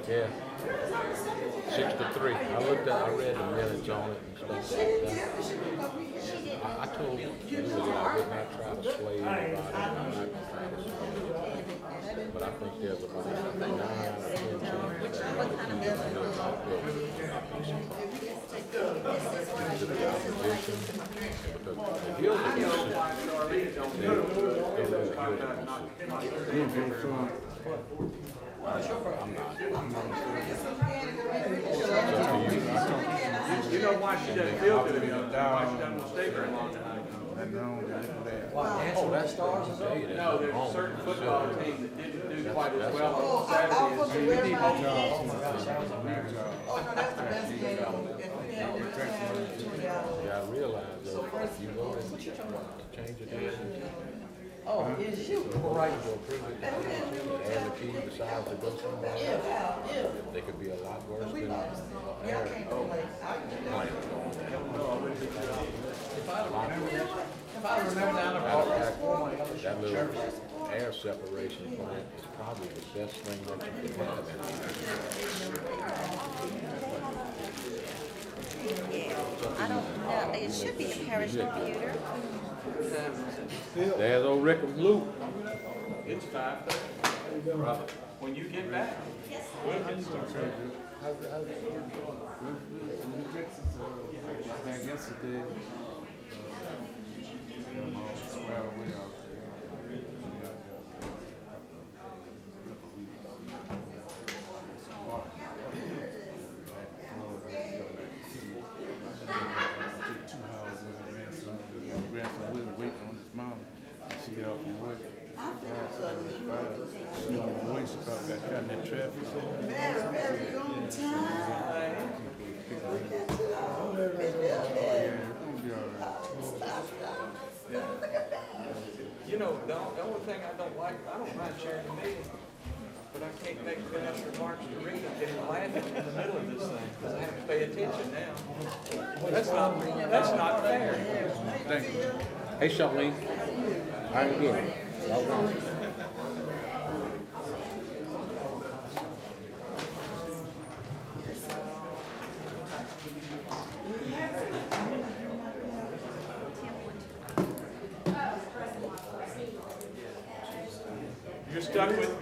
Yeah. 63. I read the minutes on it and stuff like that. I told you that I would not try to sway anybody, and I'm not going to try to sway anybody. But I think there's about 9 out of 10 chances that other people will not go to the opposition. Because if you're the You know why she doesn't feel good? Why she doesn't stay very long tonight? Oh, that's stars is up? No, there's a certain football team that didn't do quite as well on Saturday as you did. Oh my gosh, that was amazing. Oh no, that's the best game. Yeah, I realize though, if you go and change it in, Oh, is you right? and if he decides to go somewhere else, they could be a lot worse than Aaron. If I remember down the That little air separation plant is probably the best thing that you can have in I don't know. It should be the parish computer. There's old Rick and Blue. It's 5:30. When you get back, we'll get started. Yesterday, You know, the only thing I don't like, I don't mind sharing the meeting, but I can't make finished remarks to Rita getting laughing in the middle of this thing, because I have to pay attention now. That's not fair. Thank you. Hey, Charlene. How you doing?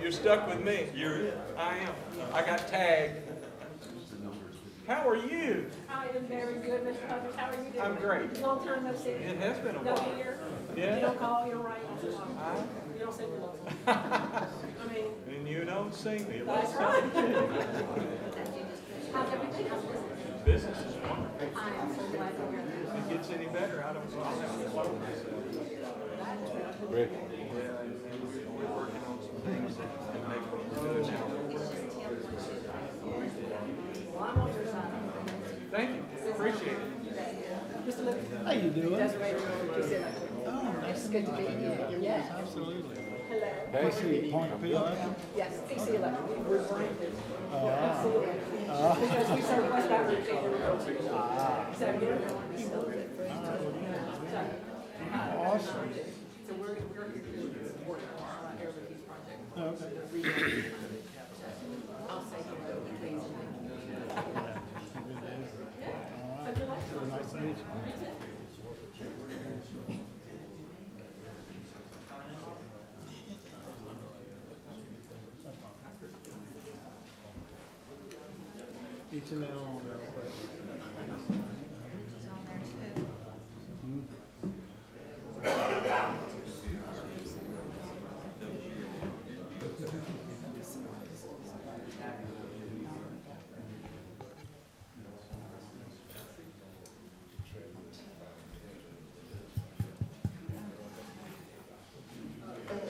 You're stuck with me. I am. I got tagged. How are you? I am very good, Mr. Huggins. How are you doing? I'm great. Long time no see. It has been a No while. here. Yeah. You don't call, you're right. You don't say you love me. I mean, And you don't see me. that's right. How's everything? How's business? Business is wonderful. I am so glad to hear that. If it gets any better, I don't know. I'll have to close myself. Rick. We're working on some things that make it good now. Well, I'm on your side. Thank you. Appreciate it. Mr. Livingston. How you doing? Desiree, you said that. It's good to be here. Yeah. Absolutely. Hello. PC, Point Appeal. Yes, PC Electric. We're branded. Absolutely. Because we serve West Africa. So, Awesome. So we're going to support our Airwood project. Okay. I'll say please. Nice to meet you. Each and every one.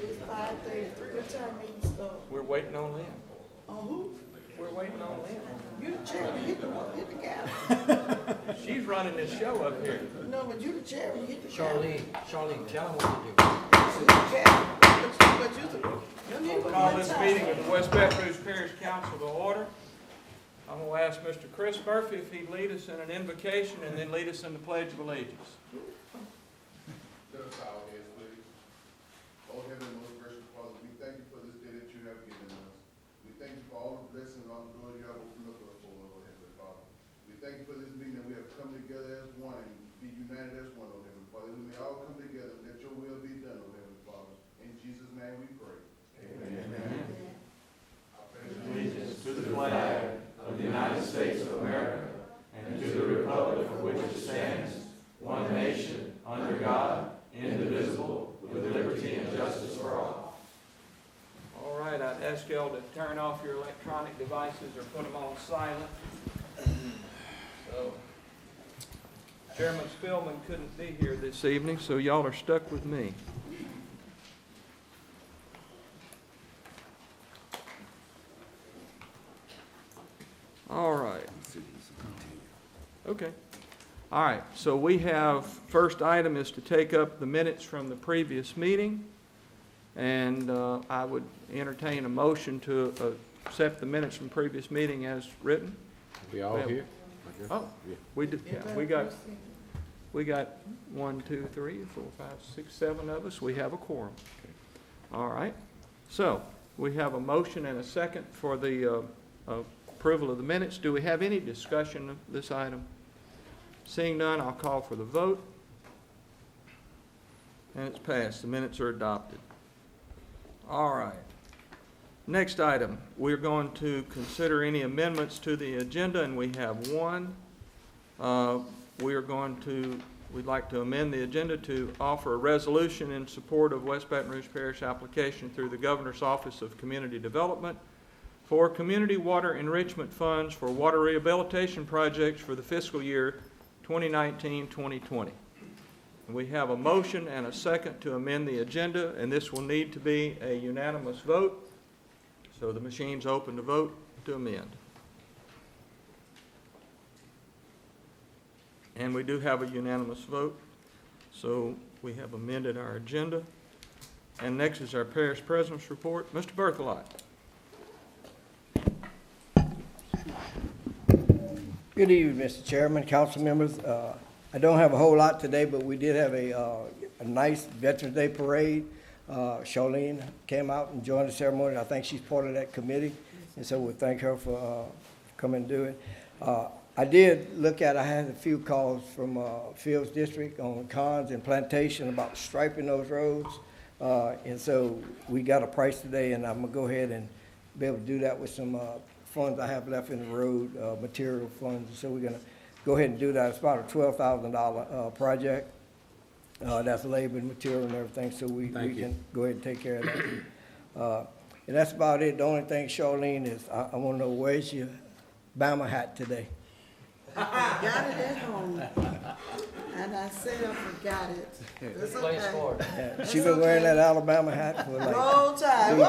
It's 5:33. What time meeting start? We're waiting on Lynn. On who? We're waiting on Lynn. You the chairman, hit the gavel. She's running this show up here. No, but you the chairman, hit the gavel. Charlene, tell them what to do. Hit the gavel. But you need to Call this meeting of the West Baton Rouge Parish Council to order. I'm going to ask Mr. Chris Murphy if he'd lead us in an invocation and then lead us in the Pledge of Allegiance. Let us bow our heads, please. Oh, heaven, most gracious Father, we thank you for this day that you have given us. We thank you for this meeting, that we have come together as one, and be united as one, oh Heavenly Father. We may all come together, let your will be done, oh Heavenly Father. In Jesus' name we pray. Allegiance to the flag of the United States of America and to the republic for which it stands, one nation, under God, indivisible, with liberty and justice for all. All right, I'd ask y'all to turn off your electronic devices or put them on silent. So, Chairman Spillman couldn't be here this evening, so y'all are stuck with me. All right. Okay. All right, so we have, first item is to take up the minutes from the previous meeting. And I would entertain a motion to accept the minutes from previous meeting as written. We all Well, here? Oh, Yeah. we did, yeah, we got 1, 2, 3, 4, 5, 6, 7 of us. We have a quorum. All right. So we have a motion and a second for the approval of the minutes. Do we have any discussion of this item? Seeing none, I'll call for the vote. And it's passed. The minutes are adopted. All right. Next item, we're going to consider any amendments to the agenda, and we have one. We'd like to amend the agenda to offer a resolution in support of West Baton Rouge Parish application through the Governor's Office of Community Development for community water enrichment funds for water rehabilitation projects for the fiscal year 2019-2020. We have a motion and a second to amend the agenda, and this will need to be a unanimous vote. So the machine's open to vote to amend. And we do have a unanimous vote, so we have amended our agenda. And next is our parish president's report. Mr. Berthelot. Good evening, Mr. Chairman, council members. I don't have a whole lot today, but we did have a nice Veterans Day parade. Charlene came out and joined the ceremony. I think she's part of that committee, and so we thank her for coming and do it. I had a few calls from Fields District on Cons and Plantation about striping those roads. And so we got a price today, and I'm gonna go ahead and be able to do that with some funds I have left in the road, material funds. So we're gonna go ahead and do that. It's about a $12,000 project. That's labor and material and everything, so we can go ahead and take care of that. And that's about it. The only thing, Charlene, is I wanna know, where's your Bama hat today? Got it at home. And I said I forgot it. It's Place okay. for it. Yeah, she been wearing that Alabama hat for like, Roll Tide. Woo-woo!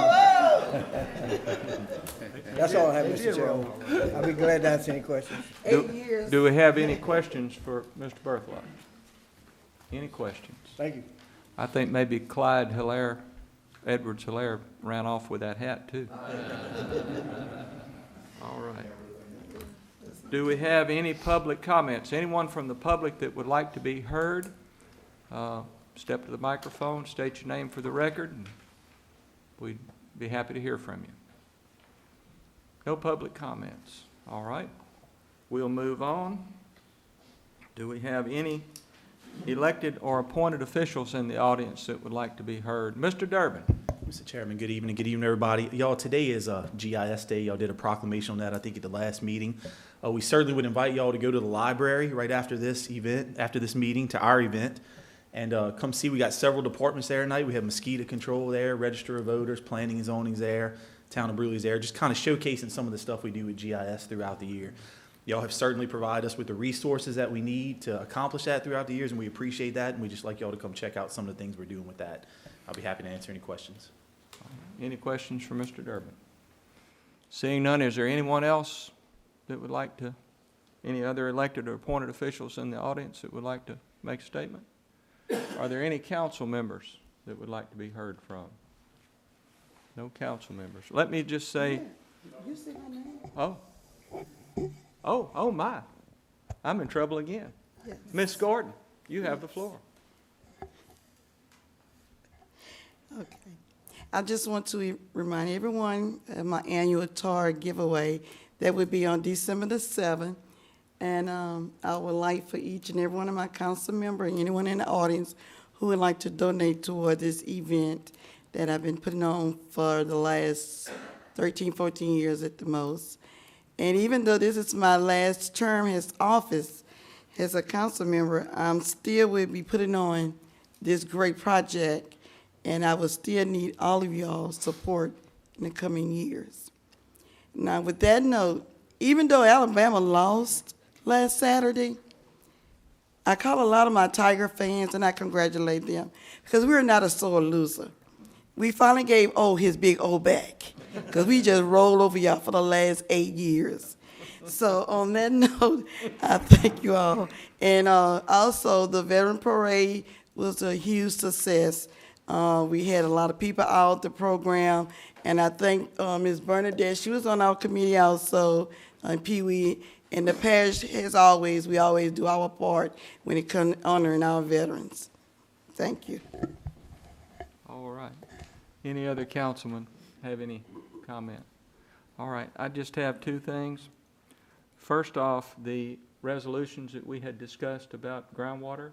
that's all I have, Mr. Chairman. I'll be glad to answer any questions. 8 years. Do we have any questions for Mr. Berthelot? Any questions? Thank you. I think maybe Clyde Edwards Hilaire ran off with that hat too. All right. Do we have any public comments? Anyone from the public that would like to be heard? Step to the microphone, state your name for the record, and we'd be happy to hear from you. No public comments. All right. We'll move on. Do we have any elected or appointed officials in the audience that would like to be heard? Mr. Durbin. Mr. Chairman, good evening. Good evening, everybody. Y'all, today is GIS Day. Y'all did a proclamation on that, I think, at the last meeting. We certainly would invite y'all to go to the library right after this event, after this meeting, to our event, and come see. We got several departments there tonight. We have mosquito control there, register of voters, planning and zoning's there, town of Brewley's there, just kind of showcasing some of the stuff we do with GIS throughout the year. Y'all have certainly provided us with the resources that we need to accomplish that throughout the years, and we appreciate that, and we just like y'all to come check out some of the things we're doing with that. I'll be happy to answer any questions. Any questions for Mr. Durbin? Seeing none, is there anyone else that would like to, any other elected or appointed officials in the audience that would like to make a statement? Are there any council members that would like to be heard from? No council members. Let me just say, You see my name? oh my, I'm in trouble again. Yes. Miss Gordon, you have the floor. Okay. I just want to remind everyone of my annual TAR giveaway that will be on December the 7th And I would like for each and every one of my council members and anyone in the audience who would like to donate toward this event that I've been putting on for the last 13, 14 years at the most. And even though this is my last term in his office as a council member, I'm still will be putting on this great project, and I will still need all of y'all's support in the coming years. Now, with that note, even though Alabama lost last Saturday, I call a lot of my Tiger fans and I congratulate them because we're not a sore loser. We finally gave his big O back because we just rolled over y'all for the last 8 years. So on that note, I thank you all. And also the Veteran Parade was a huge success. We had a lot of people out the program, and I thank Ms. Bernadette. She was on our committee also, Pee Wee. In the parish, as always, we always do our part when it comes to honoring our veterans. Thank you. All right. Any other councilman have any comment? All right, I just have two things. First off, the resolutions that we had discussed about groundwater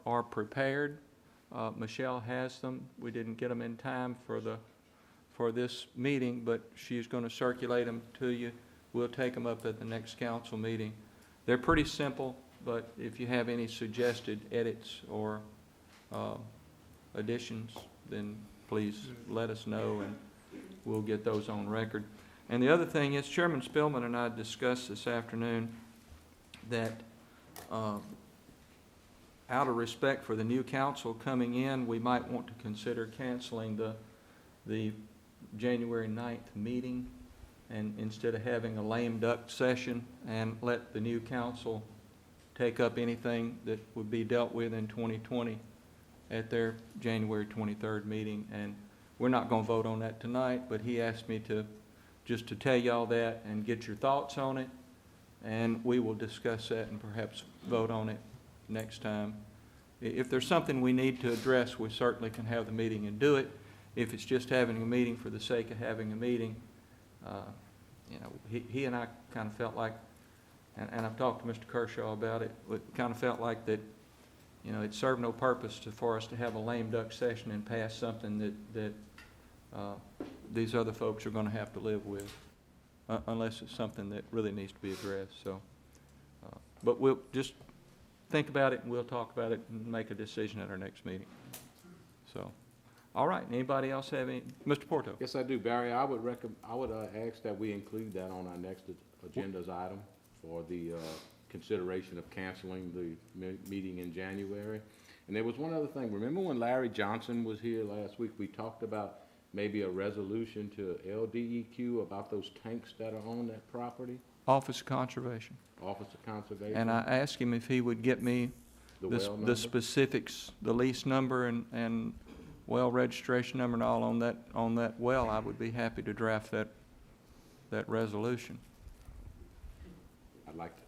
are prepared. Michelle has them. We didn't get them in time for this meeting, but she's going to circulate them to you. We'll take them up at the next council meeting. They're pretty simple, but if you have any suggested edits or additions, then please let us know, and we'll get those on record. And the other thing is, Chairman Spillman and I discussed this afternoon that out of respect for the new council coming in, we might want to consider canceling the January 9th meeting, and instead of having a lame duck session, and let the new council take up anything that would be dealt with in 2020 at their January 23rd meeting. And we're not going to vote on that tonight, but he asked me to just to tell y'all that and get your thoughts on it, and we will discuss that and perhaps vote on it next time. If there's something we need to address, we certainly can have the meeting and do it. If it's just having a meeting for the sake of having a meeting, you know, he and I kind of felt like, and I've talked to Mr. Kershaw about it, we kind of felt like that, you know, it served no purpose for us to have a lame duck session and pass something that these other folks are going to have to live with, unless it's something that really needs to be addressed. So, but we'll just think about it, and we'll talk about it and make a decision at our next meeting. So, all right. Anybody else have any? Mr. Porto. Yes, I do, Barry. I would ask that we include that on our next agenda's item for the consideration of canceling the meeting in January. And there was one other thing. Remember when Larry Johnson was here last week, we talked about maybe a resolution to LDEQ about those tanks that are on that property? Office of Conservation. Office of Conservation. And I asked him if he would get me the specifics, the lease number and well registration number and all on that well. I would be happy to draft that resolution. I'd like to,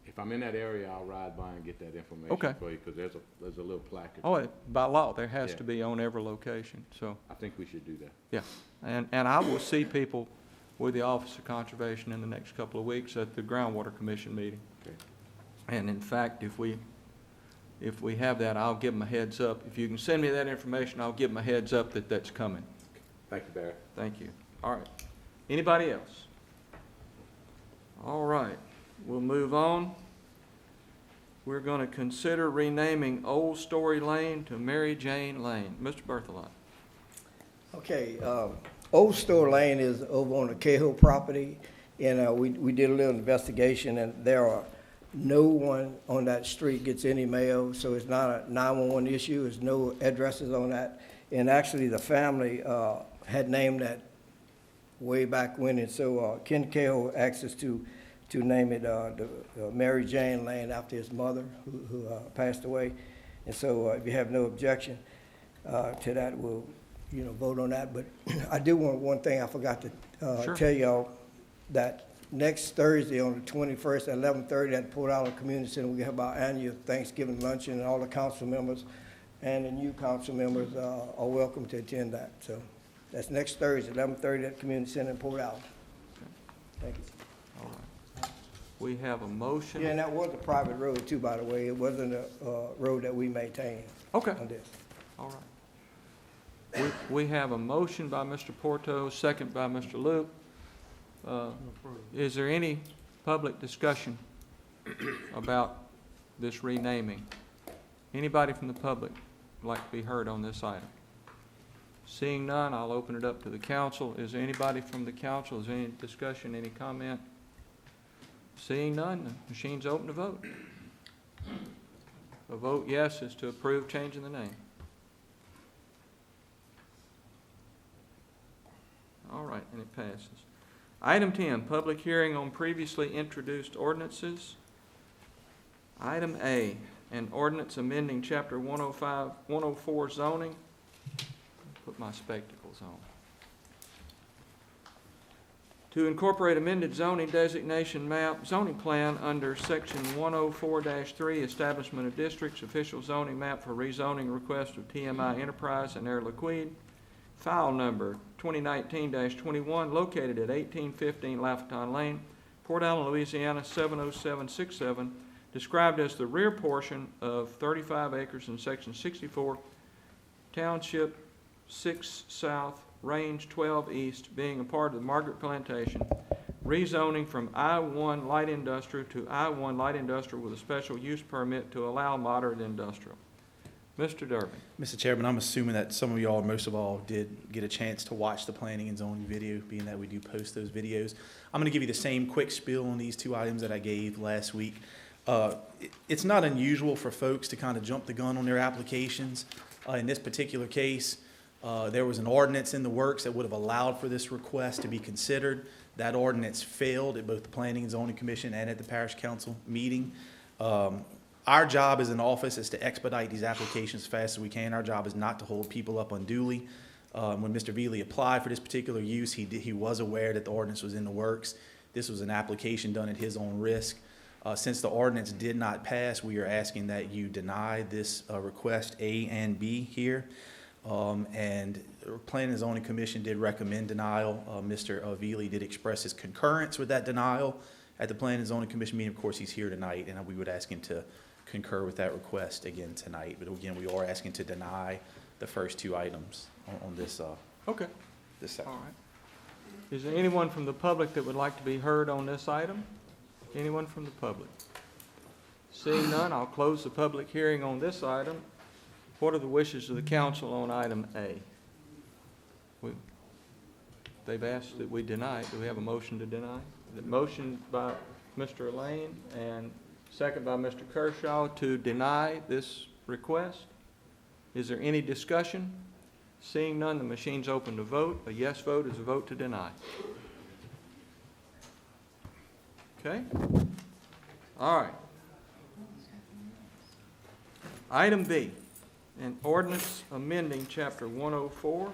if I'm in that area, I'll ride by and get that information for you, because there's a little plaque. Oh, by law, there has to be on every location, so. I think we should do that. Yeah, and I will see people with the Office of Conservation in the next couple of weeks at the Groundwater Commission meeting. Okay. And in fact, if we have that, I'll give them a heads up. If you can send me that information, I'll give them a heads up that that's coming. Thank you, Barry. Thank you. All right. Anybody else? All right. We'll move on. We're going to consider renaming Old Story Lane to Mary Jane Lane. Mr. Berthelot. Okay, Old Store Lane is over on the Cahill property, and we did a little investigation, and there are no one on that street gets any mail, so it's not a 911 issue. There's no addresses on that. And actually, the family had named that way back when, and so Ken Cahill asked us to name it the Mary Jane Lane after his mother, who passed away. And so if you have no objection to that, we'll vote on that. But I do want one thing I forgot to tell y'all, that next Thursday on the 21st at 11:30 at Port Island Community Center, we have our annual Thanksgiving luncheon, and all the council members and the new council members are welcome to attend that. So that's next Thursday, 11:30 at Community Center in Port Island. Thank you. All right. We have a motion. Yeah, and that was a private road too, by the way. It wasn't a road that we maintained Okay, on this. all right. We have a motion by Mr. Porto, second by Mr. Luke. Is there any public discussion about this renaming? Anybody from the public would like to be heard on this item? Seeing none, I'll open it up to the council. Is there anybody from the council? Is there any discussion, any comment? Seeing none, the machine's open to vote. A vote yes is to approve changing the name. All right, and it passes. Item 10, public hearing on previously introduced ordinances. Item A, an ordinance amending Chapter 104 zoning. Put my spectacles on. To incorporate amended zoning designation map, zoning plan under Section 104-3, Establishment of Districts, official zoning map for rezoning request of TMI Enterprise and Air Liquide, file number 2019-21, located at 1815 Lafayette Lane, Port Allen, Louisiana 70767, described as the rear portion of 35 acres in Section 64, Township 6 South, Range 12 East, being a part of the Margaret Plantation, rezoning from I-1 light industrial to I-1 light industrial with a special use permit to allow moderate industrial. Mr. Durbin. Mr. Chairman, I'm assuming that some of y'all, most of all, did get a chance to watch the planning and zoning video, being that we do post those videos. I'm going to give you the same quick spiel on these two items that I gave last week. It's not unusual for folks to kind of jump the gun on their applications. In this particular case, there was an ordinance in the works that would have allowed for this request to be considered. That ordinance failed at both the Planning and Zoning Commission and at the Parish Council meeting. Our job as an office is to expedite these applications as fast as we can. Our job is not to hold people up unduly. When Mr. Veely applied for this particular use, he was aware that the ordinance was in the works. This was an application done at his own risk. Since the ordinance did not pass, we are asking that you deny this request A and B here. And the Planning and Zoning Commission did recommend denial. Mr. Veely did express his concurrence with that denial at the Planning and Zoning Commission meeting. Of course, he's here tonight, and we would ask him to concur with that request again tonight. But again, we are asking to deny the first two items on this Okay. this section. All right. Is there anyone from the public that would like to be heard on this item? Anyone from the public? Seeing none, I'll close the public hearing on this item. What are the wishes of the council on item A? They've asked that we deny it. Do we have a motion to deny? The motion by Mr. Lane and second by Mr. Kershaw to deny this request. Is there any discussion? Seeing none, the machine's open to vote. A yes vote is a vote to deny. Okay? All right. Item B, an ordinance amending Chapter 104,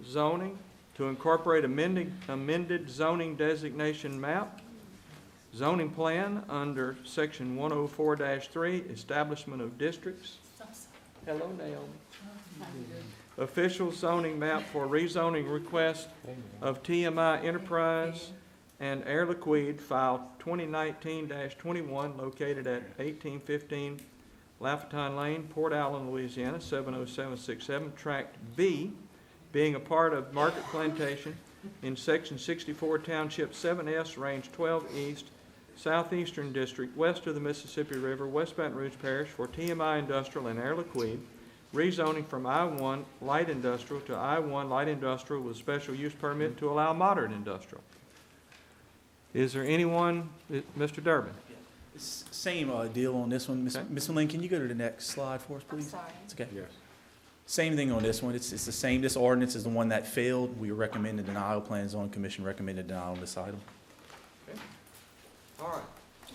zoning, to incorporate amended zoning designation map, zoning plan under Section 104-3, Establishment of Districts. Hello, Naomi. Official zoning map for rezoning request of TMI Enterprise and Air Liquide, file 2019-21, located at 1815 Lafayette Lane, Port Allen, Louisiana 70767, Tract B, being a part of Market Plantation in Section 64, Township 7S, Range 12 East, Southeastern District, west of the Mississippi River, West Baton Rouge Parish, for TMI Industrial and Air Liquide, rezoning from I-1 light industrial to I-1 light industrial with special use permit to allow moderate industrial. Is there anyone, Mr. Durbin? Same deal on this one. Okay. Ms. Lynn, can you go to the next slide for us, please? sorry. It's okay. Yes. Same thing on this one. It's the same. This ordinance is the one that failed. We recommend a denial. Planning and Zoning Commission recommended denial on this item. Okay. All right.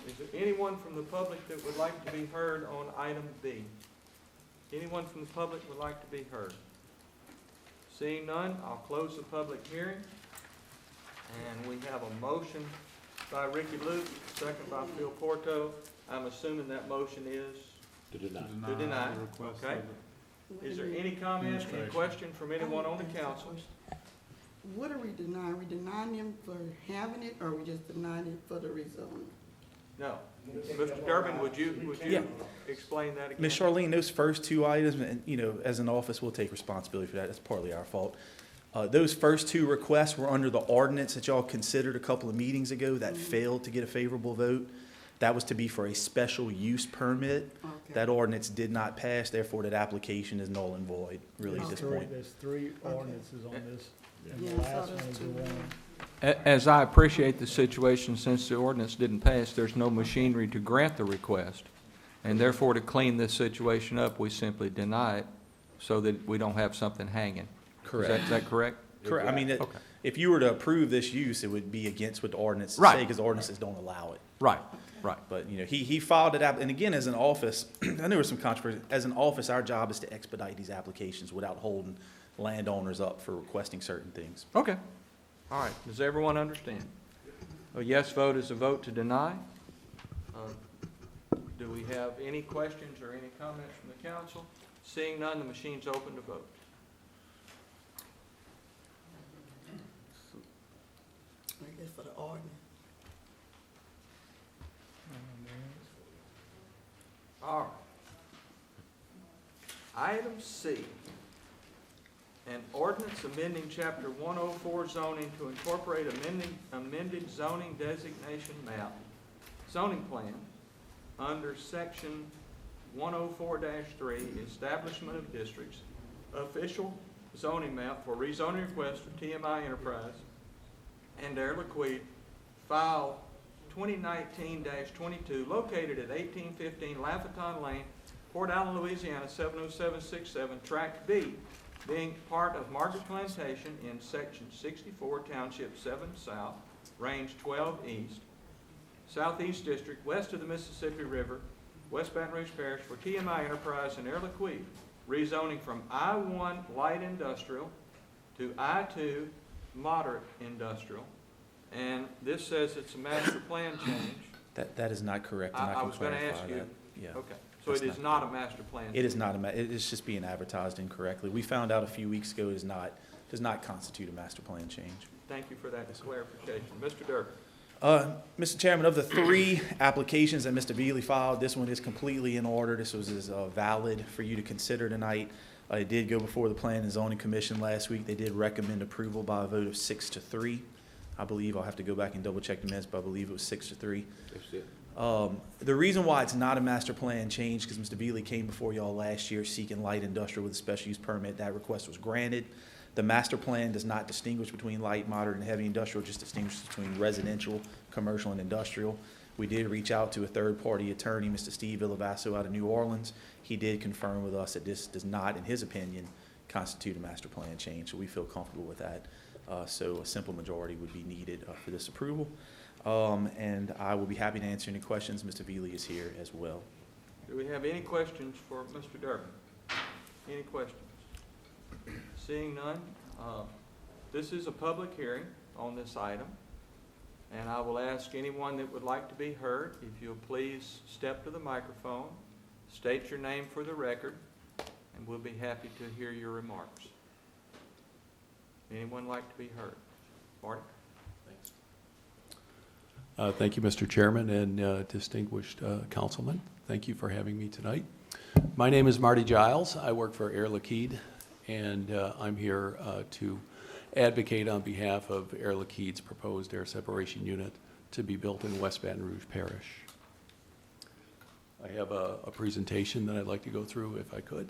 Is there anyone from the public that would like to be heard on item B? Anyone from the public would like to be heard? Seeing none, I'll close the public hearing. And we have a motion by Ricky Luke, second by Phil Porto. I'm assuming that motion is To deny. to deny. Okay. Is there any comment, any question from anyone on the council? What are we denying? Are we denying them for having it, or are we just denying it for the rezoning? No. Mr. Durbin, would you Yeah. explain that again? Ms. Charlene, those first two items, and, you know, as an office, we'll take responsibility for that. That's partly our fault. Those first two requests were under the ordinance that y'all considered a couple of meetings ago that failed to get a favorable vote. That was to be for a special use permit. Okay. That ordinance did not pass, therefore that application is null and void, really, at this point. There's three ordinances on this, and Yeah, the I saw last one those is the too. one. As I appreciate the situation, since the ordinance didn't pass, there's no machinery to grant the request. And therefore, to clean this situation up, we simply deny it so that we don't have something hanging. Correct. Is that correct? Correct. I mean, Okay. if you were to approve this use, it would be against what the ordinances Right. say, because the ordinances don't allow it. Right, right. But, you know, he filed it out, and again, as an office, I know there was some controversy. As an office, our job is to expedite these applications without holding landowners up for requesting certain things. Okay. All right. Does everyone understand? A yes vote is a vote to deny. Do we have any questions or any comments from the council? Seeing none, the machine's open to vote. I guess for the ordinance. All right. Item C, an ordinance amending Chapter 104 zoning to incorporate amended zoning designation map, zoning plan, under Section 104-3, Establishment of Districts, official zoning map for rezoning request for TMI Enterprise and Air Liquide, file 2019-22, located at 1815 Lafayette Lane, Port Allen, Louisiana, 70767, Tract B, being part of Margaret Plantation in Section 64, Township 7 South, Range 12 East, Southeast District, west of the Mississippi River, West Baton Rouge Parish, for TMI Enterprise and Air Liquide, rezoning from I-1 light industrial to I-2 moderate industrial. And this says it's a master plan change. That is not correct, and I I can was gonna clarify ask you. that. Yeah. Okay, so That's it is not a master plan. It is not it's just being advertised incorrectly. We found out a few weeks ago it does not constitute a master plan change. Thank you for that clarification. Mr. Durbin. Mr. Chairman, of the three applications that Mr. Veely filed, this one is completely in order. This was valid for you to consider tonight. It did go before the Planning and Zoning Commission last week. They did recommend approval by a vote of 6-3. I believe, I'll have to go back and double check the minutes, but I believe it was 6-3. The reason why it's not a master plan change, because Mr. Veely came before y'all last year seeking light industrial with a special use permit. That request was granted. The master plan does not distinguish between light, moderate, and heavy industrial, just distinguishes between residential, commercial, and industrial. We did reach out to a third-party attorney, Mr. Steve Villavasso out of New Orleans. He did confirm with us that this does not, in his opinion, constitute a master plan change, so we feel comfortable with that. So a simple majority would be needed for this approval. And I will be happy to answer any questions. Mr. Veely is here as well. Do we have any questions for Mr. Durbin? Any questions? Seeing none, this is a public hearing on this item, and I will ask anyone that would like to be heard, if you'll please step to the microphone, state your name for the record, and we'll be happy to hear your remarks. Anyone like to be heard? Marty? Thank you, Mr. Chairman and distinguished councilman. Thank you for having me tonight. My name is Marty Giles. I work for Air Liquide, and I'm here to advocate on behalf of Air Liquide's proposed air separation unit to be built in West Baton Rouge Parish. I have a presentation that I'd like to go through if I could.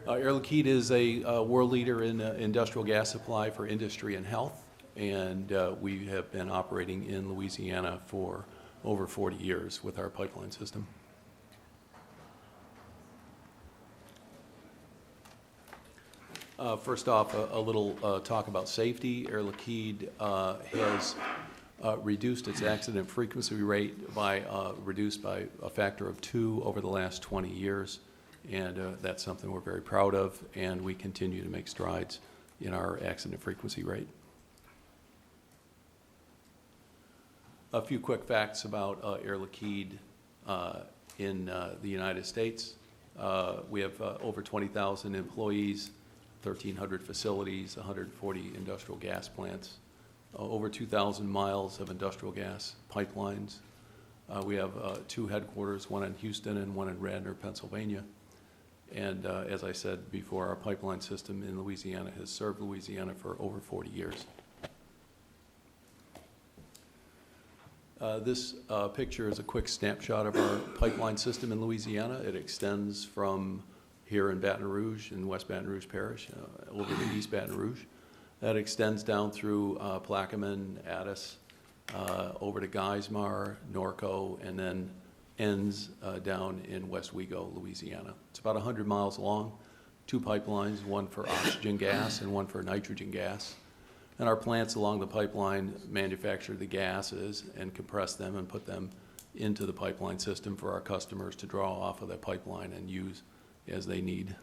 Air Liquide is a world leader in industrial gas supply for industry and health, and we have been operating in Louisiana for over 40 years with our pipeline system. First off, a little talk about safety. Air Liquide has reduced its accident frequency rate by reduced by a factor of 2 over the last 20 years. And that's something we're very proud of, and we continue to make strides in our accident frequency rate. A few quick facts about Air Liquide in the United States. We have over 20,000 employees, 1,300 facilities, 140 industrial gas plants, over 2,000 miles of industrial gas pipelines. We have 2 headquarters, one in Houston and one in Radnor, Pennsylvania. And as I said before, our pipeline system in Louisiana has served Louisiana for over 40 years. This picture is a quick snapshot of our pipeline system in Louisiana. It extends from here in Baton Rouge, in West Baton Rouge Parish, over to East Baton Rouge. That extends down through Plaquemine, Addis, over to Geismar, Norco, and then ends down in Westwego, Louisiana. It's about 100 miles long, 2 pipelines, one for oxygen gas and one for nitrogen gas. And our plants along the pipeline manufacture the gases and compress them and put them into the pipeline system for our customers to draw off of that pipeline and use as they need.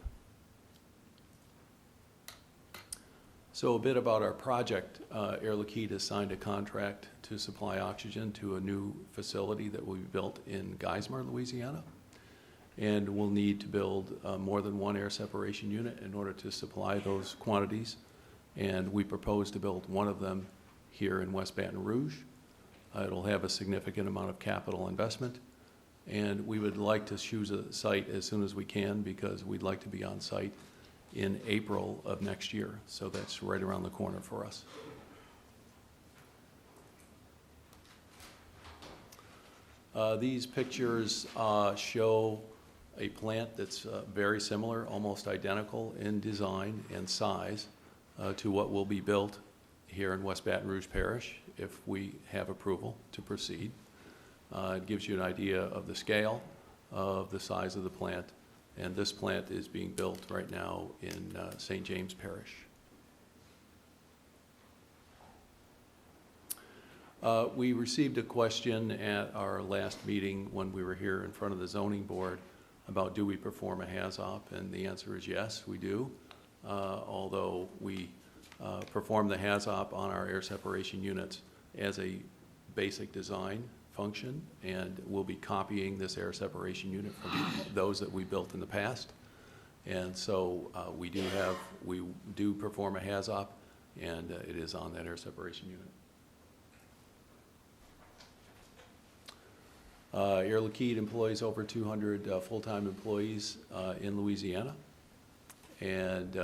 So a bit about our project. Air Liquide has signed a contract to supply oxygen to a new facility that will be built in Geismar, Louisiana. And we'll need to build more than one air separation unit in order to supply those quantities. And we propose to build one of them here in West Baton Rouge. It'll have a significant amount of capital investment. And we would like to choose a site as soon as we can because we'd like to be on site in April of next year. So that's right around the corner for us. These pictures show a plant that's very similar, almost identical in design and size to what will be built here in West Baton Rouge Parish if we have approval to proceed. It gives you an idea of the scale, of the size of the plant, and this plant is being built right now in St. James Parish. We received a question at our last meeting when we were here in front of the zoning board about do we perform a HAZOP, and the answer is yes, we do. Although we perform the HAZOP on our air separation units as a basic design function, and we'll be copying this air separation unit from those that we built in the past. And so we do perform a HAZOP, and it is on that air separation unit. Air Liquide employs over 200 full-time employees in Louisiana, and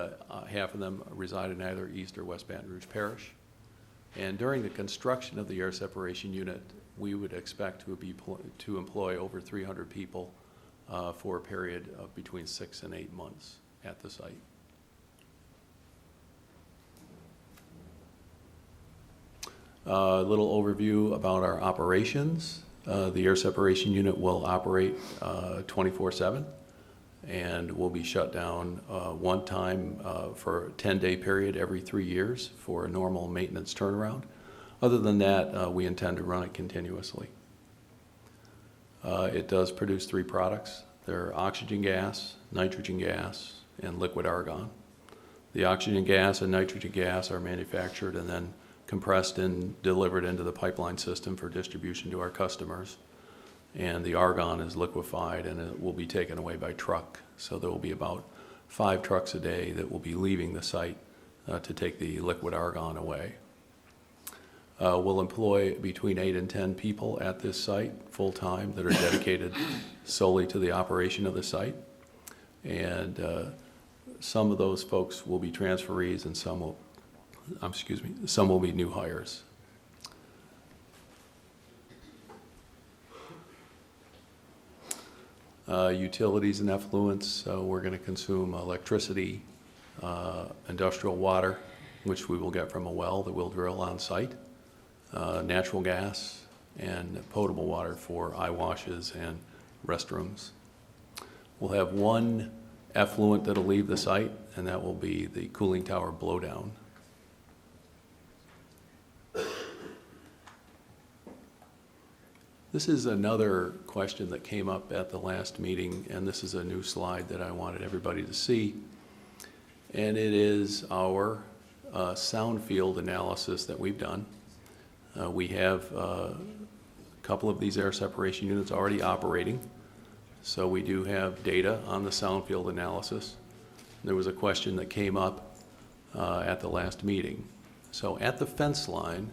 half of them reside in either East or West Baton Rouge Parish. And during the construction of the air separation unit, we would expect to employ over 300 people for a period of between 6 and 8 months at the site. A little overview about our operations. The air separation unit will operate 24/7 and will be shut down one time for a 10-day period every 3 years for a normal maintenance turnaround. Other than that, we intend to run it continuously. It does produce 3 products. They're oxygen gas, nitrogen gas, and liquid argon. The oxygen gas and nitrogen gas are manufactured and then compressed and delivered into the pipeline system for distribution to our customers. And the argon is liquefied and it will be taken away by truck. So there will be about 5 trucks a day that will be leaving the site to take the liquid argon away. We'll employ between 8 and 10 people at this site full-time that are dedicated solely to the operation of the site. And some of those folks will be transferees and some will be new hires. Utilities and effluents, so we're going to consume electricity, industrial water, which we will get from a well that we'll drill on site, natural gas, and potable water for eye washes and restrooms. We'll have 1 effluent that'll leave the site, and that will be the cooling tower blowdown. This is another question that came up at the last meeting, and this is a new slide that I wanted everybody to see. And it is our sound field analysis that we've done. We have a couple of these air separation units already operating, so we do have data on the sound field analysis. There was a question that came up at the last meeting. So at the fence line,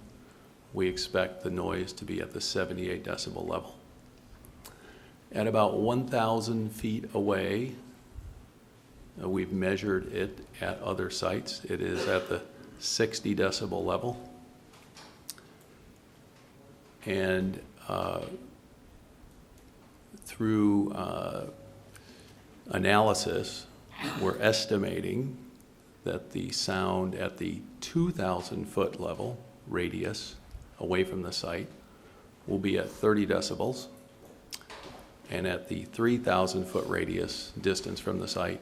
we expect the noise to be at the 78 decibel level. At about 1,000 feet away, we've measured it at other sites. It is at the 60 decibel level. And through analysis, we're estimating that the sound at the 2,000 foot level radius away from the site will be at 30 decibels. And at the 3,000 foot radius distance from the site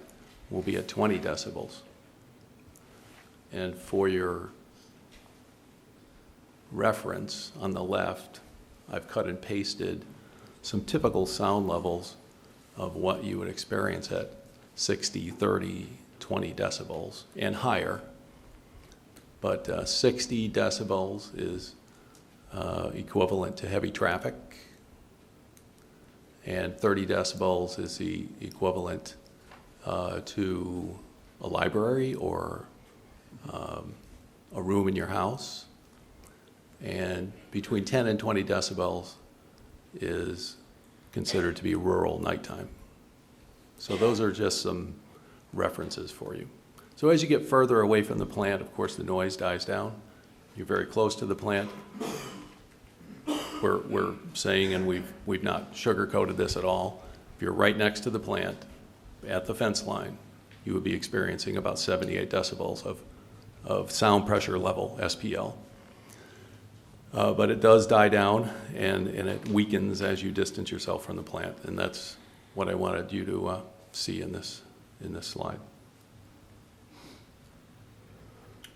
will be at 20 decibels. And for your reference, on the left, I've cut and pasted some typical sound levels of what you would experience at 60, 30, 20 decibels and higher. But 60 decibels is equivalent to heavy traffic, and 30 decibels is the equivalent to a library or a room in your house. And between 10 and 20 decibels is considered to be rural nighttime. So those are just some references for you. So as you get further away from the plant, of course, the noise dies down. You're very close to the plant. We're saying, and we've not sugarcoated this at all, if you're right next to the plant at the fence line, you would be experiencing about 78 decibels of sound pressure level, SPL. But it does die down, and it weakens as you distance yourself from the plant, and that's what I wanted you to see in this slide.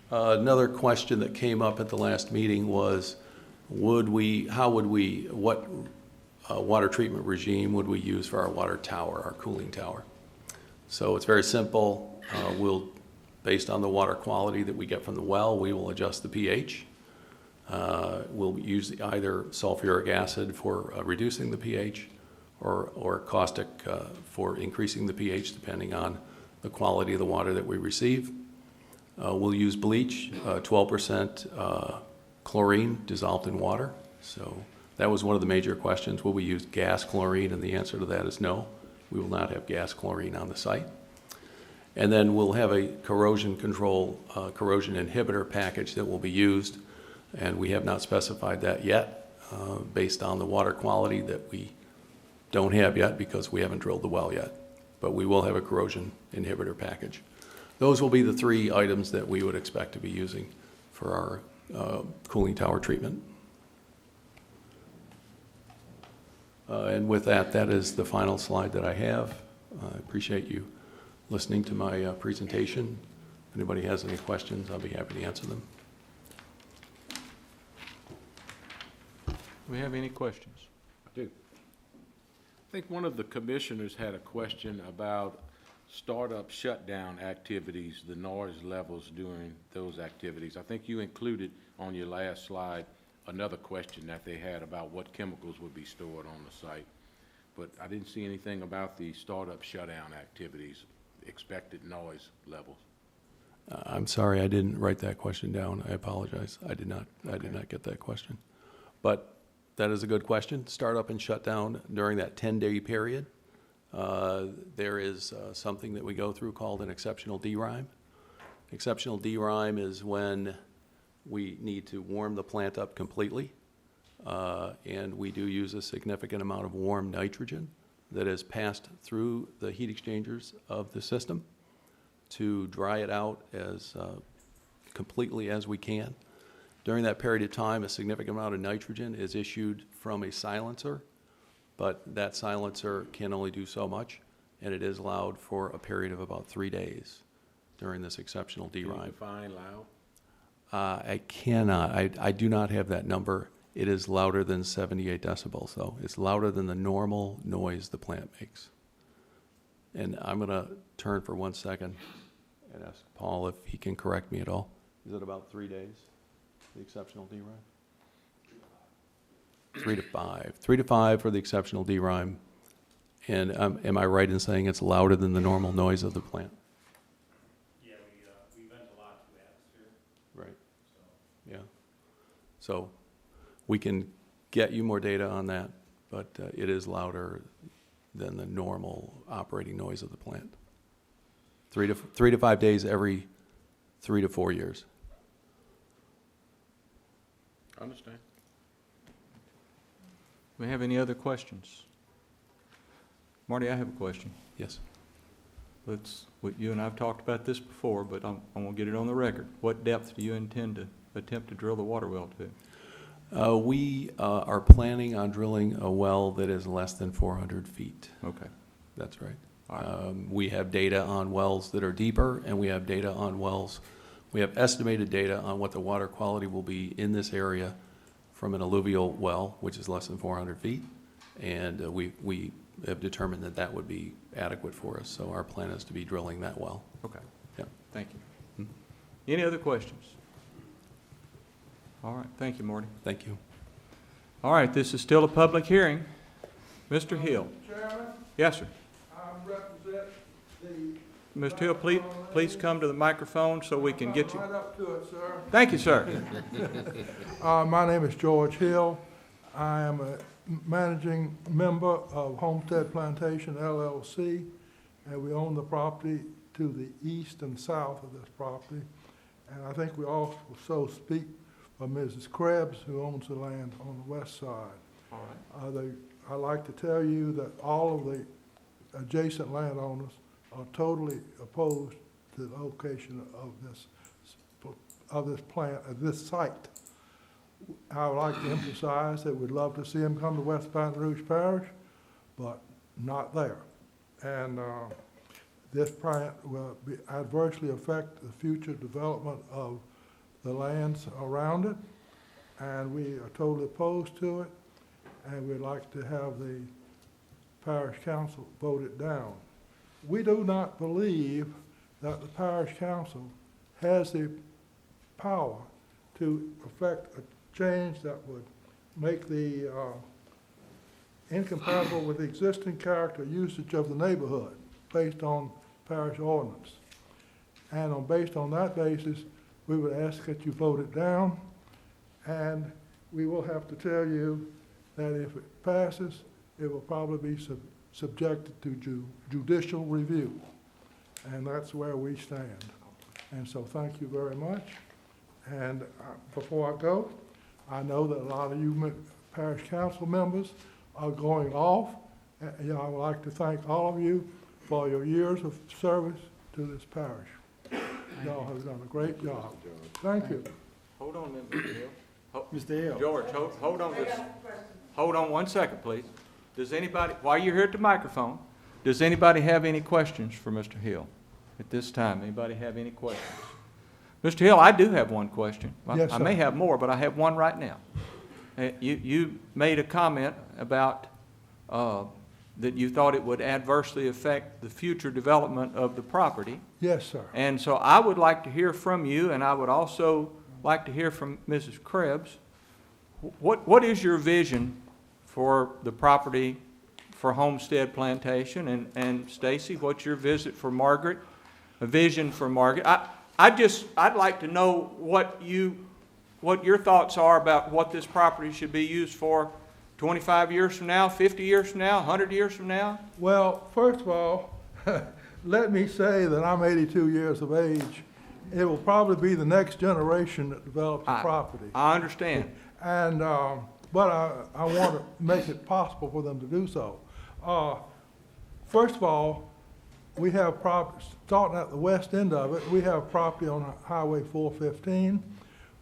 Another question that came up at the last meeting was, what water treatment regime would we use for our water tower, our cooling tower? So it's very simple. Based on the water quality that we get from the well, we will adjust the pH. We'll use either sulfuric acid for reducing the pH or caustic for increasing the pH, depending on the quality of the water that we receive. We'll use bleach, 12% chlorine dissolved in water. So that was one of the major questions. Will we use gas chlorine? And the answer to that is no. We will not have gas chlorine on the site. And then we'll have a corrosion control, corrosion inhibitor package that will be used. And we have not specified that yet based on the water quality that we don't have yet because we haven't drilled the well yet. But we will have a corrosion inhibitor package. Those will be the three items that we would expect to be using for our cooling tower treatment. And with that, that is the final slide that I have. I appreciate you listening to my presentation. If anybody has any questions, I'll be happy to answer them. Do we have any questions? I do. I think one of the commissioners had a question about startup shutdown activities, the noise levels during those activities. I think you included on your last slide another question that they had about what chemicals would be stored on the site. But I didn't see anything about the startup shutdown activities, expected noise levels. I'm sorry, I didn't write that question down. I apologize. I did not get that question. But that is a good question. Startup and shutdown during that 10-day period. There is something that we go through called an exceptional DRIME. Exceptional DRIME is when we need to warm the plant up completely, and we do use a significant amount of warm nitrogen that is passed through the heat exchangers of the system to dry it out as completely as we can. During that period of time, a significant amount of nitrogen is issued from a silencer, but that silencer can only do so much, and it is allowed for a period of about 3 days during this exceptional DRIME. Can you define loud? I cannot. I do not have that number. It is louder than 78 decibels, though. It's louder than the normal noise the plant makes. And I'm going to turn for 1 second and ask Paul if he can correct me at all. Is it about 3 days, the exceptional DRIME? 3 to 5. 3 to 5 for the exceptional DRIME. And am I right in saying it's louder than the normal noise of the plant? Yeah, we vent a lot to atmosphere, Right. so. Yeah. So we can get you more data on that, but it is louder than the normal operating noise of the plant. 3 to 5 days every 3 to 4 years. I understand. We have any other questions? Marty, I have a question. Yes. You and I have talked about this before, but I'm gonna get it on the record. What depth do you intend to attempt to drill the water well to? We are planning on drilling a well that is less than 400 feet. Okay. That's right. All right. We have data on wells that are deeper, and we have data on wells. We have estimated data on what the water quality will be in this area from an alluvial well, which is less than 400 feet. And we have determined that that would be adequate for us. So our plan is to be drilling that well. Okay. Yeah. Thank you. Any other questions? All right. Thank you, Marty. Thank you. All right. This is still a public hearing. Mr. Hill. Chairman, Yes, sir. I represent the. Mr. Hill, please come to the microphone so we can get you. Right up to it, sir. Thank you, sir. My name is George Hill. I am a managing member of Homestead Plantation LLC, and we own the property to the east and south of this property. And I think we also speak for Mrs. Krebs, who owns the land on the west side. All right. I'd like to tell you that all of the adjacent landowners are totally opposed to the location of this plant, of this site. I would like to emphasize that we'd love to see them come to West Baton Rouge Parish, but not there. And this plant will adversely affect the future development of the lands around it, and we are totally opposed to it, and we'd like to have the parish council vote it down. We do not believe that the parish council has the power to effect a change that would make the incompatible with the existing character usage of the neighborhood based on parish ordinance. And based on that basis, we would ask that you vote it down, and we will have to tell you that if it passes, it will probably be subjected to judicial review. And that's where we stand. And so thank you very much. And before I go, I know that a lot of you parish council members are going off. And I would like to thank all of you for your years of service to this parish. Y'all have done a great job. Thank you. Hold on a minute, Mr. Hill. Mr. Hill. George, hold on this. Hold on 1 second, please. Does anybody, while you're here at the microphone, does anybody have any questions for Mr. Hill at this time? Anybody have any questions? Mr. Hill, I do have one question. Yes, I sir. may have more, but I have one right now. You made a comment about that you thought it would adversely affect the future development of the property. Yes, sir. And so I would like to hear from you, and I would also like to hear from Mrs. Krebs. What is your vision for the property for Homestead Plantation? And Stacy, what's your vision for Margaret? A vision for Margaret? I'd like to know what your thoughts are about what this property should be used for 25 years from now, 50 years from now, 100 years from now? Well, first of all, let me say that I'm 82 years of age. It will probably be the next generation that develops the property. I understand. And, but I want to make it possible for them to do so. First of all, we have property, starting at the west end of it, we have property on Highway 415.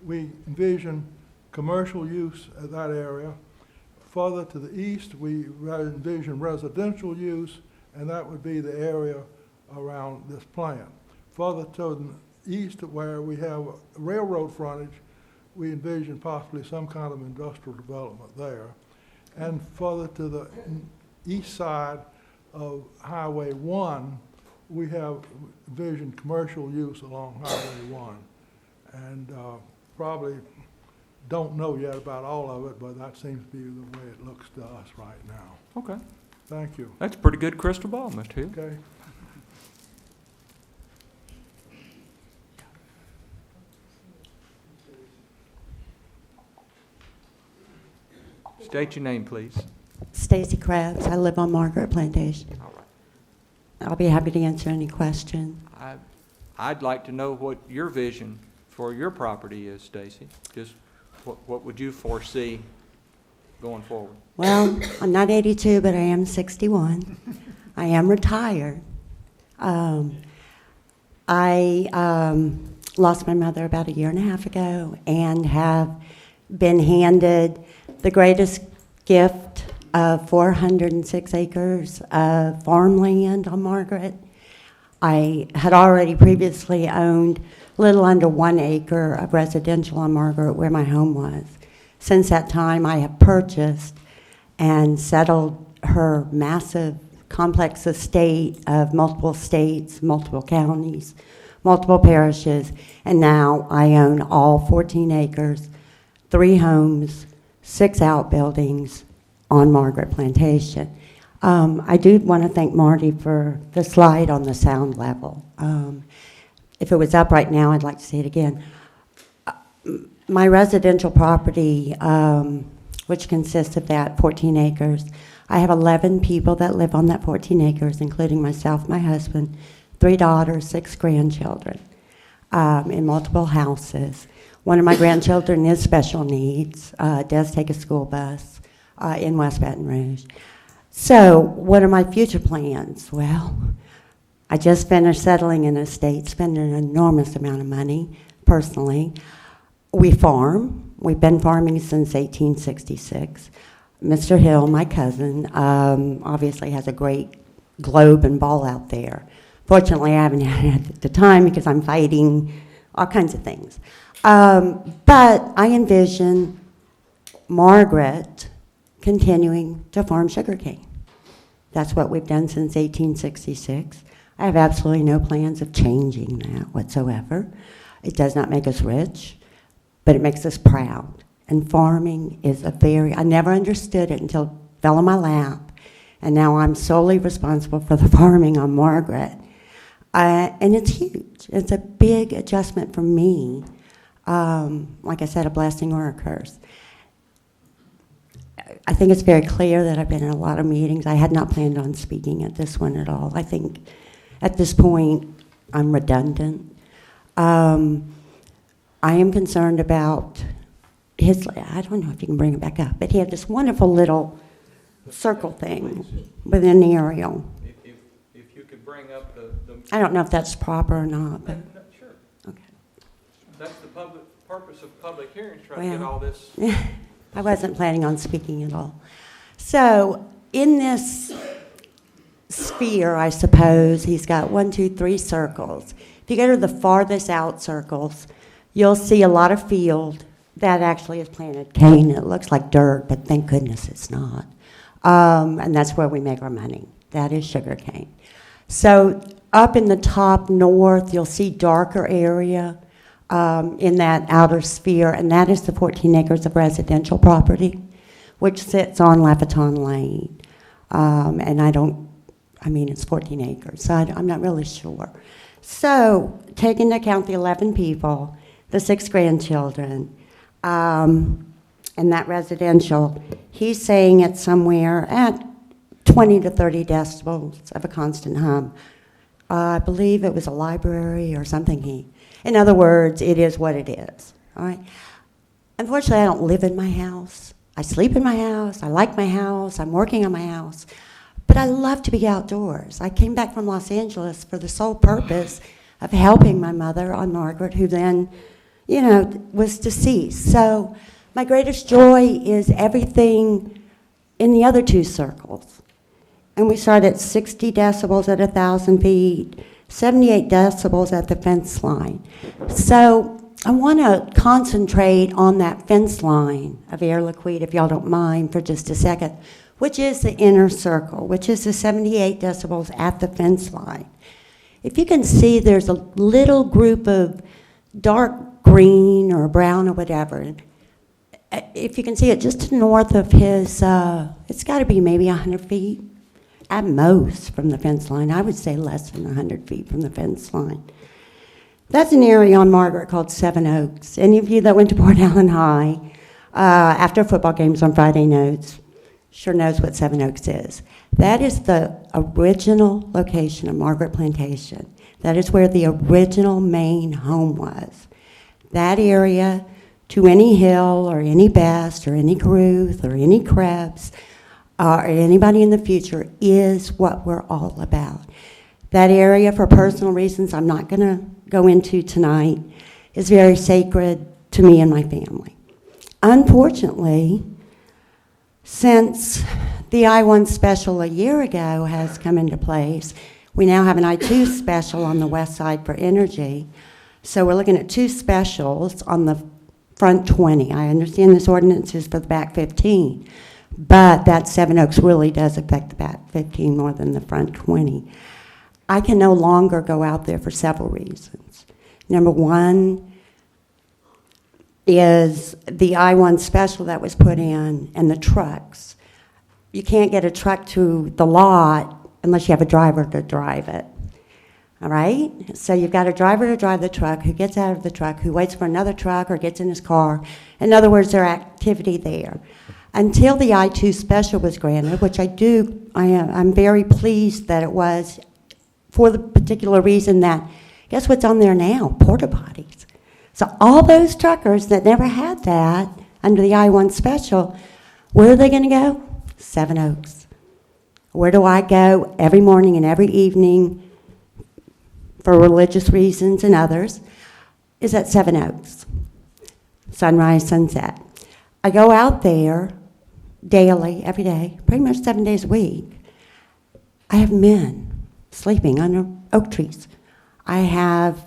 We envision commercial use at that area. Further to the east, we envision residential use, and that would be the area around this plant. Further to the east, where we have railroad frontage, we envision possibly some kind of industrial development there. And further to the east side of Highway 1, we have envisioned commercial use along Highway 1. and probably don't know yet about all of it, but that seems to be the way it looks to us right now. Okay. Thank you. That's a pretty good crystal ball, Mr. Hill. Okay. State your name, please. Stacy Krabs. I live on Margaret Plantation. All right. I'll be happy to answer any question. I'd like to know what your vision for your property is, Stacy. Just what would you foresee going forward? Well, I'm not 82, but I am 61. I am retired. I lost my mother about 1.5 years ago and have been handed the greatest gift of 406 acres of farmland on Margaret. I had already previously owned a little under 1 acre of residential on Margaret where my home was. Since that time, I have purchased and settled her massive complex estate of multiple states, multiple counties, multiple parishes, and now I own all 14 acres, 3 homes, 6 outbuildings on Margaret Plantation. I do want to thank Marty for the slide on the sound level. If it was up right now, I'd like to see it again. My residential property, which consists of that 14 acres, I have 11 people that live on that 14 acres, including myself, my husband, 3 daughters, 6 grandchildren, in multiple houses. One of my grandchildren is special needs, does take a school bus in West Baton Rouge. So what are my future plans? Well, I just finished settling an estate, spending an enormous amount of money personally. We farm. We've been farming since 1866. Mr. Hill, my cousin, obviously has a great globe and ball out there. Fortunately, I haven't had it at the time because I'm fighting all kinds of things. But I envision Margaret continuing to farm sugarcane. That's what we've done since 1866. I have absolutely no plans of changing that whatsoever. It does not make us rich, but it makes us proud. And farming is I never understood it until it fell in my lap. And now I'm solely responsible for the farming on Margaret. And it's huge. It's a big adjustment for me. Like I said, a blessing or a curse. I think it's very clear that I've been in a lot of meetings. I had not planned on speaking at this one at all. I think at this point, I'm redundant. I am concerned about I don't know if you can bring it back up, but he had this wonderful little circle thing with an aerial. If you could bring up the I don't know if that's proper or not, but. Sure. Okay. That's the purpose of public hearings, try to get all this. I wasn't planning on speaking at all. So in this sphere, I suppose, he's got 1, 2, 3 circles. If you go to the farthest out circles, you'll see a lot of field that actually is planted cane. It looks like dirt, but thank goodness it's not. And that's where we make our money. That is sugar cane. So up in the top north, you'll see darker area in that outer sphere, and that is the 14 acres of residential property, which sits on Lafayette Lane. And it's 14 acres, so I'm not really sure. So, taking into account the 11 people, the 6 grandchildren, and that residential, he's saying it's somewhere at 20 to 30 decibels of a constant hum. I believe it was a library or something. In other words, it is what it is. All right. Unfortunately, I don't live in my house. I sleep in my house. I like my house. I'm working on my house. But I love to be outdoors. I came back from Los Angeles for the sole purpose of helping my mother on Margaret, who then, was deceased. So my greatest joy is everything in the other 2 circles. And we start at 60 decibels at 1,000 feet, 78 decibels at the fence line. So I want to concentrate on that fence line of Air Liquide, if y'all don't mind, for just a second, which is the inner circle, which is the 78 decibels at the fence line. If you can see, there's a little group of dark green or brown or whatever. If you can see it just to the north of his, it's got to be maybe 100 feet at most from the fence line. I would say less than 100 feet from the fence line. That's an area on Margaret called Seven Oaks. Any of you that went to Port Allen High after football games on Friday nights sure knows what Seven Oaks is. That is the original location of Margaret Plantation. That is where the original main home was. That area, to any Hill or any Best or any Caruth or any Krebs or anybody in the future, is what we're all about. That area, for personal reasons I'm not going to go into tonight, is very sacred to me and my family. Unfortunately, since the I-1 special a year ago has come into place, we now have an I-2 special on the west side for energy. So we're looking at 2 specials on the front 20. I understand this ordinance is for the back 15, but that Seven Oaks really does affect the back 15 more than the front 20. I can no longer go out there for several reasons. Number one is the I-1 special that was put in and the trucks. You can't get a truck to the lot unless you have a driver to drive it. All right? So you've got a driver to drive the truck, who gets out of the truck, who waits for another truck or gets in his car. In other words, there's activity there. Until the I-2 special was granted, which I'm very pleased that it was, for the particular reason that, guess what's on there now? Porta potties. So all those truckers that never had that under the I-1 special, where are they going to go? Seven Oaks. Where do I go every morning and every evening for religious reasons and others? Is at Seven Oaks. Sunrise, sunset. I go out there daily, every day, pretty much 7 days a week. I have men sleeping under oak trees. I have,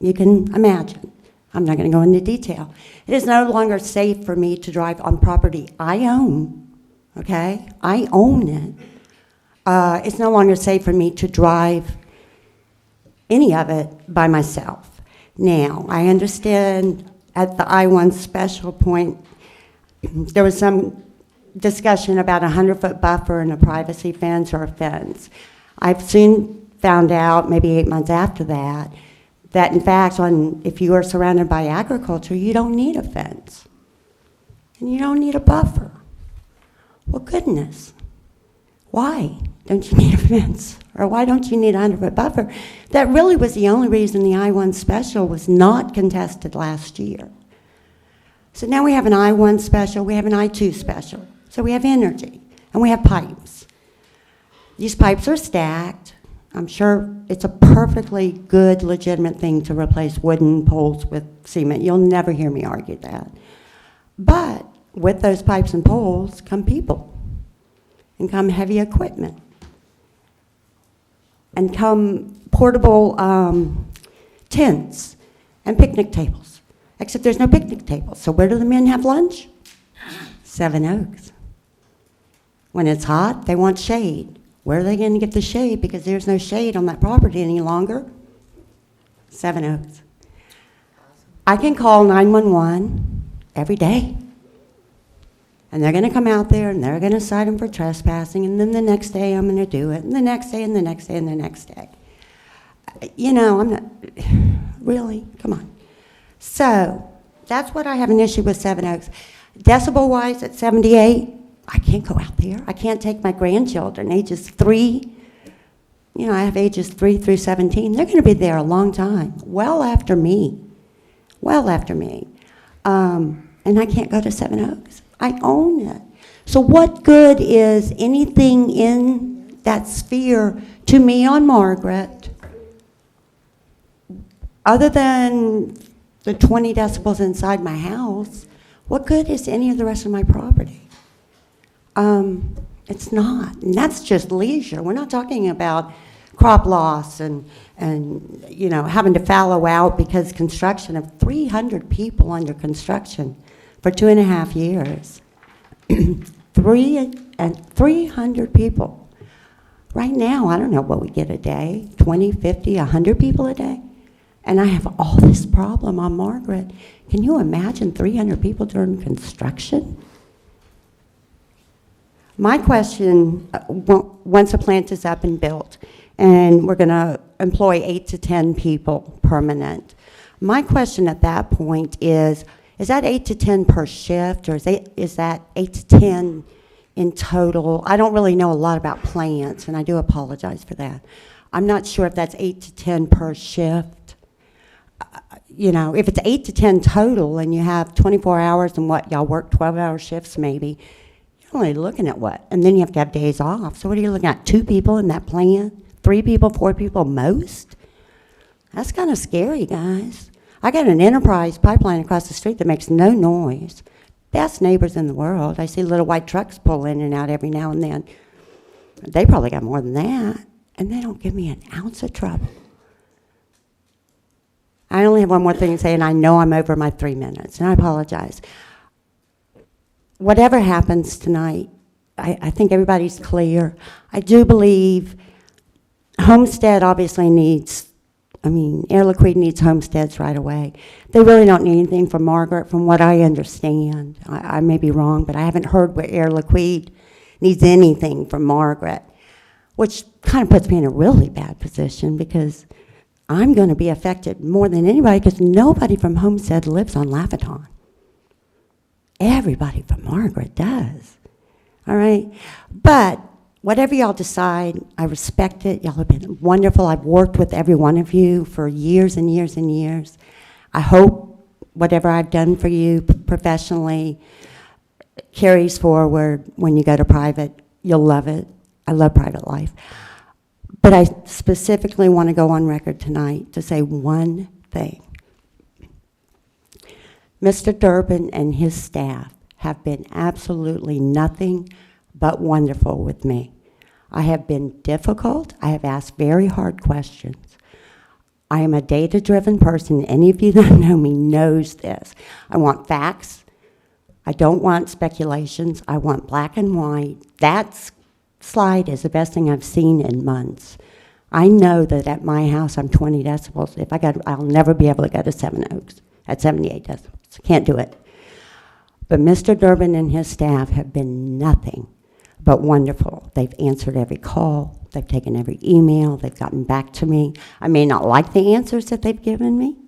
you can imagine, I'm not going to go into detail. It is no longer safe for me to drive on property I own, okay? I own it. It's no longer safe for me to drive any of it by myself. Now, I understand at the I-1 special point, there was some discussion about a 100-foot buffer and a privacy fence or a fence. I've soon found out, maybe 8 months after that in fact, if you are surrounded by agriculture, you don't need a fence. And you don't need a buffer. Well, goodness. Why don't you need a fence? Or why don't you need a 100-foot buffer? That really was the only reason the I-1 special was not contested last year. So now we have an I-1 special, we have an I-2 special. So we have energy, and we have pipes. These pipes are stacked. I'm sure it's a perfectly good, legitimate thing to replace wooden poles with cement. You'll never hear me argue that. But with those pipes and poles come people, and come heavy equipment, and come portable tents and picnic tables. Except there's no picnic tables. So where do the men have lunch? Seven Oaks. When it's hot, they want shade. Where are they going to get the shade? Because there's no shade on that property any longer. Seven Oaks. I can call 911 every day. And they're going to come out there and they're going to cite them for trespassing. And then the next day I'm going to do it. And the next day and the next day and the next day. You know, I'm not, really? Come on. So that's what I have an issue with Seven Oaks. Decibel-wise at 78, I can't go out there. I can't take my grandchildren, ages 3. You know, I have ages 3 through 17. They're going to be there a long time, well after me. Well after me. And I can't go to Seven Oaks. I own it. So what good is anything in that sphere to me on Margaret, other than the 20 decibels inside my house? What good is any of the rest of my property? It's not, and that's just leisure. We're not talking about crop loss and you know, having to fallow out because construction of 300 people under construction for 2.5 years. 300 people. Right now, I don't know what we get a day, 20, 50, 100 people a day. And I have all this problem on Margaret. Can you imagine 300 people during construction? My question, once a plant is up and built, and we're going to employ 8 to 10 people permanent, my question at that point is that 8 to 10 per shift, or is that 8 to 10 in total? I don't really know a lot about plants, and I do apologize for that. I'm not sure if that's 8 to 10 per shift. You know, if it's 8 to 10 total and you have 24 hours and y'all work 12-hour shifts maybe, you're only looking at what? And then you have to have days off. So what are you looking at, 2 people in that plant? 3 people, 4 people most? That's kind of scary, guys. I got an Enterprise pipeline across the street that makes no noise. Best neighbors in the world. I see little white trucks pull in and out every now and then. They probably got more than that, and they don't give me an ounce of trouble. I only have one more thing to say, and I know I'm over my 3 minutes, and I apologize. Whatever happens tonight, I think everybody's clear. I do believe Homestead obviously needs, Air Liquide needs homesteads right away. They really don't need anything from Margaret, from what I understand. I may be wrong, but I haven't heard where Air Liquide needs anything from Margaret, which kind of puts me in a really bad position because I'm going to be affected more than anybody because nobody from Homestead lives on Lafayette. Everybody from Margaret does. All right? But whatever y'all decide, I respect it. Y'all have been wonderful. I've worked with every one of you for years and years and years. I hope whatever I've done for you professionally carries forward when you go to private. You'll love it. I love private life. But I specifically want to go on record tonight to say one thing. Mr. Durbin and his staff have been absolutely nothing but wonderful with me. I have been difficult. I have asked very hard questions. I am a data-driven person. Any of you that know me knows this. I want facts. I don't want speculations. I want black and white. That slide is the best thing I've seen in months. I know that at my house I'm 20 decibels. I'll never be able to go to Seven Oaks at 78 decibels. Can't do it. But Mr. Durbin and his staff have been nothing but wonderful. They've answered every call. They've taken every email. They've gotten back to me. I may not like the answers that they've given me.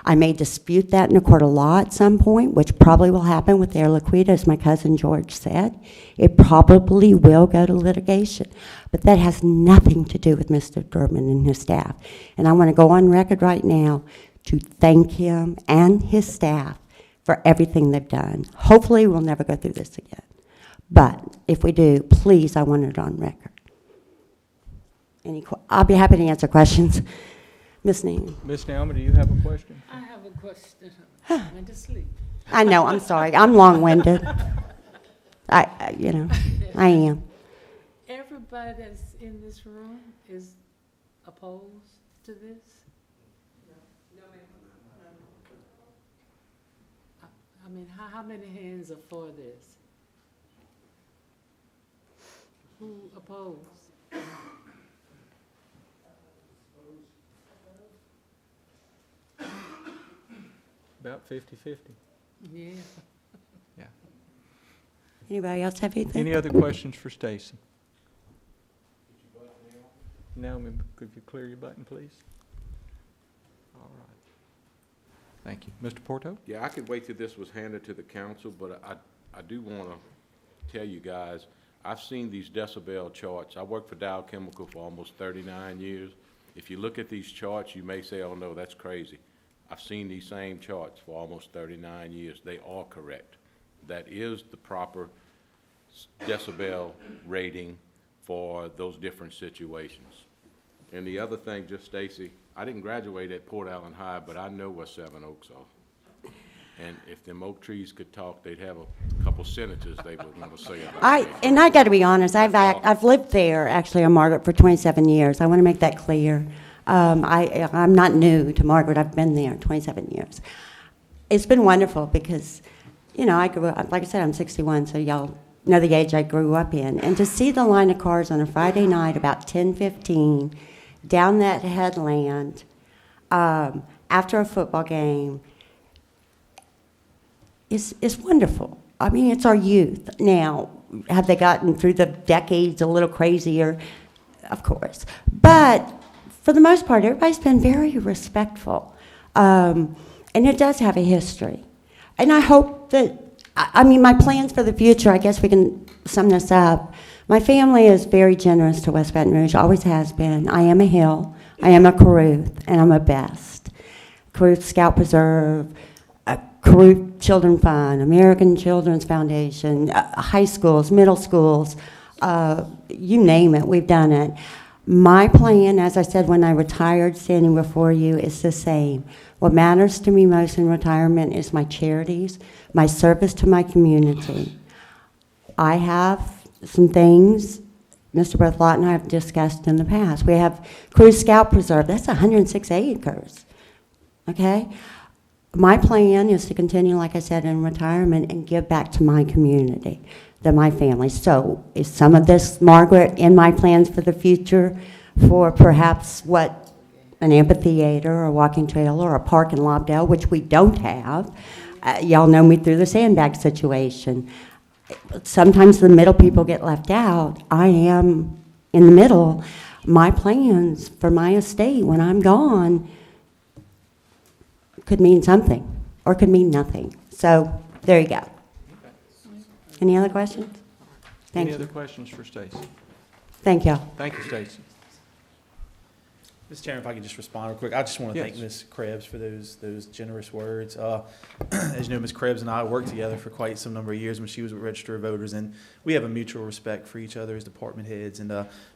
I may dispute that in a court of law at some point, which probably will happen with Air Liquide, as my cousin George said. It probably will go to litigation. But that has nothing to do with Mr. Durbin and his staff. And I want to go on record right now to thank him and his staff for everything they've done. Hopefully we'll never go through this again. But if we do, please, I want it on record. I'll be happy to answer questions. Ms. Naomi. Ms. Naomi, do you have a question? I have a question. I went to sleep. I know, I'm sorry. I'm long-winded. I am. Everybody that's in this room is opposed to this? How many hands are for this? Who opposed? About 50-50. Yeah. Yeah. Anybody else have anything? Any other questions for Stacy? Naomi, could you clear your button, please? All right. Thank you. Mr. Porto? Yeah, I could wait till this was handed to the council, but I do want to tell you guys, I've seen these decibel charts. I worked for Dow Chemical for almost 39 years. If you look at these charts, you may say, oh no, that's crazy. I've seen these same charts for almost 39 years. They are correct. That is the proper decibel rating for those different situations. And the other thing, just Stacy, I didn't graduate at Port Allen High, but I know where Seven Oaks are. And if them oak trees could talk, they'd have a couple sentences they would want to say about it. And I got to be honest, I've lived there actually on Margaret for 27 years. I want to make that clear. I'm not new to Margaret. I've been there 27 years. It's been wonderful because, I grew up, like I said, I'm 61, so y'all know the age I grew up in. And to see the line of cars on a Friday night about 10:15 down that headland, after a football game is wonderful. I mean, it's our youth. Now, have they gotten through the decades a little crazier? Of course. But for the most part, everybody's been very respectful. And it does have a history. And I hope that, I mean, my plans for the future, I guess we can sum this up. My family is very generous to West Baton Rouge, always has been. I am a Hill, I am a Caruth, and I'm a Best. Caruth Scout Preserve, Caruth Children Fund, American Children's Foundation, high schools, middle schools, you name it, we've done it. My plan, as I said when I retired, standing before you, is the same. What matters to me most in retirement is my charities, my service to my community. I have some things Mr. Berthelot and I have discussed in the past. We have Caruth Scout Preserve, that's 106 acres, okay? My plan is to continue, like I said, in retirement and give back to my community, to my family. So is some of this, Margaret, in my plans for the future for perhaps what an amphitheater or a walking trail or a park in Lobdell, which we don't have. Y'all know me through the sandbag situation. Sometimes the middle people get left out. I am in the middle. My plans for my estate when I'm gone could mean something or could mean nothing. So there you go. Any other questions? Thank Any you. other questions for Stacy? Thank you. Thank you, Stacy. Mr. Chairman, if I could just respond real quick. I just want to thank Yes. Ms. Krebs for those generous words. As you know, Ms. Krebs and I worked together for quite some number of years when she was with Register of Voters, and we have a mutual respect for each other as department heads. And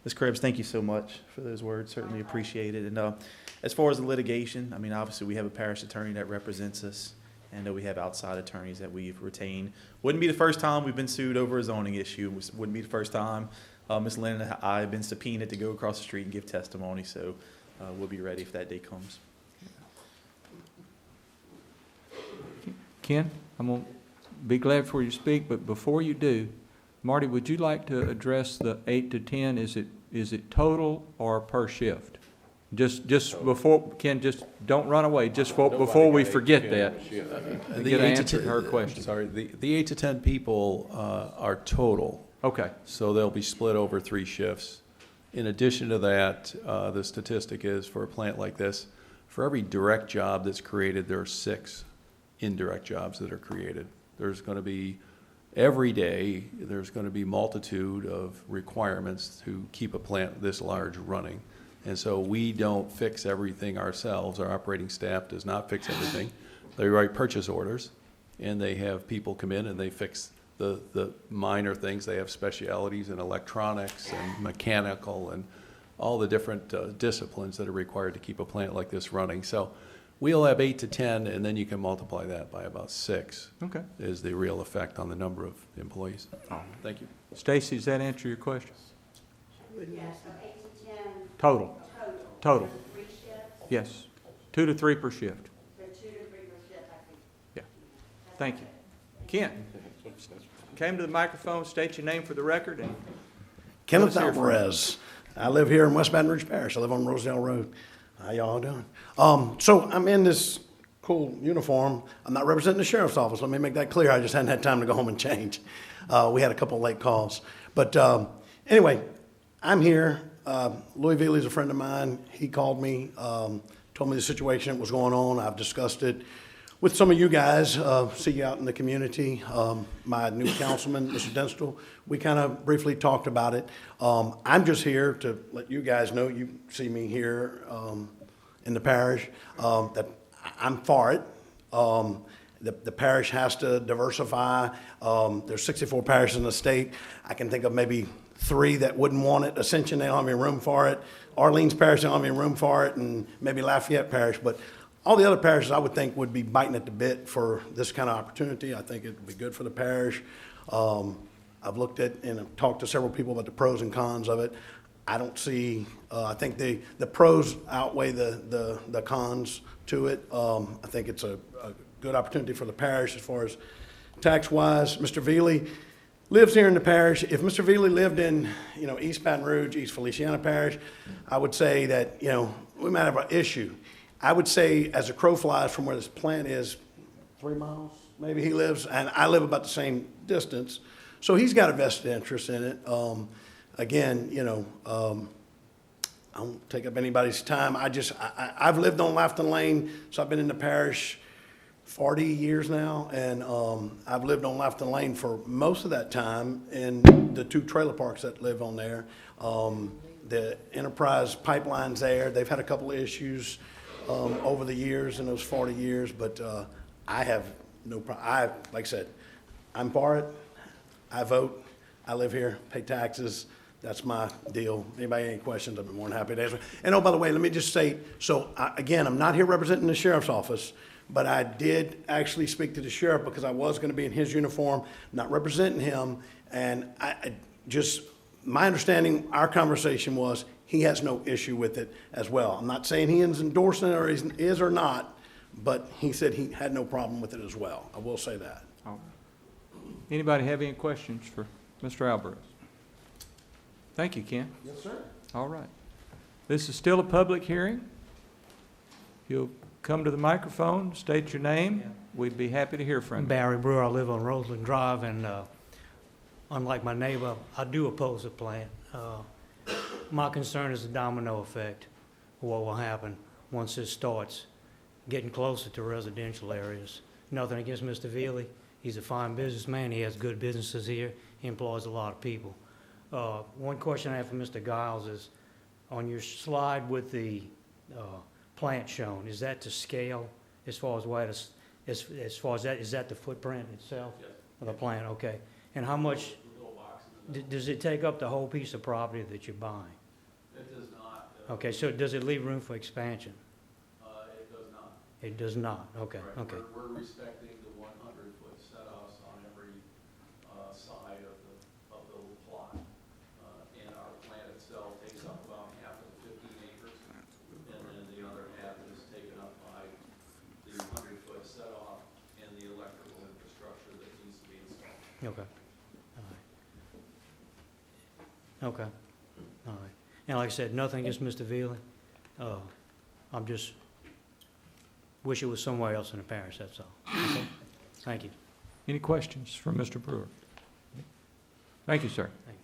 Ms. Krebs, thank you so much for those words. Certainly appreciate it. And as far as the litigation, I mean, obviously we have a parish attorney that represents us, and we have outside attorneys that we've retained. Wouldn't be the first time we've been sued over a zoning issue. Wouldn't be the first time Ms. Lynn and I have been subpoenaed to go across the street and give testimony. So we'll be ready if that day comes. Ken, I'm going to be glad for you to speak, but before you do, Marty, would you like to address the 8 to 10? Is it total or per shift? Just before, Ken, just don't run away, before we forget that. Get an answer to her question. Sorry, the 8 to 10 people are total. Okay. So they'll be split over 3 shifts. In addition to that, the statistic is for a plant like this, for every direct job that's created, there are 6 indirect jobs that are created. There's going to be, every day, there's going to be multitude of requirements to keep a plant this large running. And so we don't fix everything ourselves. Our operating staff does not fix everything. They write purchase orders, and they have people come in and they fix the minor things. They have specialities in electronics and mechanical and all the different disciplines that are required to keep a plant like this running. So we'll have 8 to 10, and then you can multiply that by about 6. Okay. Is the real effect on the number of employees. Thank you. Stacy, does that answer your question? Yes, so 8 to 10. Total. Total. 3 shifts? Yes. 2 to 3 per shift. So 2 to 3 per shift, I think. Yeah. Thank you. Ken, came to the microphone, state your name for the record. And Kenneth let us hear from you. Alvarez. I live here in West Baton Rouge Parish. I live on Rosedale Road. How y'all doing? So I'm in this cool uniform. I'm not representing the sheriff's office. Let me make that clear. I just hadn't had time to go home and change. We had a couple of late calls. But anyway, I'm here. Louis Veely's a friend of mine. He called me, told me the situation that was going on. I've discussed it with some of you guys. See you out in the community. My new councilman, Mr. Denstall, we kind of briefly talked about it. I'm just here to let you guys know, you see me here in the parish, that I'm for it. The parish has to diversify. There's 64 parishes in the state. I can think of maybe 3 that wouldn't want it. Ascension, they don't have any room for it. Orleans Parish, they don't have any room for it, and maybe Lafayette Parish. But all the other parishes, I would think, would be biting at the bit for this kind of opportunity. I think it would be good for the parish. I've looked at and I've talked to several people about the pros and cons of it. I don't see, I think the pros outweigh the cons to it. I think it's a good opportunity for the parish as far as tax-wise. Mr. Veely lives here in the parish. If Mr. Veely lived in, East Baton Rouge, East Feliciana Parish, I would say that, we might have an issue. I would say, as a crow flies from where this plant is, 3 miles, maybe he lives, and I live about the same distance. So he's got a vested interest in it. Again, I won't take up anybody's time. I've lived on Laughton Lane, so I've been in the parish 40 years now, and I've lived on Laughton Lane for most of that time in the 2 trailer parks that live on there. The Enterprise pipeline's there. They've had a couple of issues over the years, in those 40 years, but I have no problem. Like I said, I'm for it. I vote. I live here, pay taxes. That's my deal. Anybody any questions, I'd be more than happy to answer. And oh, by the way, let me just say, so again, I'm not here representing the sheriff's office, but I did actually speak to the sheriff because I was going to be in his uniform, not representing him. And my understanding, our conversation was he has no issue with it as well. I'm not saying he is endorsing it or is or not, but he said he had no problem with it as well. I will say that. Anybody have any questions for Mr. Alvarez? Thank you, Ken. Yes, sir. All right. This is still a public hearing. You'll come to the microphone, state your name. We'd be happy to hear from you. Barry Brewer, I live on Roseland Drive, and unlike my neighbor, I do oppose the plant. My concern is the domino effect of what will happen once this starts getting closer to residential areas. Nothing against Mr. Veely. He's a fine businessman. He has good businesses here. He employs a lot of people. One question I have for Mr. Giles is, on your slide with the plant shown, is that to scale as far as what is, as far as that, is that the footprint itself? Yes. Of the plant, okay. And how much, does it take up the whole piece of property that you're buying? It does not. Okay, so does it leave room for expansion? It does not. It does not, okay, Right. okay. We're respecting the 100-foot set-offs on every side of the little plot. And our plant itself takes up about half of the 15 acres, and then the other half is taken up by the 100-foot set-off and the electrical infrastructure that needs to be installed. Okay. All right. Okay. All right. And like I said, nothing against Mr. Veely. I'm just wish it was somewhere else in the parish, that's all. Okay? Thank you. Any questions from Mr. Brewer? Thank you, sir. Thank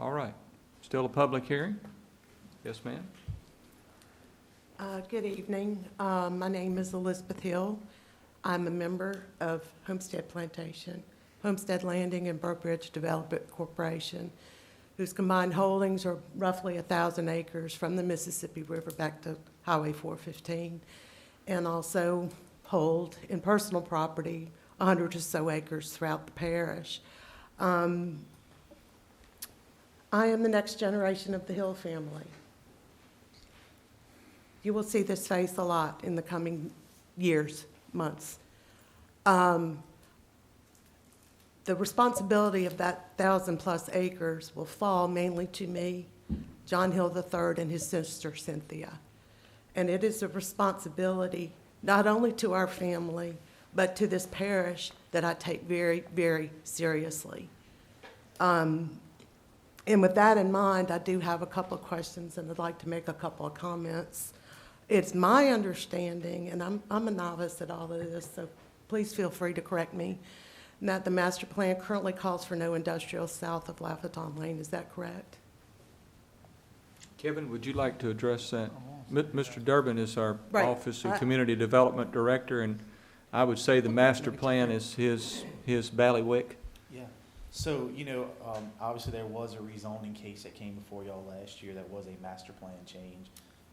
All right. Still a public hearing? Yes, ma'am. Good evening. My name is Elizabeth Hill. I'm a member of Homestead Plantation, Homestead Landing and Burbridge Development Corporation, whose combined holdings are roughly 1,000 acres from the Mississippi River back to Highway 415, and also hold in personal property 100 or so acres throughout the parish. I am the next generation of the Hill family. You will see this face a lot in the coming years, months. The responsibility of that 1,000+ acres will fall mainly to me, John Hill III, and his sister Cynthia. And it is a responsibility not only to our family, but to this parish that I take very, very seriously. And with that in mind, I do have a couple of questions, and I'd like to make a couple of comments. It's my understanding, and I'm a novice at all of this, so please feel free to correct me, that the master plan currently calls for no industrial south of Lafayette Lane. Is that correct? Kevin, would you like to address that? Mr. Durbin is our Right. Office of Community Development Director, and I would say the master plan is his bailiwick. Yeah. So, obviously there was a rezoning case that came before y'all last year that was a master plan change.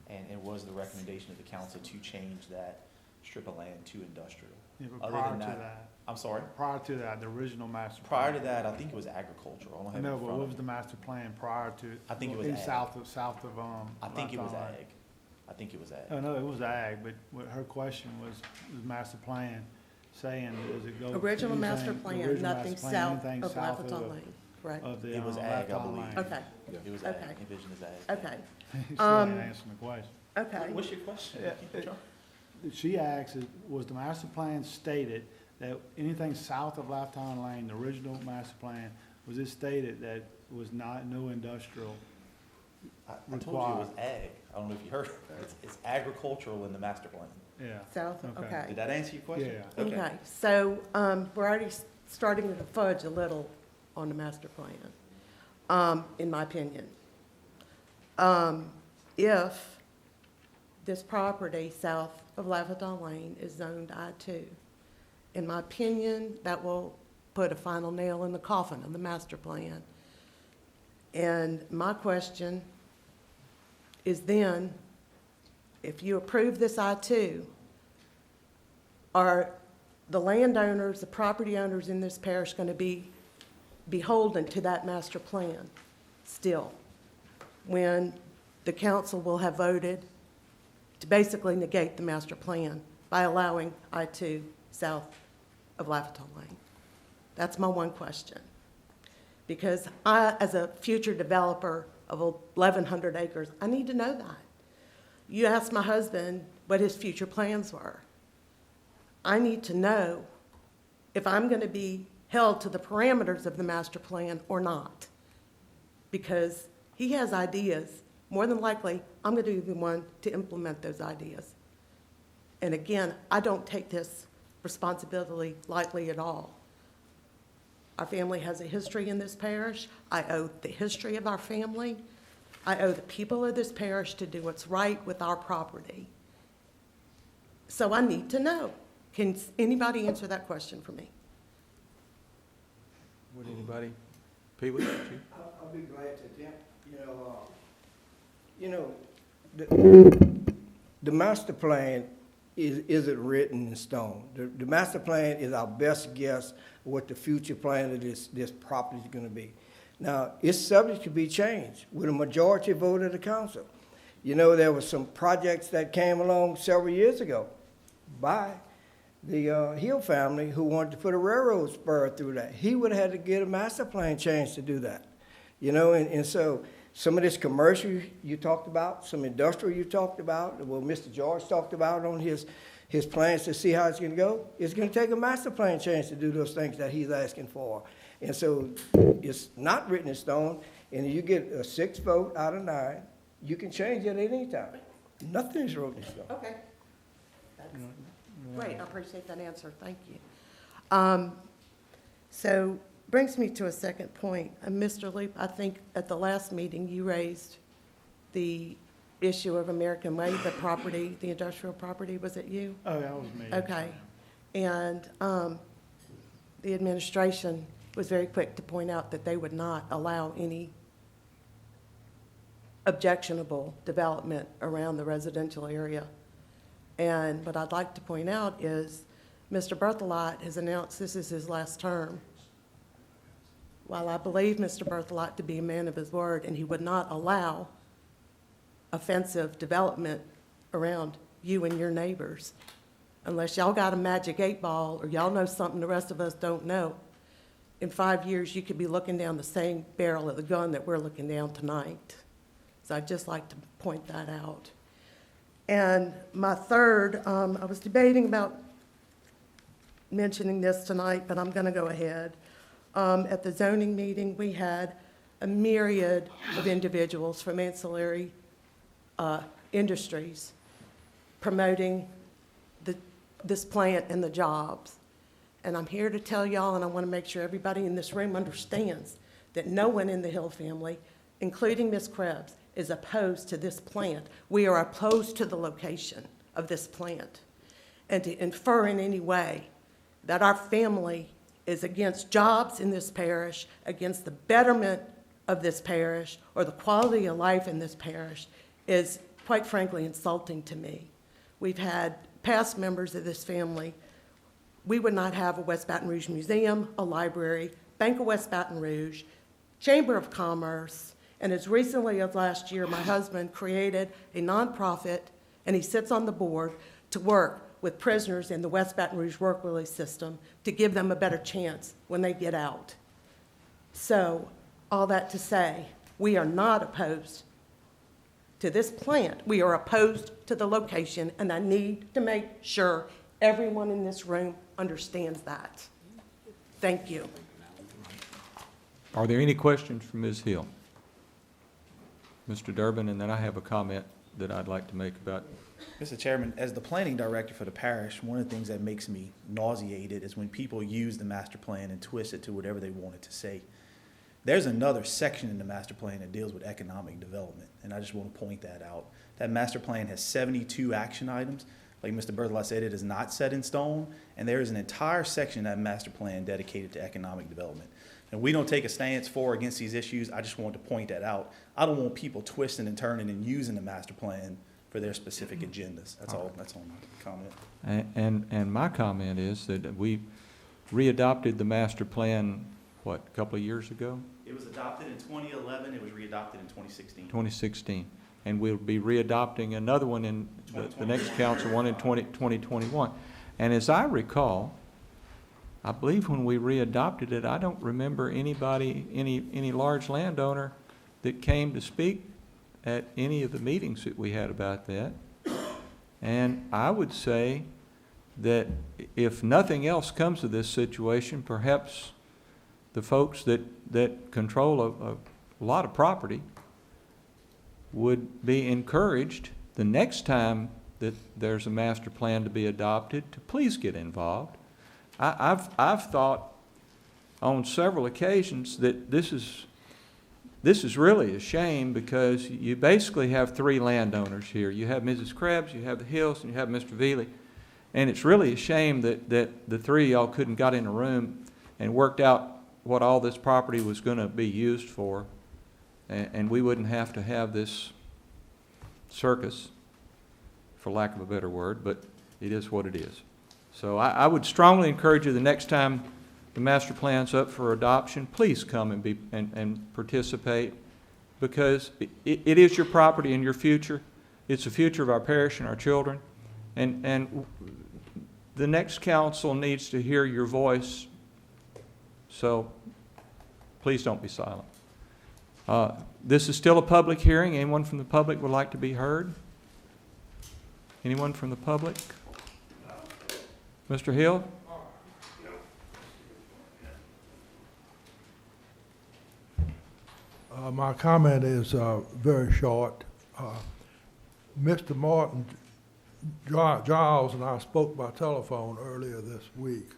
And it was the recommendation of the council to change that strip of land to industrial. Yeah, but Other prior than to that- that, I'm sorry? prior to that, the original master plan. Prior to that, I think it was agricultural. I don't have it No, in but front what of was me. the master plan prior to? I think it was in ag. South of, I think it was Lafayette Lane? ag. I think it was ag. Oh, no, it was ag, but what her question was master plan saying, does it go? Original master anything- plan, original nothing master plan, south anything of south Lafayette Lane, correct? Of the, It was ag, I Lafayette believe. Lane. Okay, It was Okay. ag. Envision as ag. okay, She ain't answering the question. okay. What's your question? She asked, was the master plan stated that anything south of Lifetime Lane, the original master plan, was it stated that was not, no industrial I told you it was ag. I don't know if you heard. It's agricultural in the master plan. Yeah. South, okay. Did that answer your question? Yeah. Okay, so, we're already starting to fudge a little on the master plan, in my opinion. If this property south of Laverdale Lane is zoned I-2, in my opinion, that will put a final nail in the coffin of the master plan. And my question is then, if you approve this I-2, are the landowners, the property owners in this parish going to be beholden to that master plan still, when the council will have voted to basically negate the master plan by allowing I-2 south of Laverdale Lane? That's my one question. Because I, as a future developer of 1,100 acres, I need to know that. You asked my husband what his future plans were. I need to know if I'm going to be held to the parameters of the master plan or not. Because he has ideas. More than likely, I'm going to be the one to implement those ideas. And again, I don't take this responsibility lightly at all. Our family has a history in this parish. I owe the history of our family. I owe the people of this parish to do what's right with our property. So I need to know. Can anybody answer that question for me? Would anybody? Pete, would you? I'll be glad to attempt. The master plan isn't written in stone. The master plan is our best guess of what the future plan of this property is going to be. Now, it's subject to be changed with a majority vote of the council. There were some projects that came along several years ago by the Hill family who wanted to put a railroad spur through that. He would have had to get a master plan change to do that. And so some of this commercial you talked about, some industrial you talked about, what Mr. George talked about on his plans to see how it's going to go, it's going to take a master plan change to do those things that he's asking for. And so it's not written in stone, and you get a 6 vote out of 9, you can change it at any time. Nothing is written in stone. Okay. That's great, I appreciate that answer, thank you. So, brings me to a second point. Mr. Leap, I think at the last meeting, you raised the issue of American Way, the property, the industrial property, was it you? Oh, that was me. Okay. And the administration was very quick to point out that they would not allow any objectionable development around the residential area. And what I'd like to point out is Mr. Berthelot has announced this is his last term. While I believe Mr. Berthelot to be a man of his word, and he would not allow offensive development around you and your neighbors, unless y'all got a magic 8-ball or y'all know something the rest of us don't know, in 5 years you could be looking down the same barrel of the gun that we're looking down tonight. So I'd just like to point that out. And my third, I was debating about mentioning this tonight, but I'm going to go ahead. At the zoning meeting, we had a myriad of individuals from ancillary industries promoting this plant and the jobs. And I'm here to tell y'all, and I want to make sure everybody in this room understands, that no one in the Hill family, including Ms. Krebs, is opposed to this plant. We are opposed to the location of this plant. And to infer in any way that our family is against jobs in this parish, against the betterment of this parish, or the quality of life in this parish, is quite frankly insulting to me. We've had past members of this family. We would not have a West Baton Rouge museum, a library, Bank of West Baton Rouge, Chamber of Commerce, and as recently as last year, my husband created a nonprofit, and he sits on the board to work with prisoners in the West Baton Rouge work release system to give them a better chance when they get out. So, all that to say, we are not opposed to this plant. We are opposed to the location, and I need to make sure everyone in this room understands that. Thank you. Are there any questions for Ms. Hill? Mr. Durbin, and then I have a comment that I'd like to make about. Mr. Chairman, as the planning director for the parish, one of the things that makes me nauseated is when people use the master plan and twist it to whatever they want it to say. There's another section in the master plan that deals with economic development, and I just want to point that out. That master plan has 72 action items. Like Mr. Berthelot said, it is not set in stone, and there is an entire section of that master plan dedicated to economic development. And we don't take a stance for or against these issues. I just wanted to point that out. I don't want people twisting and turning and using the master plan for their specific agendas. That's all my comment. And my comment is that we readopted the master plan, what, a couple of years ago? It was adopted in 2011. It was readopted in 2016. 2016. And we'll be readopting another one in the next council, one in 2021. And as I recall, I believe when we readopted it, I don't remember anybody, any large landowner that came to speak at any of the meetings that we had about that. And I would say that if nothing else comes of this situation, perhaps the folks that control a lot of property would be encouraged the next time that there's a master plan to be adopted to please get involved. I've thought on several occasions that this is really a shame, because you basically have three landowners here. You have Mrs. Krebs, you have the Hills, and you have Mr. Veely. And it's really a shame that the three of y'all couldn't got in a room and worked out what all this property was going to be used for, and we wouldn't have to have this circus, for lack of a better word, but it is what it is. So I would strongly encourage you, the next time the master plan's up for adoption, please come and participate, because it is your property and your future. It's the future of our parish and our children. And the next council needs to hear your voice, so please don't be silent. This is still a public hearing. Anyone from the public would like to be heard? Anyone from the public? Mr. Hill? My comment is very short. Mr. Martin Giles and I spoke by telephone earlier this week.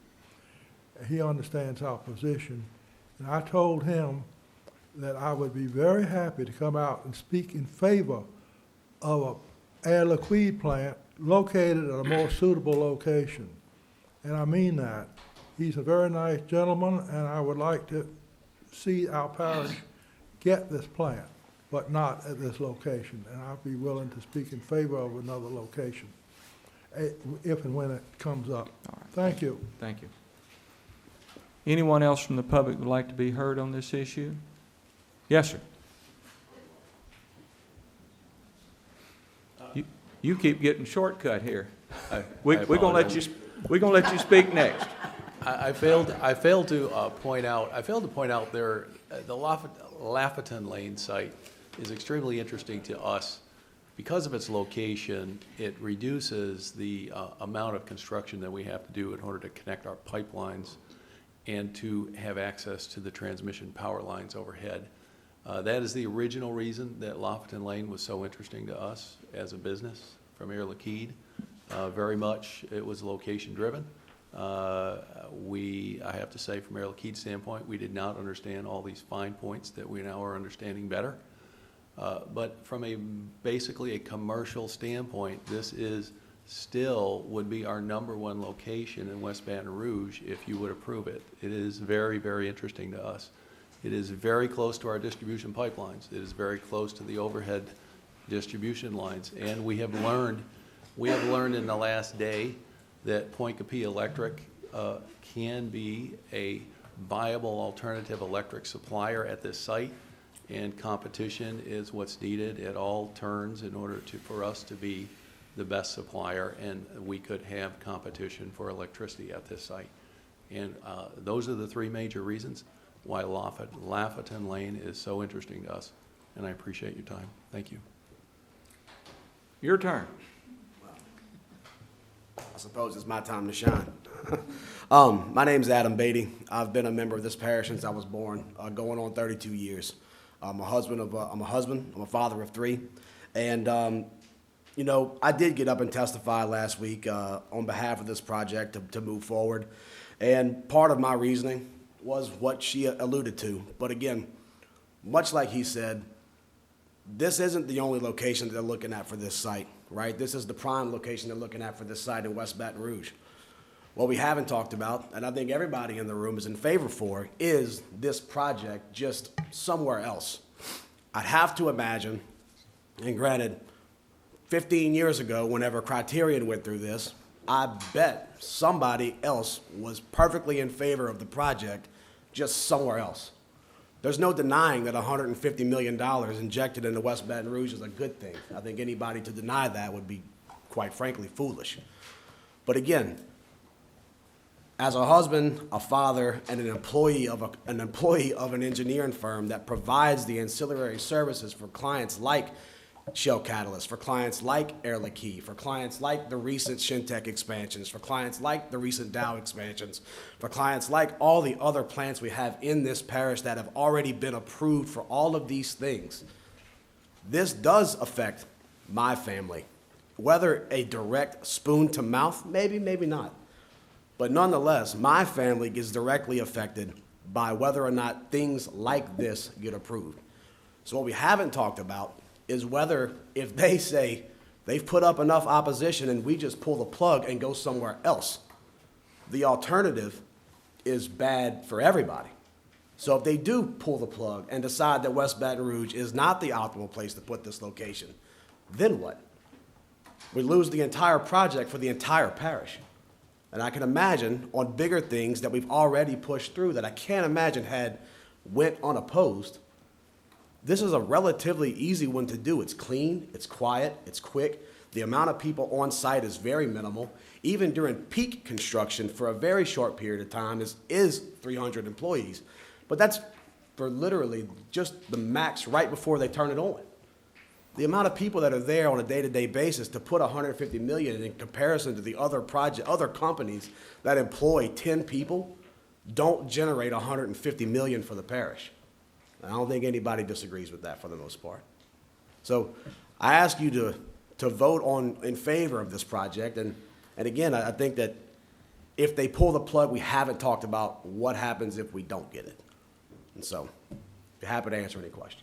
He understands our position, and I told him that I would be very happy to come out and speak in favor of an air liquide plant located at a more suitable location. And I mean that. He's a very nice gentleman, and I would like to see our parish get this plant, but not at this location. And I'd be willing to speak in favor of another location, if and when it comes up. All right. Thank you. Thank you. Anyone else from the public would like to be heard on this issue? Yes, sir. You keep getting shortcut here. We're gonna let you speak next. I failed to point out there, the Lafferton Lane site is extremely interesting to us. Because of its location, it reduces the amount of construction that we have to do in order to connect our pipelines and to have access to the transmission power lines overhead. That is the original reason that Lafferton Lane was so interesting to us as a business from Air Liquide. Very much it was location driven. I have to say, from Air Liquide's standpoint, we did not understand all these fine points that we now are understanding better. But from basically a commercial standpoint, this is still would be our #1 location in West Baton Rouge if you would approve it. It is very, very interesting to us. It is very close to our distribution pipelines. It is very close to the overhead distribution lines. And we have learned in the last day that Point Capee Electric can be a viable alternative electric supplier at this site, and competition is what's needed at all turns in order for us to be the best supplier, and we could have competition for electricity at this site. And those are the three major reasons why Lafferton Lane is so interesting to us, and I appreciate your time. Thank you. Your turn. I suppose it's my time to shine. My name's Adam Beatty. I've been a member of this parish since I was born, going on 32 years. I'm a father of 3. And, you know, I did get up and testify last week on behalf of this project to move forward. And part of my reasoning was what she alluded to. But again, much like he said, this isn't the only location that they're looking at for this site, right? This is the prime location they're looking at for this site in West Baton Rouge. What we haven't talked about, and I think everybody in the room is in favor for, is this project just somewhere else. I'd have to imagine, and granted, 15 years ago, whenever Criterion went through this, I bet somebody else was perfectly in favor of the project just somewhere else. There's no denying that $150 million injected into West Baton Rouge is a good thing. I think anybody to deny that would be, quite frankly, foolish. But again, as a husband, a father, and an employee of an engineering firm that provides the ancillary services for clients like Shell Catalyst, for clients like Air Liquide, for clients like the recent Shintech expansions, for clients like the recent Dow expansions, for clients like all the other plants we have in this parish that have already been approved for all of these things. This does affect my family. Whether a direct spoon to mouth, maybe, maybe not. But nonetheless, my family gets directly affected by whether or not things like this get approved. So what we haven't talked about is whether, if they say they've put up enough opposition and we just pull the plug and go somewhere else, the alternative is bad for everybody. So if they do pull the plug and decide that West Baton Rouge is not the optimal place to put this location, then what? We lose the entire project for the entire parish. And I can imagine on bigger things that we've already pushed through that I can't imagine had went unopposed. This is a relatively easy one to do. It's clean, it's quiet, it's quick. The amount of people on site is very minimal. Even during peak construction for a very short period of time is 300 employees. But that's for literally just the max right before they turn it on. The amount of people that are there on a day-to-day basis to put $150 million in comparison to the other companies that employ 10 people don't generate $150 million for the parish. I don't think anybody disagrees with that for the most part. So I ask you to vote in favor of this project. And again, I think that if they pull the plug, we haven't talked about what happens if we don't get it. And so be happy to answer any questions.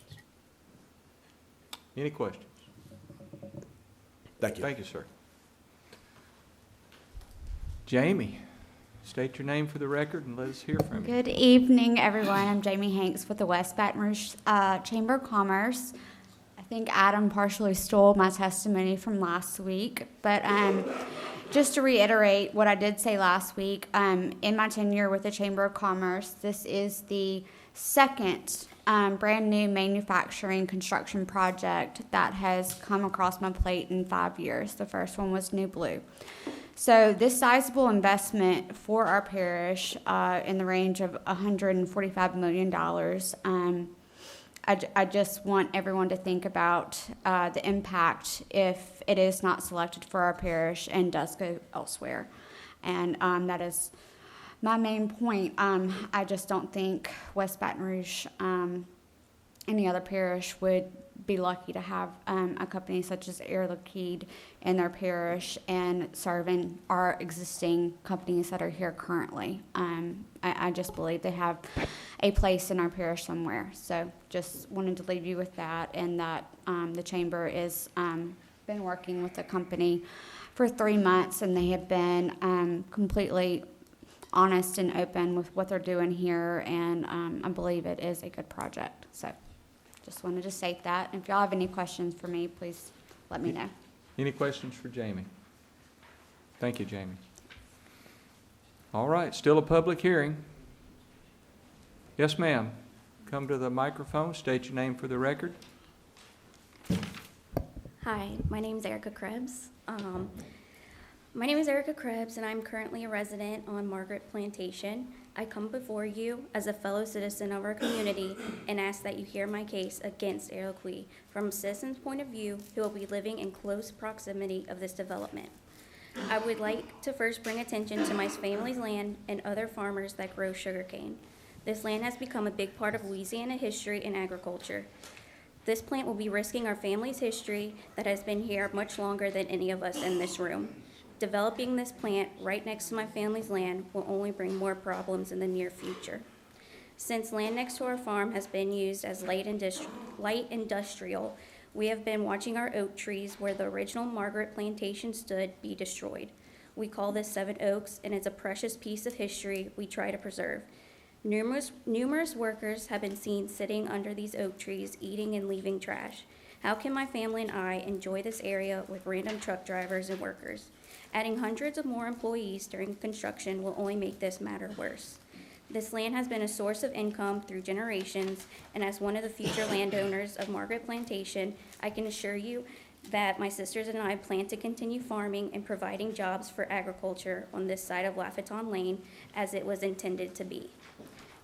Any questions? Thank you. Thank you, sir. Jamie, state your name for the record and let us hear from you. Good evening, everyone. I'm Jamie Hanks with the West Baton Rouge Chamber of Commerce. I think Adam partially stole my testimony from last week, but just to reiterate what I did say last week, in my tenure with the Chamber of Commerce, this is the second brand new manufacturing construction project that has come across my plate in 5 years. The first one was New Blue. So this sizable investment for our parish in the range of $145 million, I just want everyone to think about the impact if it is not selected for our parish and does go elsewhere. And that is my main point. I just don't think West Baton Rouge, any other parish, would be lucky to have a company such as Air Liquide in their parish and serving our existing companies that are here currently. I just believe they have a place in our parish somewhere. So just wanted to leave you with that, and that the chamber is been working with the company for 3 months, and they have been completely honest and open with what they're doing here, and I believe it is a good project. So just wanted to state that. If y'all have any questions for me, please let me know. Any questions for Jamie? Thank you, Jamie. All right, still a public hearing. Yes, ma'am. Come to the microphone, state your name for the record. Hi, my name is Erica Krebs. My name is Erica Krebs, and I'm currently a resident on Margaret Plantation. I come before you as a fellow citizen of our community and ask that you hear my case against Air Liquide from a citizen's point of view who will be living in close proximity of this development. I would like to first bring attention to my family's land and other farmers that grow sugarcane. This land has become a big part of Louisiana history and agriculture. This plant will be risking our family's history that has been here much longer than any of us in this room. Developing this plant right next to my family's land will only bring more problems in the near future. Since land next to our farm has been used as light industrial, we have been watching our oak trees where the original Margaret plantation stood be destroyed. We call this Seven Oaks, and it's a precious piece of history we try to preserve. Numerous workers have been seen sitting under these oak trees, eating and leaving trash. How can my family and I enjoy this area with random truck drivers and workers? Adding hundreds of more employees during construction will only make this matter worse. This land has been a source of income through generations, and as one of the future landowners of Margaret Plantation, I can assure you that my sisters and I plan to continue farming and providing jobs for agriculture on this side of Lafayette Lane as it was intended to be.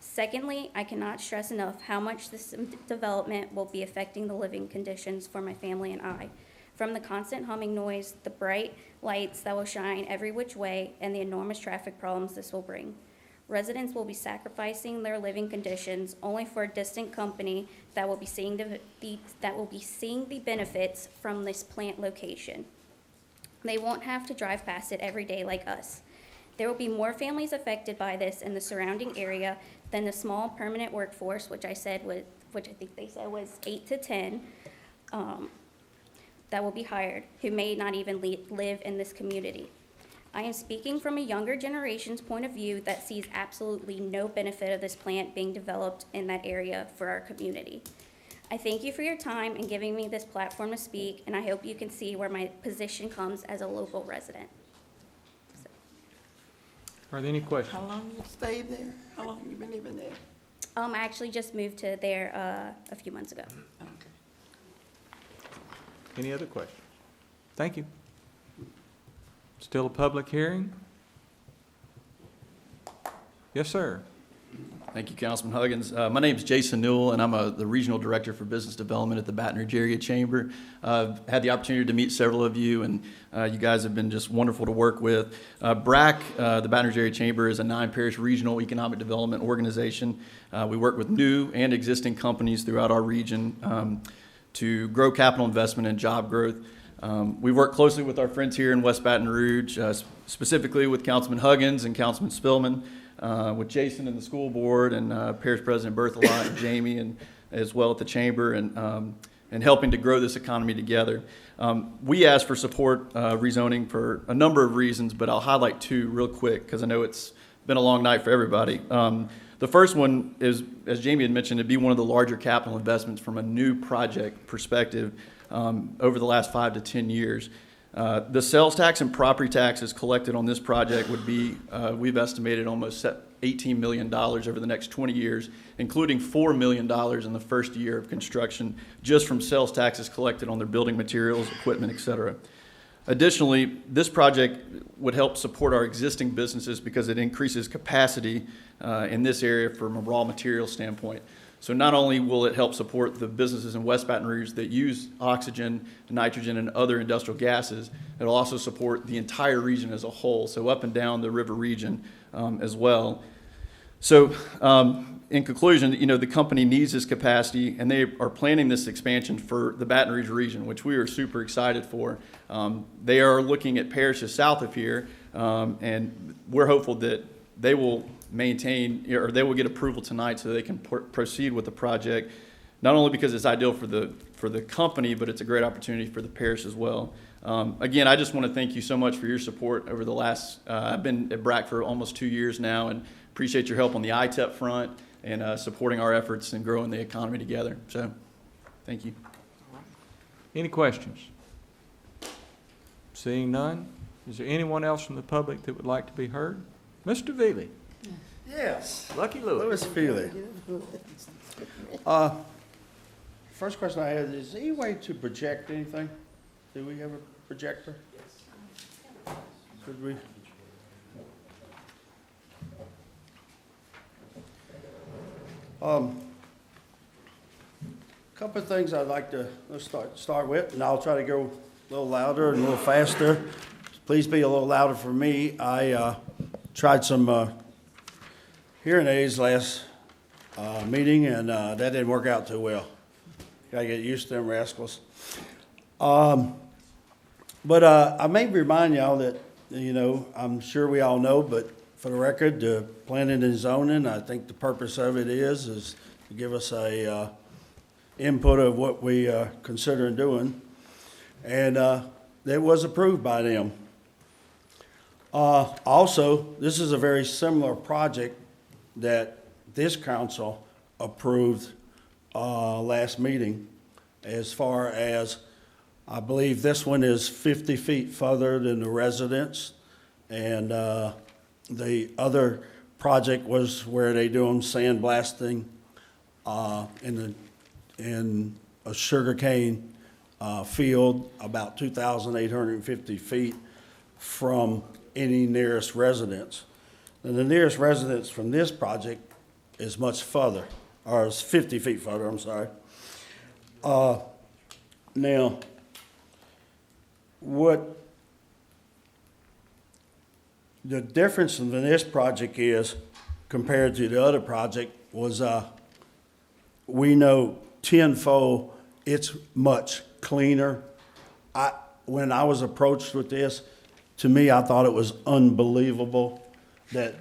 Secondly, I cannot stress enough how much this development will be affecting the living conditions for my family and I. From the constant humming noise, the bright lights that will shine every which way, and the enormous traffic problems this will bring. Residents will be sacrificing their living conditions only for a distant company that will be seeing the benefits from this plant location. They won't have to drive past it every day like us. There will be more families affected by this in the surrounding area than the small permanent workforce, which I think they said was 8 to 10, that will be hired, who may not even live in this community. I am speaking from a younger generation's point of view that sees absolutely no benefit of this plant being developed in that area for our community. I thank you for your time and giving me this platform to speak, and I hope you can see where my position comes as a local resident. Are there any questions? How long you stayed there? How long you been living there? I actually just moved to there a few months ago. Any other questions? Thank you. Still a public hearing? Yes, sir. Thank you, Councilman Huggins. My name is Jason Newell, and I'm the Regional Director for Business Development at the Baton Rouge Area Chamber. I've had the opportunity to meet several of you, and you guys have been just wonderful to work with. BRAC, the Baton Rouge Area Chamber, is a 9-parish regional economic development organization. We work with new and existing companies throughout our region to grow capital investment and job growth. We work closely with our friends here in West Baton Rouge, specifically with Councilman Huggins and Councilman Spillman, with Jason and the school board, and Parish President Berthelot and Jamie, and as well at the chamber, and helping to grow this economy together. We asked for support rezoning for a number of reasons, but I'll highlight 2 real quick because I know it's been a long night for everybody. The first one is, as Jamie had mentioned, it'd be one of the larger capital investments from a new project perspective over the last 5 to 10 years. The sales tax and property taxes collected on this project would be, we've estimated, almost $18 million over the next 20 years, including $4 million in the first year of construction, just from sales taxes collected on their building materials, equipment, et cetera. Additionally, this project would help support our existing businesses because it increases capacity in this area from a raw material standpoint. So not only will it help support the businesses in West Baton Rouge that use oxygen, nitrogen, and other industrial gases, it'll also support the entire region as a whole, so up and down the river region as well. So in conclusion, the company needs this capacity, and they are planning this expansion for the Baton Rouge region, which we are super excited for. They are looking at parishes south of here, and we're hopeful that they will maintain, or they will get approval tonight so they can proceed with the project, not only because it's ideal for the company, but it's a great opportunity for the parish as well. Again, I just want to thank you so much for your support over the last, I've been at BRAC for almost 2 years now, and appreciate your help on the ITEP front and supporting our efforts and growing the economy together. So, thank you. Any questions? Seeing none, is there anyone else from the public that would like to be heard? Mr. Veely. Yes. Lucky Louis. Louis Feely. First question I have is there any way to project anything? Do we have a projector? Yes. Could we? Couple of things I'd like to start with, and I'll try to go a little louder and a little faster. Please be a little louder for me. I tried some hearing aids last meeting, and that didn't work out too well. Gotta get used to them rascals. But I may remind y'all that, you know, I'm sure we all know, but for the record, the planning and zoning, I think the purpose of it is to give us a input of what we are considering doing. And it was approved by them. Also, this is a very similar project that this council approved last meeting, as far as, I believe this one is 50 feet further than the residence, and the other project was where they doing sandblasting in a sugarcane field about 2,850 feet from any nearest residence. And the nearest residence from this project is much further, or is 50 feet further, I'm sorry. Now, what the difference in this project is compared to the other project was, we know tenfold it's much cleaner. When I was approached with this, to me, I thought it was unbelievable that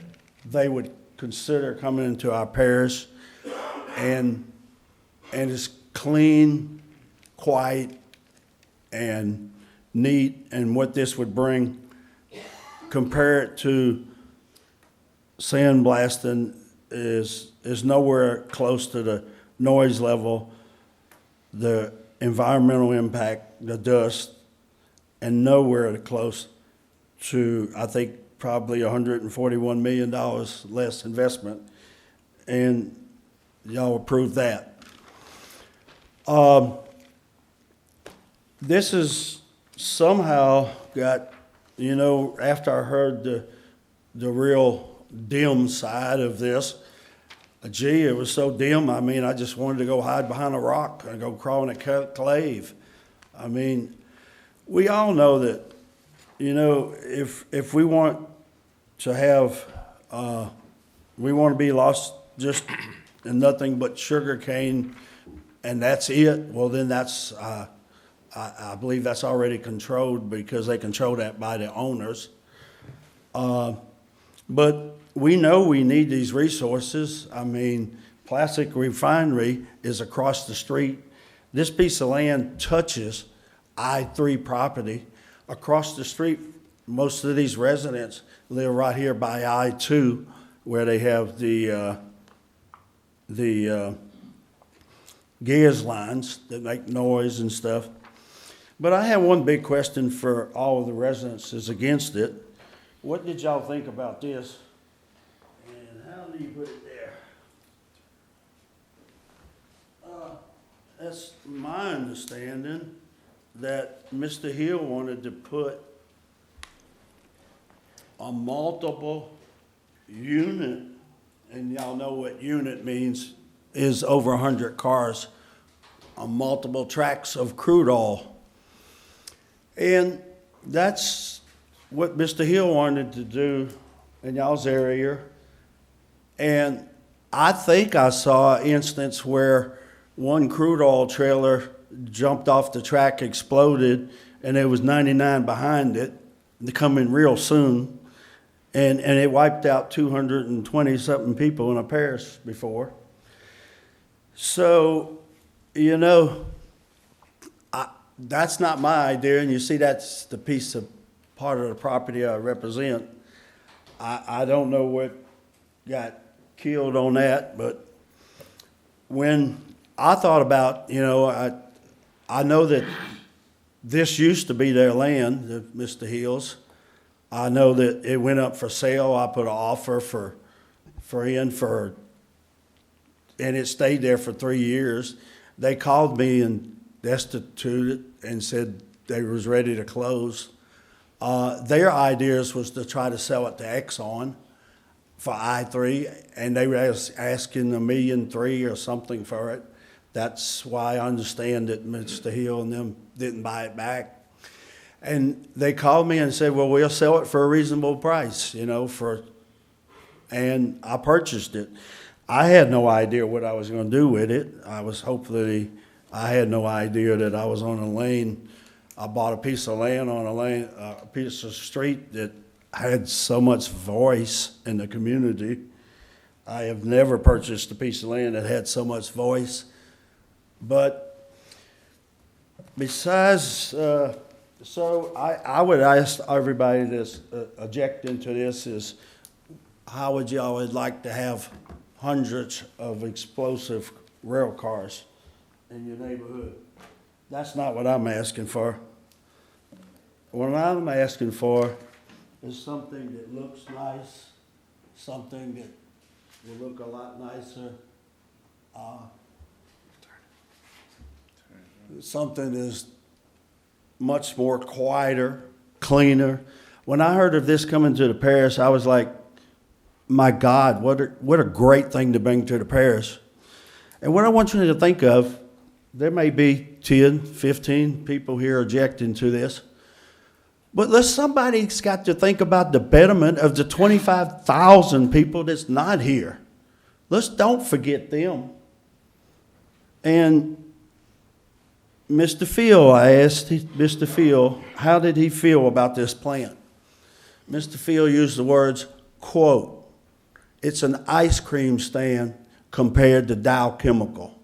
they would consider coming into our parish, and it's clean, quiet, and neat, and what this would bring, compare it to sandblasting, is nowhere close to the noise level, the environmental impact, the dust, and nowhere close to, I think, probably $141 million less investment, and y'all approved that. This is somehow got, you know, after I heard the real dim side of this, gee, it was so dim, I mean, I just wanted to go hide behind a rock and go crawl in a cave. I mean, we all know that, you know, if we want to have, we want to be lost just in nothing but sugar cane, and that's it, well, then that's, I believe that's already controlled, because they control that by the owners. But we know we need these resources. I mean, Plastic Refinery is across the street. This piece of land touches I-3 property. Across the street, most of these residents live right here by I-2, where they have the gas lines that make noise and stuff. But I have one big question for all of the residents against it. What did y'all think about this? And how do you put it there? That's my understanding, that Mr. Hill wanted to put a multiple unit, and y'all know what unit means, is over 100 cars, on multiple tracks of crude oil. And that's what Mr. Hill wanted to do in y'all's area. And I think I saw an instance where one crude oil trailer jumped off the track, exploded, and there was 99 behind it, coming real soon. And it wiped out 220-something people in a parish before. So, you know, that's not my idea, and you see that's the piece of part of the property I represent. I don't know what got killed on that, but when I thought about, you know, I know that this used to be their land, Mr. Hill's. I know that it went up for sale. I put an offer and it stayed there for 3 years. They called me and destituted and said they was ready to close. Their ideas was to try to sell it to Exxon for I-3, and they were asking $1.3 million or something for it. That's why I understand that Mr. Hill and them didn't buy it back. And they called me and said, well, we'll sell it for a reasonable price, you know, and I purchased it. I had no idea what I was gonna do with it. I had no idea that I was on a lane. I bought a piece of land on a piece of street that had so much voice in the community. I have never purchased a piece of land that had so much voice. But besides, so I would ask everybody that's objecting to this is, how would y'all would like to have hundreds of explosive rail cars in your neighborhood? That's not what I'm asking for. What I'm asking for is something that looks nice, something that will look a lot nicer, something that's much more quieter, cleaner. When I heard of this coming to the parish, I was like, my God, what a great thing to bring to the parish. And what I want you to think of, there may be 10, 15 people here objecting to this, but somebody's got to think about the betterment of the 25,000 people that's not here. Let's don't forget them. And Mr. Field, I asked Mr. Field, how did he feel about this plant? Mr. Field used the words, quote, "It's an ice cream stand compared to Dow Chemical."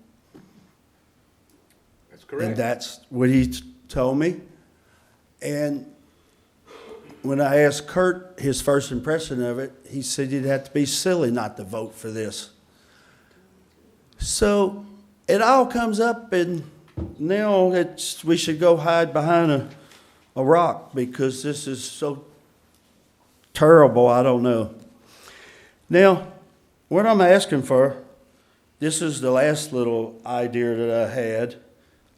That's correct. And that's what he told me. And when I asked Kurt his first impression of it, he said he'd have to be silly not to vote for this. So it all comes up, and now we should go hide behind a rock because this is so terrible, I don't know. Now, what I'm asking for, this is the last little idea that I had.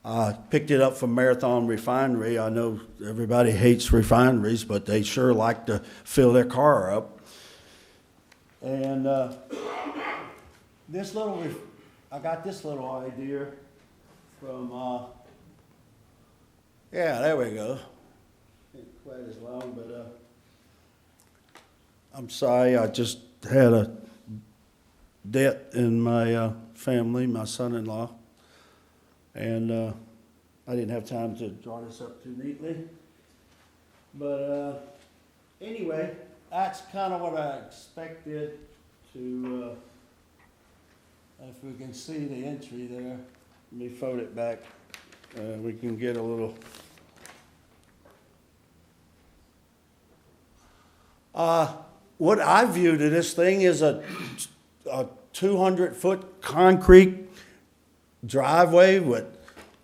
I picked it up from Marathon Refinery. I know everybody hates refineries, but they sure like to fill their car up. And I got this little idea from, yeah, there we go. Ain't quite as long, but I'm sorry, I just had a debt in my family, my son-in-law. And I didn't have time to draw this up too neatly. But anyway, that's kind of what I expected to, if we can see the entry there, let me fold it back. We can get a little. What I view to this thing is a 200-foot concrete driveway with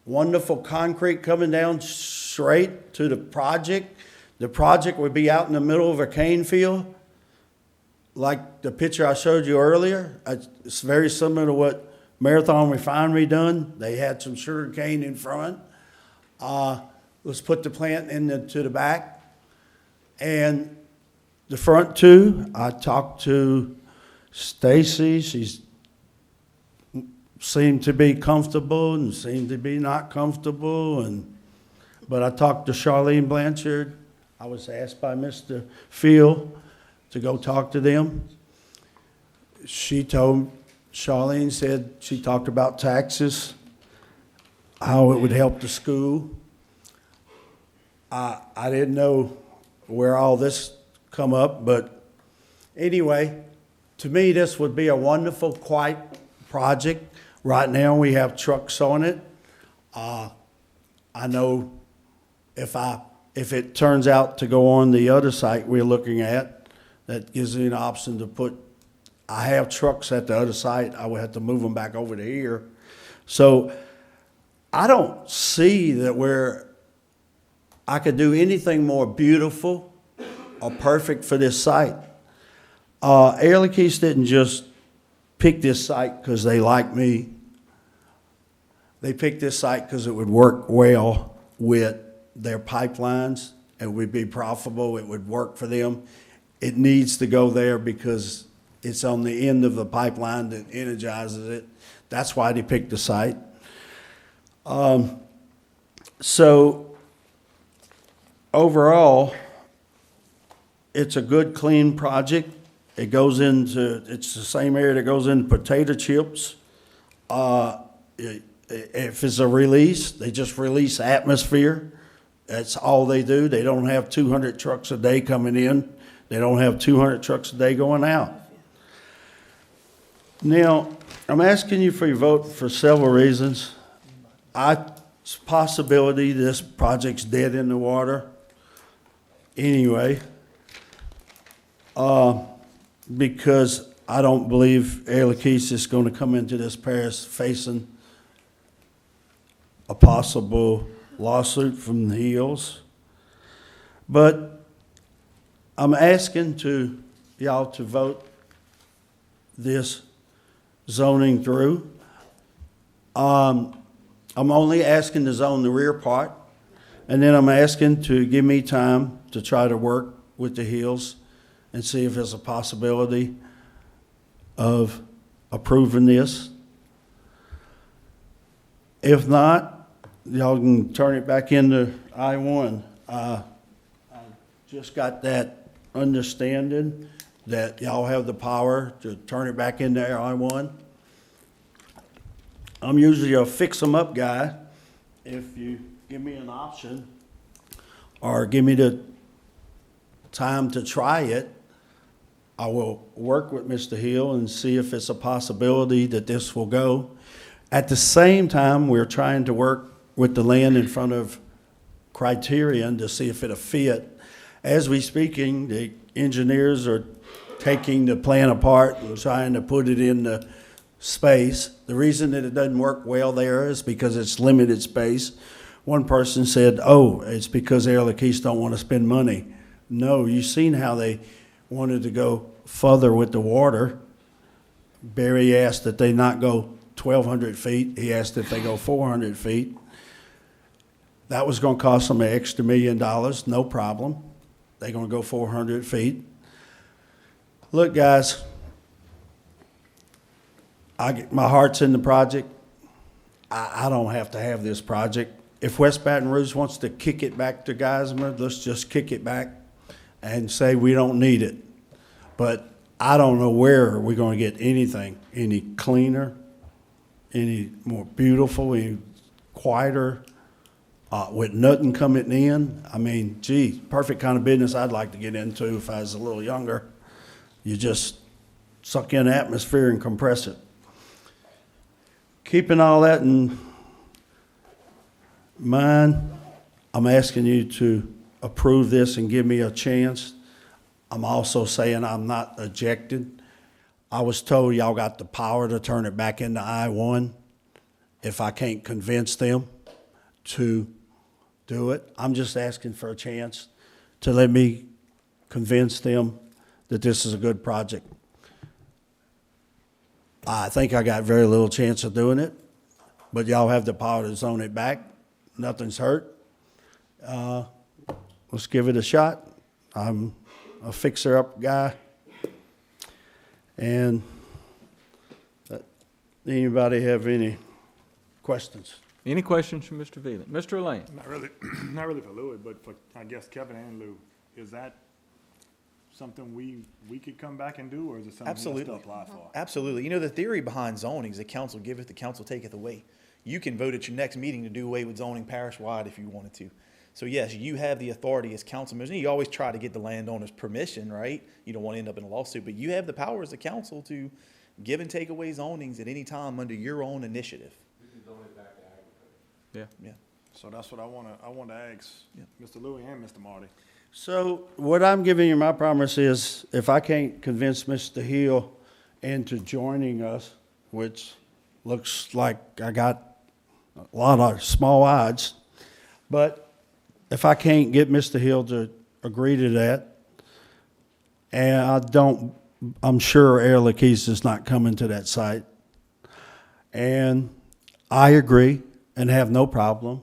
wonderful concrete coming down straight to the project. The project would be out in the middle of a cane field, like the picture I showed you earlier. It's very similar to what Marathon Refinery done. They had some sugar cane in front. Let's put the plant to the back. And the front two, I talked to Stacy. She's seemed to be comfortable and seemed to be not comfortable. But I talked to Charlene Blanchard. I was asked by Mr. Field to go talk to them. Charlene said she talked about taxes, how it would help the school. I didn't know where all this come up, but anyway, to me, this would be a wonderful, quiet project. Right now, we have trucks on it. I know if it turns out to go on the other site we're looking at, that gives me an option to put, I have trucks at the other site. I would have to move them back over to here. So I don't see that I could do anything more beautiful or perfect for this site. Air Liquide didn't just pick this site because they like me. They picked this site because it would work well with their pipelines. It would be profitable. It would work for them. It needs to go there because it's on the end of the pipeline that energizes it. That's why they picked the site. So overall, it's a good, clean project. It goes into, it's the same area that goes into potato chips. If it's a release, they just release atmosphere. That's all they do. They don't have 200 trucks a day coming in. They don't have 200 trucks a day going out. Now, I'm asking you for your vote for several reasons. It's a possibility this project's dead in the water anyway, because I don't believe Air Lakeith is going to come into this parish facing a possible lawsuit from the Hills. But I'm asking y'all to vote this zoning through. I'm only asking to zone the rear part, and then I'm asking to give me time to try to work with the Hills and see if there's a possibility of approving this. If not, y'all can turn it back into I-1. I just got that understanding that y'all have the power to turn it back into I-1. I'm usually a fix-em-up guy. If you give me an option or give me the time to try it, I will work with Mr. Hill and see if it's a possibility that this will go. At the same time, we're trying to work with the land in front of Criterion to see if it'll fit. As we speaking, the engineers are taking the plan apart and trying to put it in the space. The reason that it doesn't work well there is because it's limited space. One person said, oh, it's because Air Lakeith don't want to spend money. No, you've seen how they wanted to go further with the water. Barry asked that they not go 1,200 feet. He asked if they go 400 feet. That was going to cost them an extra $1 million, no problem. They're going to go 400 feet. Look, guys, my heart's in the project. I don't have to have this project. If West Baton Rouge wants to kick it back to Geismar, let's just kick it back and say we don't need it. But I don't know where we're going to get anything any cleaner, any more beautiful, any quieter, with nothing coming in. I mean, gee, perfect kind of business I'd like to get into if I was a little younger. You just suck in atmosphere and compress it. Keeping all that in mind, I'm asking you to approve this and give me a chance. I'm also saying I'm not ejected. I was told y'all got the power to turn it back into I-1 if I can't convince them to do it. I'm just asking for a chance to let me convince them that this is a good project. I think I got very little chance of doing it, but y'all have the power to zone it back. Nothing's hurt. Let's give it a shot. I'm a fixer-up guy. And anybody have any questions? Any questions from Mr. Veland? Mr. Lane? Not really for Louis, but for, I guess, Kevin and Lou, is that something we could come back and do, or is it something we have to apply for? Absolutely. You know, the theory behind zoning is the council giveth, the council taketh away. You can vote at your next meeting to do away with zoning parish-wide if you wanted to. So yes, you have the authority as council members. You always try to get the landowner's permission, right? You don't want to end up in a lawsuit, but you have the power as a council to give and take away zonings at any time under your own initiative. Yeah. Yeah. So that's what I want to ask Mr. Louis and Mr. Marty. So what I'm giving you my promise is if I can't convince Mr. Hill into joining us, which looks like I got a lot of small odds, but if I can't get Mr. Hill to agree to that, and I'm sure Air Lakeith is not coming to that site, and I agree and have no problem,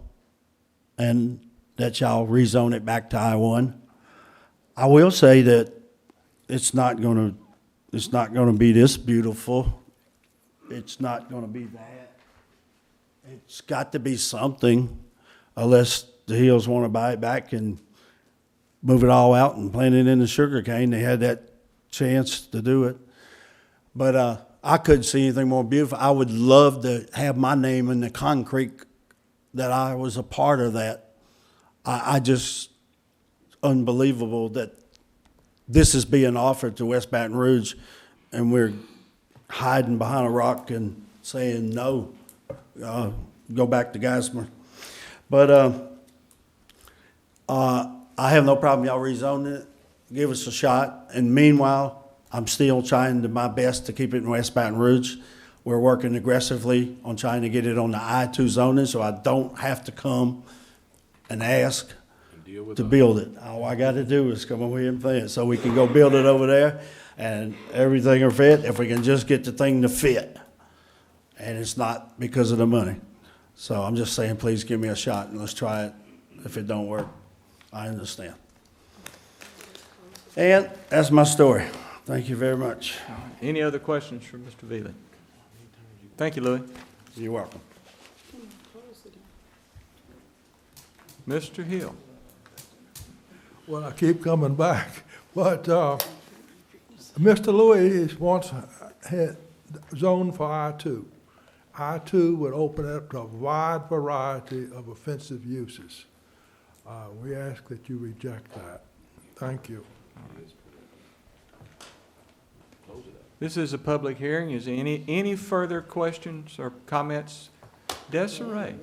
and that y'all rezone it back to I-1. I will say that it's not going to be this beautiful. It's not going to be that. It's got to be something, unless the Hills want to buy it back and move it all out and plant it in the sugar cane. They had that chance to do it. But I couldn't see anything more beautiful. I would love to have my name in the concrete that I was a part of that. I just, unbelievable that this is being offered to West Baton Rouge, and we're hiding behind a rock and saying no, go back to Geismar. But I have no problem y'all rezoning it. Give us a shot. And meanwhile, I'm still trying my best to keep it in West Baton Rouge. We're working aggressively on trying to get it on the I-2 zoning so I don't have to come and ask to build it. All I got to do is come over here and pay it so we can go build it over there and everything will fit if we can just get the thing to fit. And it's not because of the money. So I'm just saying, please give me a shot and let's try it. If it don't work, I understand. And that's my story. Thank you very much. Any other questions for Mr. Veely? Thank you, Louis. You're welcome. Mr. Hill. Well, I keep coming back, but Mr. Louis once had zoned for I-2. I-2 would open up to a wide variety of offensive uses. We ask that you reject that. Thank you. This is a public hearing. Is there any further questions or comments? Desiree.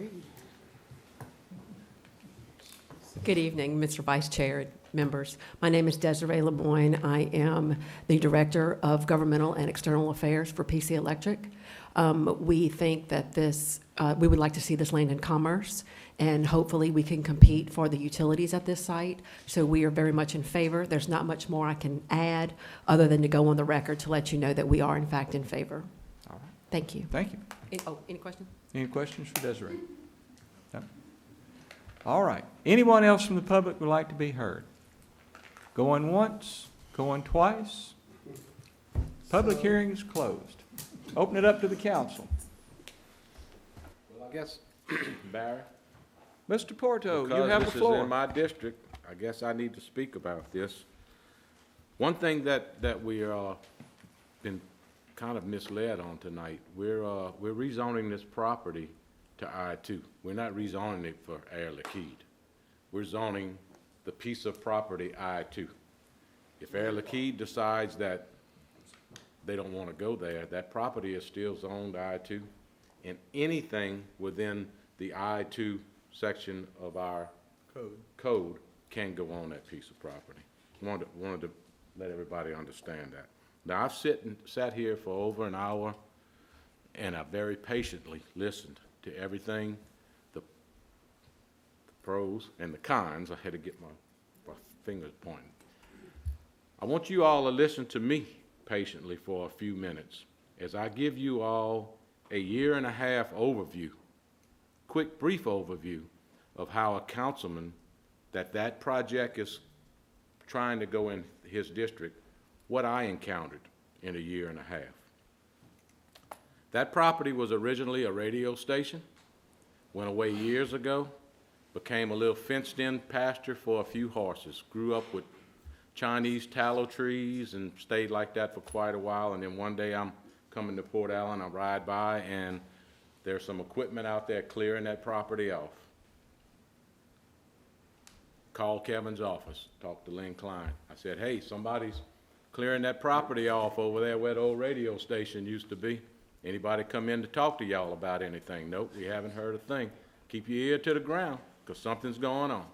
Good evening, Mr. Vice Chair, members. My name is Desiree LeBoyne. I am the Director of Governmental and External Affairs for PC Electric. We think that we would like to see this land in commerce, and hopefully we can compete for the utilities at this site. So we are very much in favor. There's not much more I can add other than to go on the record to let you know that we are in fact in favor. All right. Thank you. Thank you. Any questions? Any questions for Desiree? No? All right. Anyone else from the public would like to be heard? Going once, going twice? Public hearing is closed. Open it up to the council. Well, I guess, Barry. Mr. Porto, you Because have the this is floor. in my district, I guess I need to speak about this. One thing that we are been kind of misled on tonight, we're rezoning this property to I-2. We're not rezoning it for Air Liquide. We're zoning the piece of property I-2. If Air Liquide decides that they don't want to go there, that property is still zoned I-2, and anything within the I-2 section of our code can go on that piece of property. Wanted to let everybody understand that. Now, I've sat here for over an hour, and I very patiently listened to everything, the pros and the cons. I had to get my fingers pointing. I want you all to listen to me patiently for a few minutes as I give you all a 1.5-year overview, quick, brief overview of how a councilman that project is trying to go in his district, what I encountered in a 1.5 years. That property was originally a radio station, went away years ago, became a little fenced-in pasture for a few horses, grew up with Chinese tallow trees and stayed like that for quite a while, and then one day I'm coming to Port Allen, I ride by, and there's some equipment out there clearing that property off. Called Kevin's office, talked to Lynn Klein. I said, hey, somebody's clearing that property off over there where the old radio station used to be. Anybody come in to talk to y'all about anything? Nope, we haven't heard a thing. Keep your ear to the ground, because something's going on.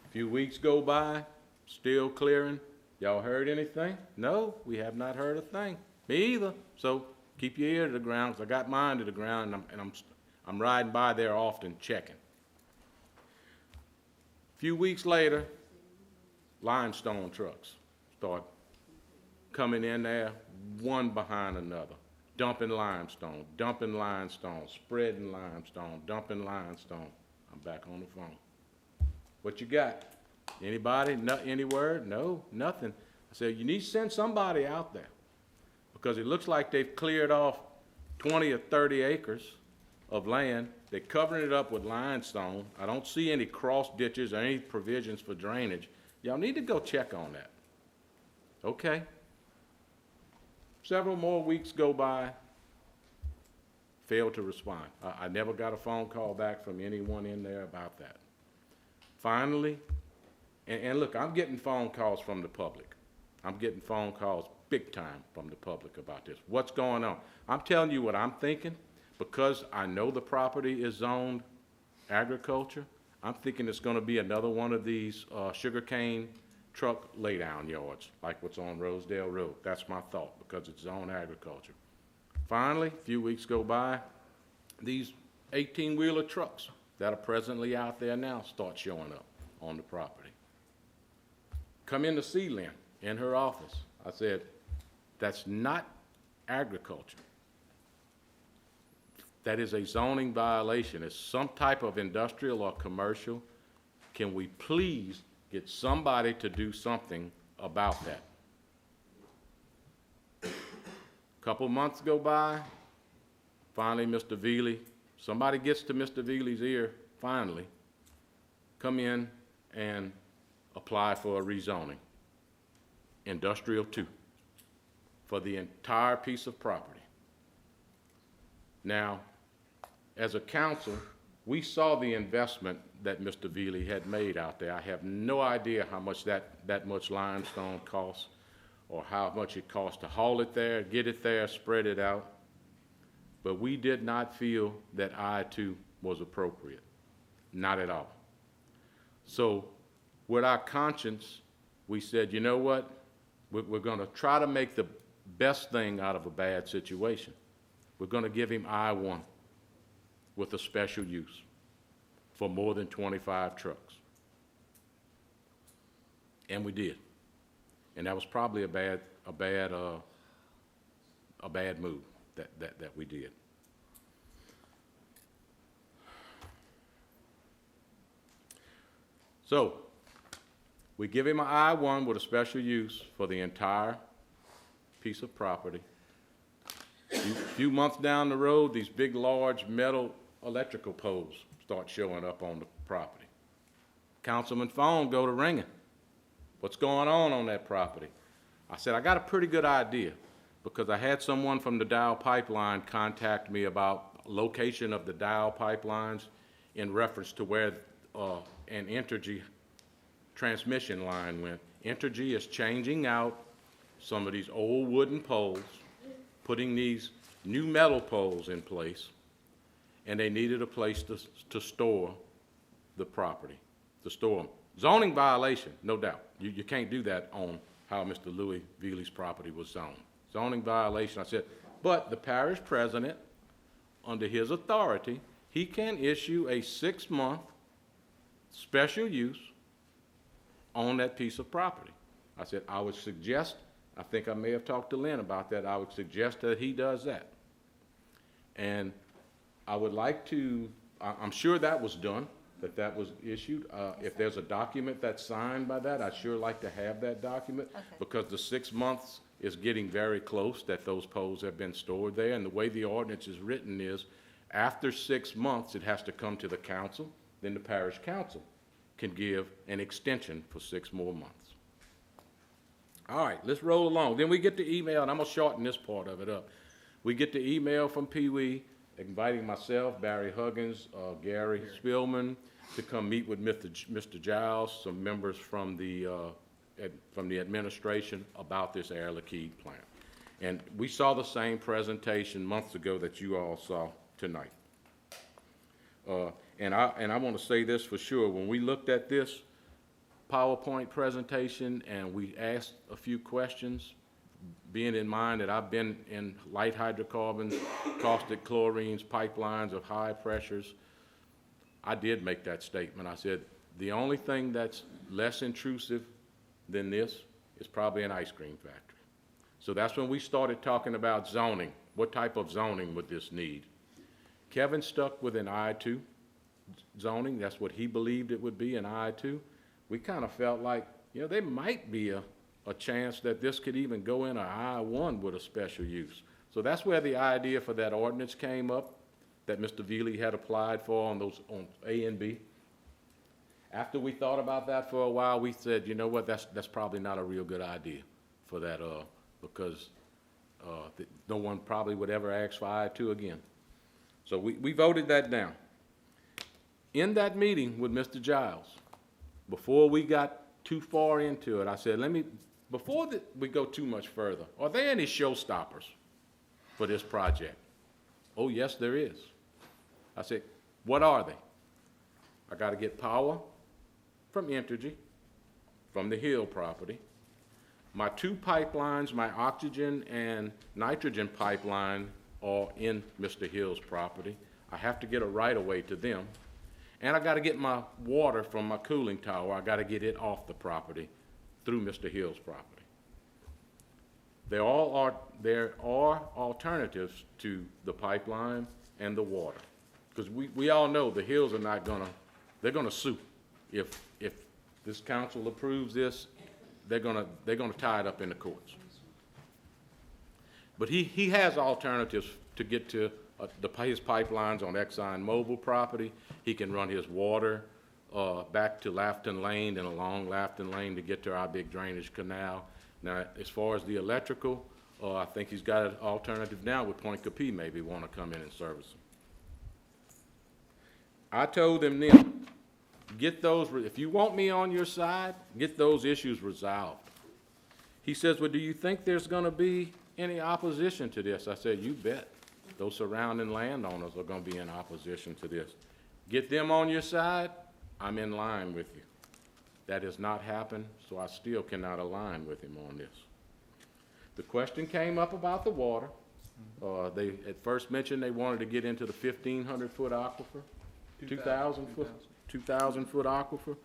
A few weeks go by, still clearing. Y'all heard anything? No, we have not heard a thing. Me either. So keep your ear to the ground, because I got mine to the ground, and I'm riding by there often checking. A few weeks later, limestone trucks start coming in there, one behind another, dumping limestone, spreading limestone, dumping limestone. I'm back on the phone. What you got? Anybody? No, any word? No, nothing. I said, you need to send somebody out there, because it looks like they've cleared off 20 or 30 acres of land. They're covering it up with limestone. I don't see any cross ditches or any provisions for drainage. Y'all need to go check on that. Okay. Several more weeks go by, failed to respond. I never got a phone call back from anyone in there about that. Finally, and look, I'm getting phone calls from the public. I'm getting phone calls big time from the public about this. What's going on? I'm telling you what I'm thinking. Because I know the property is zoned agriculture, I'm thinking it's going to be another one of these sugarcane truck laydown yards, like what's on Rosedale Road. That's my thought, because it's zoned agriculture. Finally, a few weeks go by, these 18-wheeler trucks that are presently out there now start showing up on the property. Come in to see Lynn in her office. I said, that's not agriculture. That is a zoning violation. It's some type of industrial or commercial. Can we please get somebody to do something about that? Couple months go by, finally Mr. Veely, somebody gets to Mr. Veely's ear, finally, come in and apply for a rezoning, industrial 2, for the entire piece of property. Now, as a council, we saw the investment that Mr. Veely had made out there. I have no idea how much that much limestone costs, or how much it costs to haul it there, get it there, spread it out. But we did not feel that I-2 was appropriate, not at all. So with our conscience, we said, you know what? We're gonna try to make the best thing out of a bad situation. We're gonna give him I-1 with a special use for more than 25 trucks. And we did. And that was probably a bad move that we did. So we give him an I-1 with a special use for the entire piece of property. Few months down the road, these big, large metal electrical poles start showing up on the property. Councilman's phone go to ringing. What's going on that property? I said, I got a pretty good idea, because I had someone from the Dow pipeline contact me about location of the Dow pipelines in reference to where an Entergy transmission line went. Entergy is changing out some of these old wooden poles, putting these new metal poles in place, and they needed a place to store the property, to store them. Zoning violation, no doubt. You can't do that on how Mr. Louis Veely's property was zoned. Zoning violation, I said, but the parish president, under his authority, he can issue a 6-month special use on that piece of property. I said, I would suggest, I think I may have talked to Lynn about that, I would suggest that he does that. And I would like to, I'm sure that was done, that was issued. If there's a document that's signed by that, I'd sure like to have that document, because the 6 months is getting very close that those poles have been stored there. And the way the ordinance is written is, after 6 months, it has to come to the council, then the parish council can give an extension for 6 more months. All right, let's roll along. Then we get the email, and I'm gonna shorten this part of it up. We get the email from Pee Wee inviting myself, Barry Huggins, Gary Spillman, to come meet with Mr. Giles, some members from the administration about this Air Liquide plant. And we saw the same presentation months ago that you all saw tonight. And I want to say this for sure. When we looked at this PowerPoint presentation and we asked a few questions, being in mind that I've been in light hydrocarbons, caustic chlorines, pipelines of high pressures, I did make that statement. I said, the only thing that's less intrusive than this is probably an ice cream factory. So that's when we started talking about zoning. What type of zoning would this need? Kevin stuck with an I-2 zoning. That's what he believed it would be, an I-2. We kind of felt like, you know, there might be a chance that this could even go in an I-1 with a special use. So that's where the idea for that ordinance came up that Mr. Veely had applied for on A and B. After we thought about that for a while, we said, you know what, that's probably not a real good idea for that, because no one probably would ever ask for I-2 again. So we voted that down. In that meeting with Mr. Giles, before we got too far into it, I said, before we go too much further, are there any showstoppers for this project? Oh, yes, there is. I said, what are they? I got to get power from Entergy, from the Hill property. My two pipelines, my oxygen and nitrogen pipeline, are in Mr. Hill's property. I have to get a right-of-way to them. And I got to get my water from my cooling tower. I got to get it off the property through Mr. Hill's property. There are alternatives to the pipeline and the water. Because we all know the Hills are not they're gonna sue. If this council approves this, they're gonna tie it up in the courts. But he has alternatives to get to his pipelines on ExxonMobil property. He can run his water back to Lafton Lane and along Lafton Lane to get to our big drainage canal. Now, as far as the electrical, I think he's got an alternative now with Point Capee maybe want to come in and service them. I told them then, get those, if you want me on your side, get those issues resolved. He says, well, do you think there's going to be any opposition to this? I said, you bet. Those surrounding landowners are going to be in opposition to this. Get them on your side, I'm in line with you. That has not happened, so I still cannot align with him on this. The question came up about the water. They at first mentioned they wanted to get into the 1,500-foot aquifer, 2,000-foot aquifer.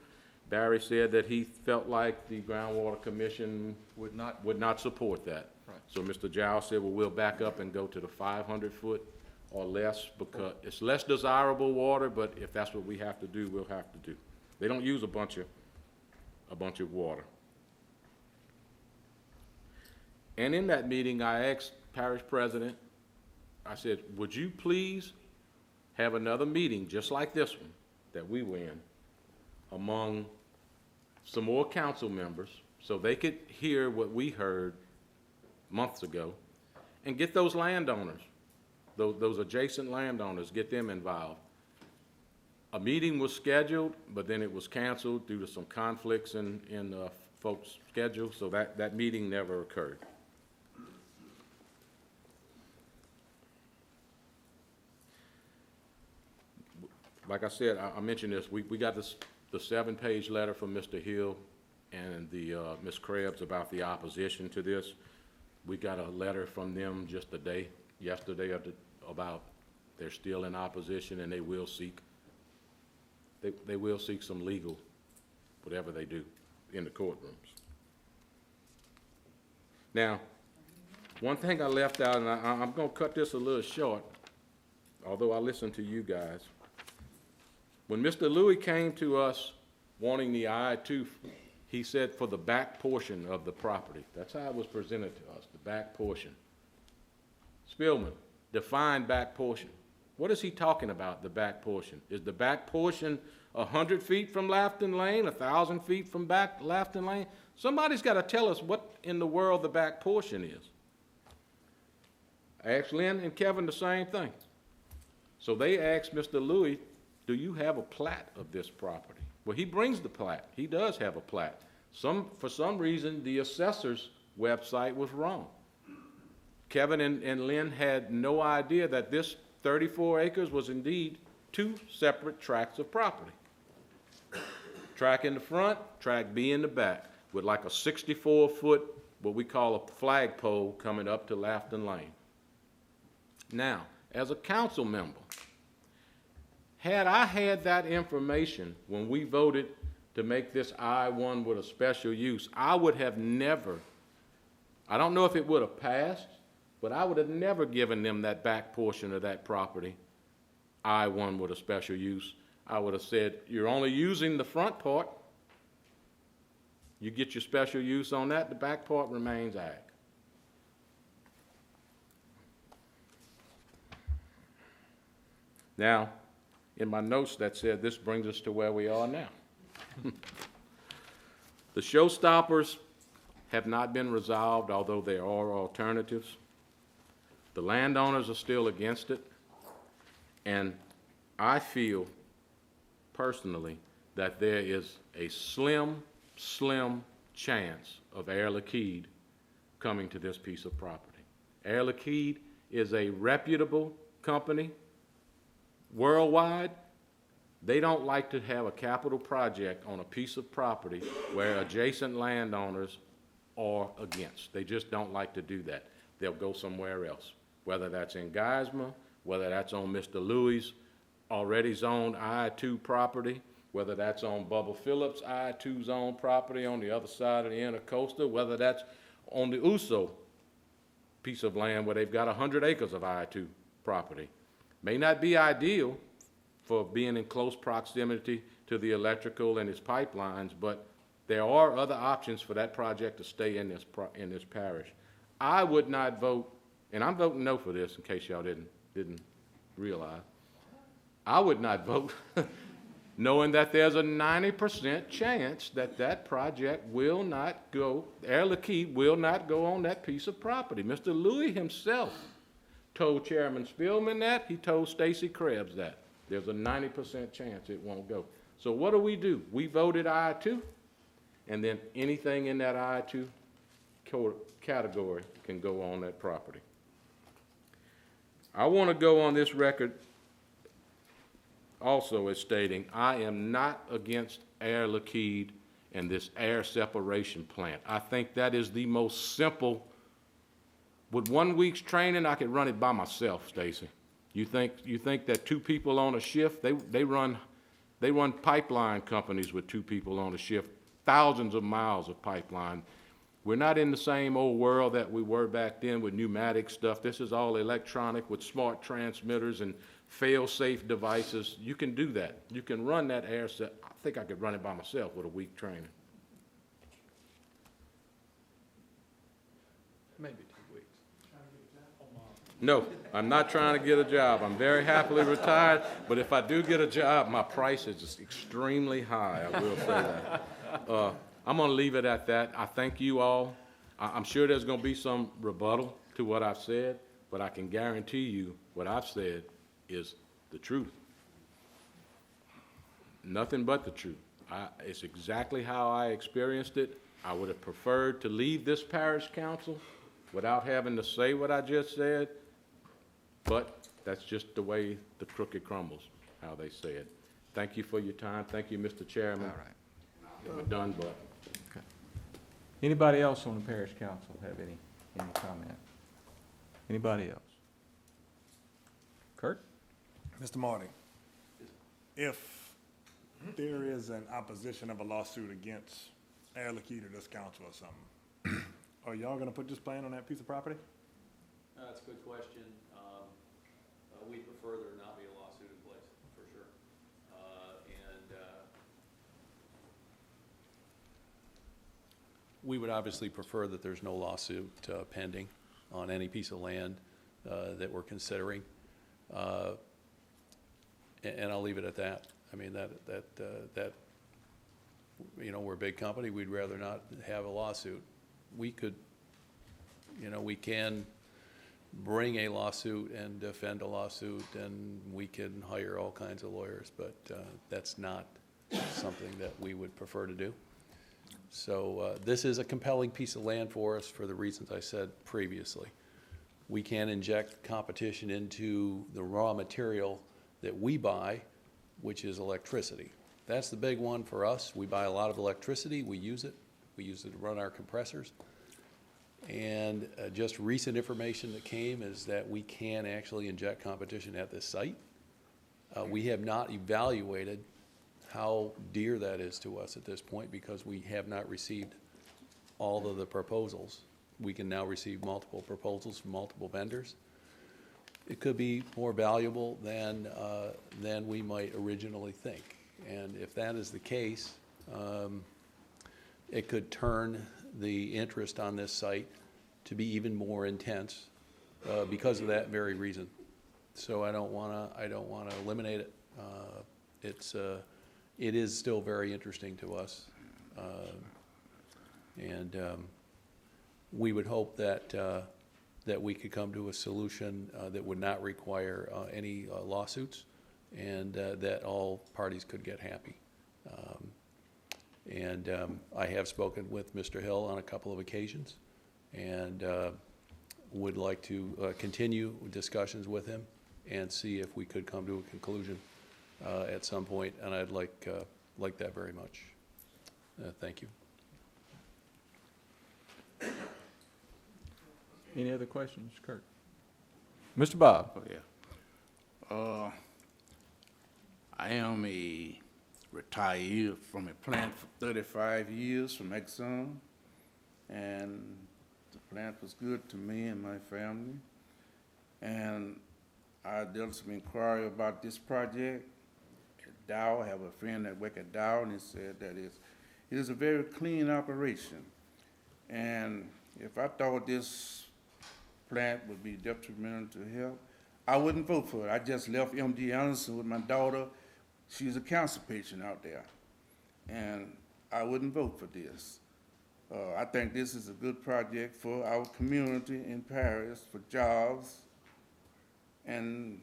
Barry said that he felt like the Groundwater Commission would not support that. Right. So Mr. Giles said, well, we'll back up and go to the 500-foot or less, because it's less desirable water, but if that's what we have to do, we'll have to do. They don't use a bunch of water. And in that meeting, I asked Parish President, I said, would you please have another meeting just like this one that we were in among some more council members so they could hear what we heard months ago and get those landowners, those adjacent landowners, get them involved. A meeting was scheduled, but then it was canceled due to some conflicts in folks' schedule, so that meeting never occurred. Like I said, I mentioned this, we got the 7-page letter from Mr. Hill and the Ms. Krebs about the opposition to this. We got a letter from them just yesterday about they're still in opposition and they will seek some legal, whatever they do, in the courtrooms. Now, one thing I left out, and I'm going to cut this a little short, although I listened to you guys. When Mr. Louis came to us wanting the I-2, he said for the back portion of the property. That's how it was presented to us, the back portion. Spillman, define back portion. What is he talking about, the back portion? Is the back portion 100 feet from Lafton Lane, 1,000 feet from back Lafton Lane? Somebody's got to tell us what in the world the back portion is. I asked Lynn and Kevin the same thing. So they asked Mr. Louis, do you have a plat of this property? Well, he brings the plat. He does have a plat. For some reason, the assessor's website was wrong. Kevin and Lynn had no idea that this 34 acres was indeed 2 separate tracts of property. Track in the front, track B in the back, with like a 64-foot, what we call a flagpole coming up to Lafton Lane. Now, as a council member, had I had that information when we voted to make this I-1 with a special use, I would have never, I don't know if it would have passed, but I would have never given them that back portion of that property, I-1 with a special use. I would have said, you're only using the front part. You get your special use on that, the back part remains ag. Now, in my notes that said this brings us to where we are now. The showstoppers have not been resolved, although there are alternatives. The landowners are still against it, and I feel personally that there is a slim chance of Air Liquide coming to this piece of property. Air Liquide is a reputable company worldwide. They don't like to have a capital project on a piece of property where adjacent landowners are against. They just don't like to do that. They'll go somewhere else, whether that's in Geismar, whether that's on Mr. Louis' already zoned I-2 property, whether that's on Bubba Phillips' I-2 zone property on the other side of the Intercoastal, whether that's on the Uso piece of land where they've got 100 acres of I-2 property. May not be ideal for being in close proximity to the electrical and its pipelines, but there are other options for that project to stay in this parish. I would not vote, and I'm voting no for this in case y'all didn't realize. I would not vote knowing that there's a 90% chance that that project will not go, Air Liquide will not go on that piece of property. Mr. Louis himself told Chairman Spillman that. He told Stacy Krebs that. There's a 90% chance it won't go. So what do? We voted I-2, and then anything in that I-2 category can go on that property. I want to go on this record also as stating I am not against Air Liquide and this air separation plant. I think that is the most simple. With 1 week's training, I could run it by myself, Stacy. You think that two people on a shift, they run pipeline companies with two people on a shift, thousands of miles of pipeline. We're not in the same old world that we were back then with pneumatic stuff. This is all electronic with smart transmitters and fail-safe devices. You can do that. You can run that air set. I think I could run it by myself with a week training. Maybe 2 weeks. No, I'm not trying to get a job. I'm very happily retired, but if I do get a job, my price is just extremely high, I will say that. I'm going to leave it at that. I thank you all. I'm sure there's going to be some rebuttal to what I've said, but I can guarantee you what I've said is the truth. Nothing but the truth. It's exactly how I experienced it. I would have preferred to leave this parish council without having to say what I just said, but that's just the way the cookie crumbles, how they say it. Thank you for your time. Thank you, Mr. Chairman. All right. We're done, but. Okay. Anybody else on the parish council have any comment? Anybody else? Kurt? Mr. Marty, if there is an opposition of a lawsuit against Air Liquide or this council or something, are y'all gonna put this plan on that piece of property? That's a good question. We prefer there not be a lawsuit in place, for sure. We would obviously prefer that there's no lawsuit pending on any piece of land that we're considering. And I'll leave it at that. I mean, that we're a big company. We'd rather not have a lawsuit. We could, we can bring a lawsuit and defend a lawsuit, and we can hire all kinds of lawyers, but that's not something that we would prefer to do. So this is a compelling piece of land for us for the reasons I said previously. We can inject competition into the raw material that we buy, which is electricity. That's the big one for us. We buy a lot of electricity. We use it. We use it to run our compressors. And just recent information that came is that we can actually inject competition at this site. We have not evaluated how dear that is to us at this point because we have not received all of the proposals. We can now receive multiple proposals from multiple vendors. It could be more valuable than we might originally think. And if that is the case, it could turn the interest on this site to be even more intense because of that very reason. So I don't want to eliminate it. It is still very interesting to us, and we would hope that, that we could come to a solution that would not require any lawsuits, and that all parties could get happy. I have spoken with Mr. Hill on a couple of occasions, and would like to continue discussions with him and see if we could come to a conclusion at some point, and I'd like that very much. Thank you. Any other questions, Kurt? Mr. Bob? Oh, yeah. I am a retired from a plant for 35 years from Exxon, and the plant was good to me and my family. And I did some inquiry about this project at Dow. I have a friend that works at Dow, and he said that it is a very clean operation. And if I thought this plant would be detrimental to health, I wouldn't vote for it. I just left MD Anderson with my daughter. She's a cancer patient out there, and I wouldn't vote for this. I think this is a good project for our community in Paris, for jobs, and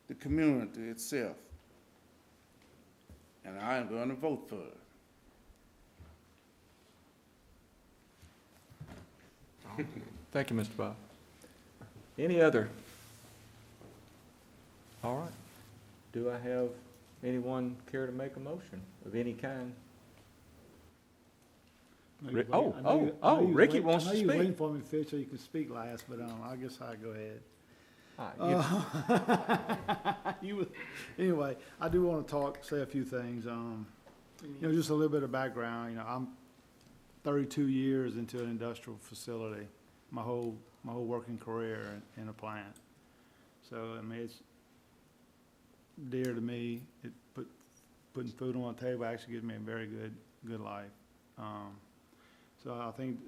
the community itself. And I am going to vote for it. Thank you, Mr. Bob. Any other? All right. Do I have anyone care to make a motion of any kind? Ricky wants to I know you were waiting speak. for me, Fitz, so you can speak last, but I guess I'll go ahead. Anyway, I do want to say a few things. Just a little bit of background. I'm 32 years into an industrial facility, my whole working career in a plant. So it's dear to me. Putting food on the table actually gives me a very good life. So I think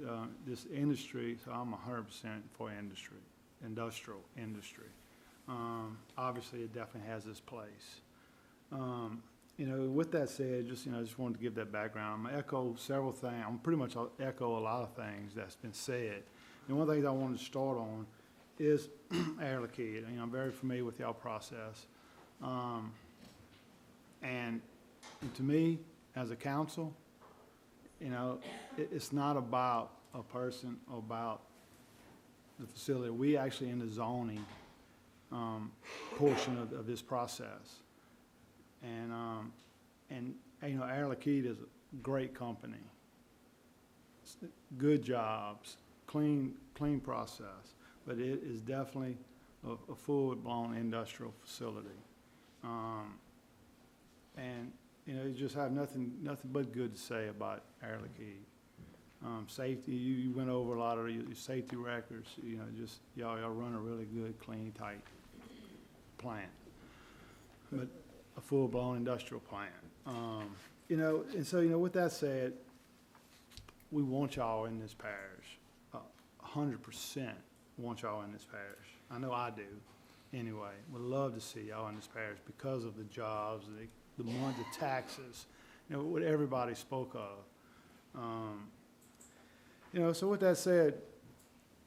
this industry. So I'm 100% for industrial industry. Obviously, it definitely has its place. With that said, I just wanted to give that background. I'm echo several things. I'm pretty much echo a lot of things that's been said. And one of the things I wanted to start on is Air Liquide. I'm very familiar with y'all process. And to me, as a council, it's not about a person or about the facility. We actually in the zoning portion of this process. And Air Liquide is a great company. Good jobs, clean process, but it is definitely a full-blown industrial facility. You just have nothing but good to say about Air Liquide. Safety, you went over a lot of your safety records. Y'all run a really good, clean, tight plant, but a full-blown industrial plant. And so with that said, we want y'all in this parish. 100% want y'all in this parish. I know I do. Anyway, would love to see y'all in this parish because of the jobs, the money, the taxes, what everybody spoke of. So with that said,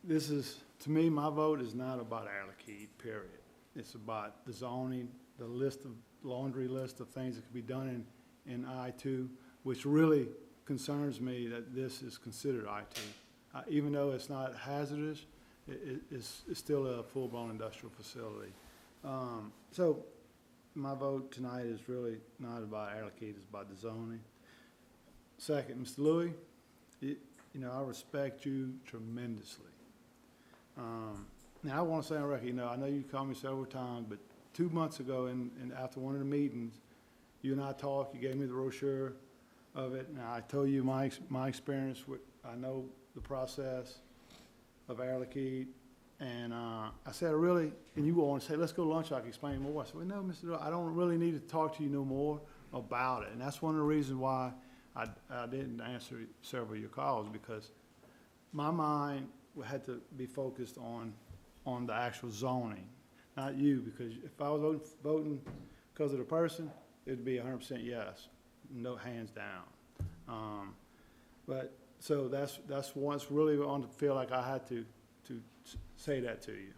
this is, to me, my vote is not about Air Liquide, period. It's about the zoning, the laundry list of things that could be done in I-2, which really concerns me that this is considered I-2. Even though it's not hazardous, it's still a full-blown industrial facility. So my vote tonight is really not about Air Liquide, it's about the zoning. Second, Mr. Louis, I respect you tremendously. Now, I want to say on record, I know you called me several times, but 2 months ago, and after one of the meetings, you and I talked, you gave me the brochure of it, and I told you my experience with, I know the process of Air Liquide, and I said, and you want to say, let's go to lunch, I can explain more. I said, well, no, Mr. Doyle, I don't really need to talk to you no more about it, and that's one of the reasons why I didn't answer several of your calls, because my mind had to be focused on the actual zoning, not you, because if I was voting because of the person, it'd be 100% yes, no hands down. But so that's once really on to feel like I had to say that to you.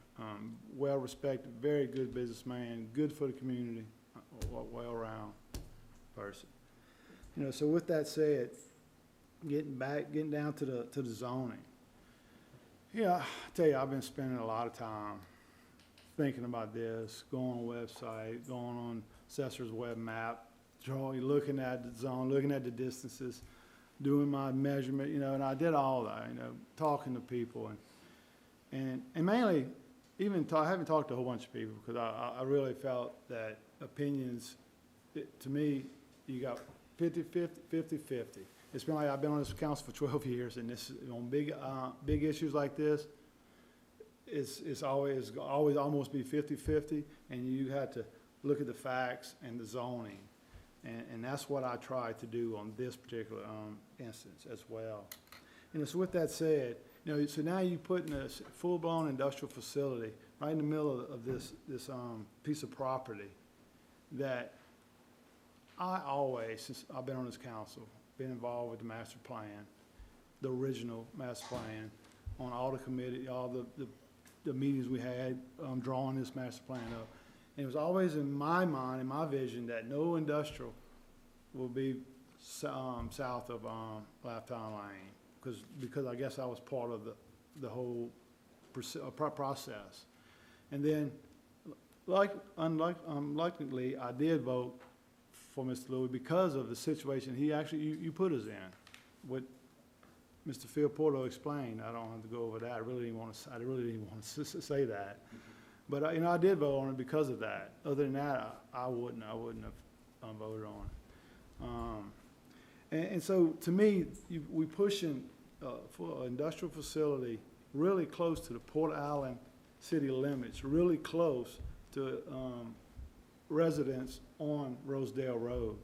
Well-respected, very good businessman, good for the community, well-round person. You know, so with that said, getting down to the zoning. Yeah, I tell you, I've been spending a lot of time thinking about this, going on website, going on Assessor's web map, looking at the zone, looking at the distances, doing my measurement, you know, and I did all that, you know, talking to people and mainly even I haven't talked to a whole bunch of people because I really felt that opinions, to me, you got 50-50. It's been like I've been on this council for 12 years, and this on big issues like this, it's always almost be 50-50, and you have to look at the facts and the zoning, and that's what I tried to do on this particular instance as well. And so with that said, you know, so now you're putting a full-blown industrial facility right in the middle of this piece of property that I always, since I've been on this council, been involved with the master plan, the original master plan, on all the committee, all the meetings we had, drawing this master plan up. And it was always in my mind, in my vision, that no industrial will be south of Lifetime Lane, because I guess I was part of the whole process. And then, unluckily, I did vote for Mr. Louis because of the situation he actually, you put us in. What Mr. Phil Porto explained, I don't have to go over that. I really didn't want to say that. But, you know, I did vote on it because of that. Other than that, I wouldn't have voted on it. And so, to me, we pushing for an industrial facility really close to the Port Allen city limits, really close to residents on Rosedale Road.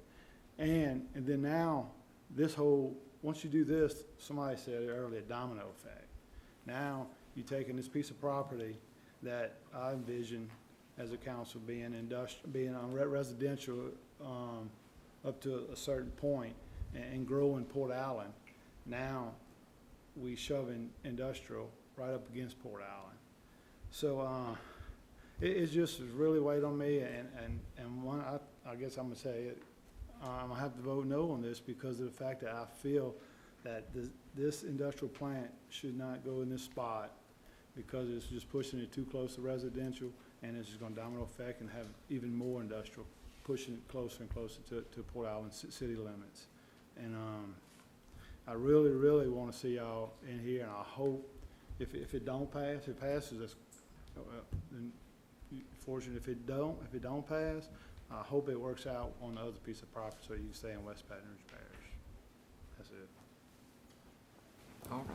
And then now, this whole, once you do this, somebody said earlier, domino effect. Now, you're taking this piece of property that I envision as a council being residential up to a certain point and growing Port Allen. Now, we shoving industrial right up against Port Allen. So it's just really weighed on me, and one, I guess I'm gonna say it, I'm gonna have to vote no on this because of the fact that I feel that this industrial plant should not go in this spot because it's just pushing it too close to residential, and it's just gonna domino effect and have even more industrial, pushing it closer and closer to Port Allen city limits. And I really, really want to see y'all in here, and I hope if it don't pass, if it passes, that's then fortunate. If it don't pass, I hope it works out on the other piece of property so you can stay in West Baton Rouge Parish. That's it. All right.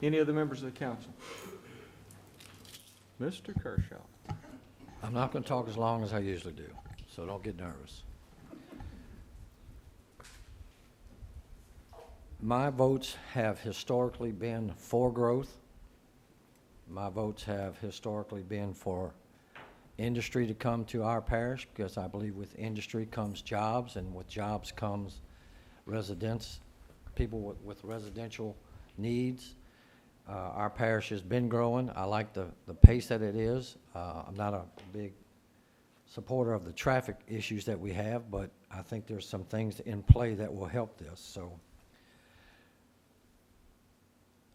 Any other members of the council? Mr. Kershaw. I'm not going to talk as long as I usually do, so don't get nervous. My votes have historically been for growth. My votes have historically been for industry to come to our parish because I believe with industry comes jobs, and with jobs comes residents, people with residential needs. Our parish has been growing. I like the pace that it is. I'm not a big supporter of the traffic issues that we have, but I think there's some things in play that will help this. So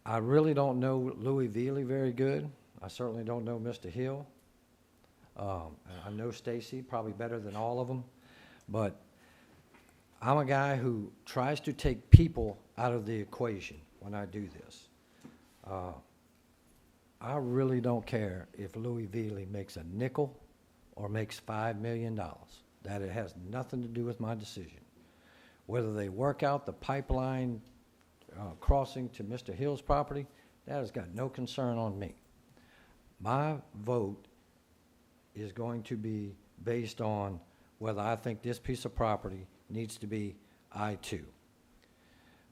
I really don't know Louis Veely very good. I certainly don't know Mr. Hill. I know Stacy probably better than all of them, but I'm a guy who tries to take people out of the equation when I do this. I really don't care if Louis Veely makes a nickel or makes $5 million. That it has nothing to do with my decision. Whether they work out the pipeline crossing to Mr. Hill's property, that has got no concern on me. My vote is going to be based on whether I think this piece of property needs to be I-2.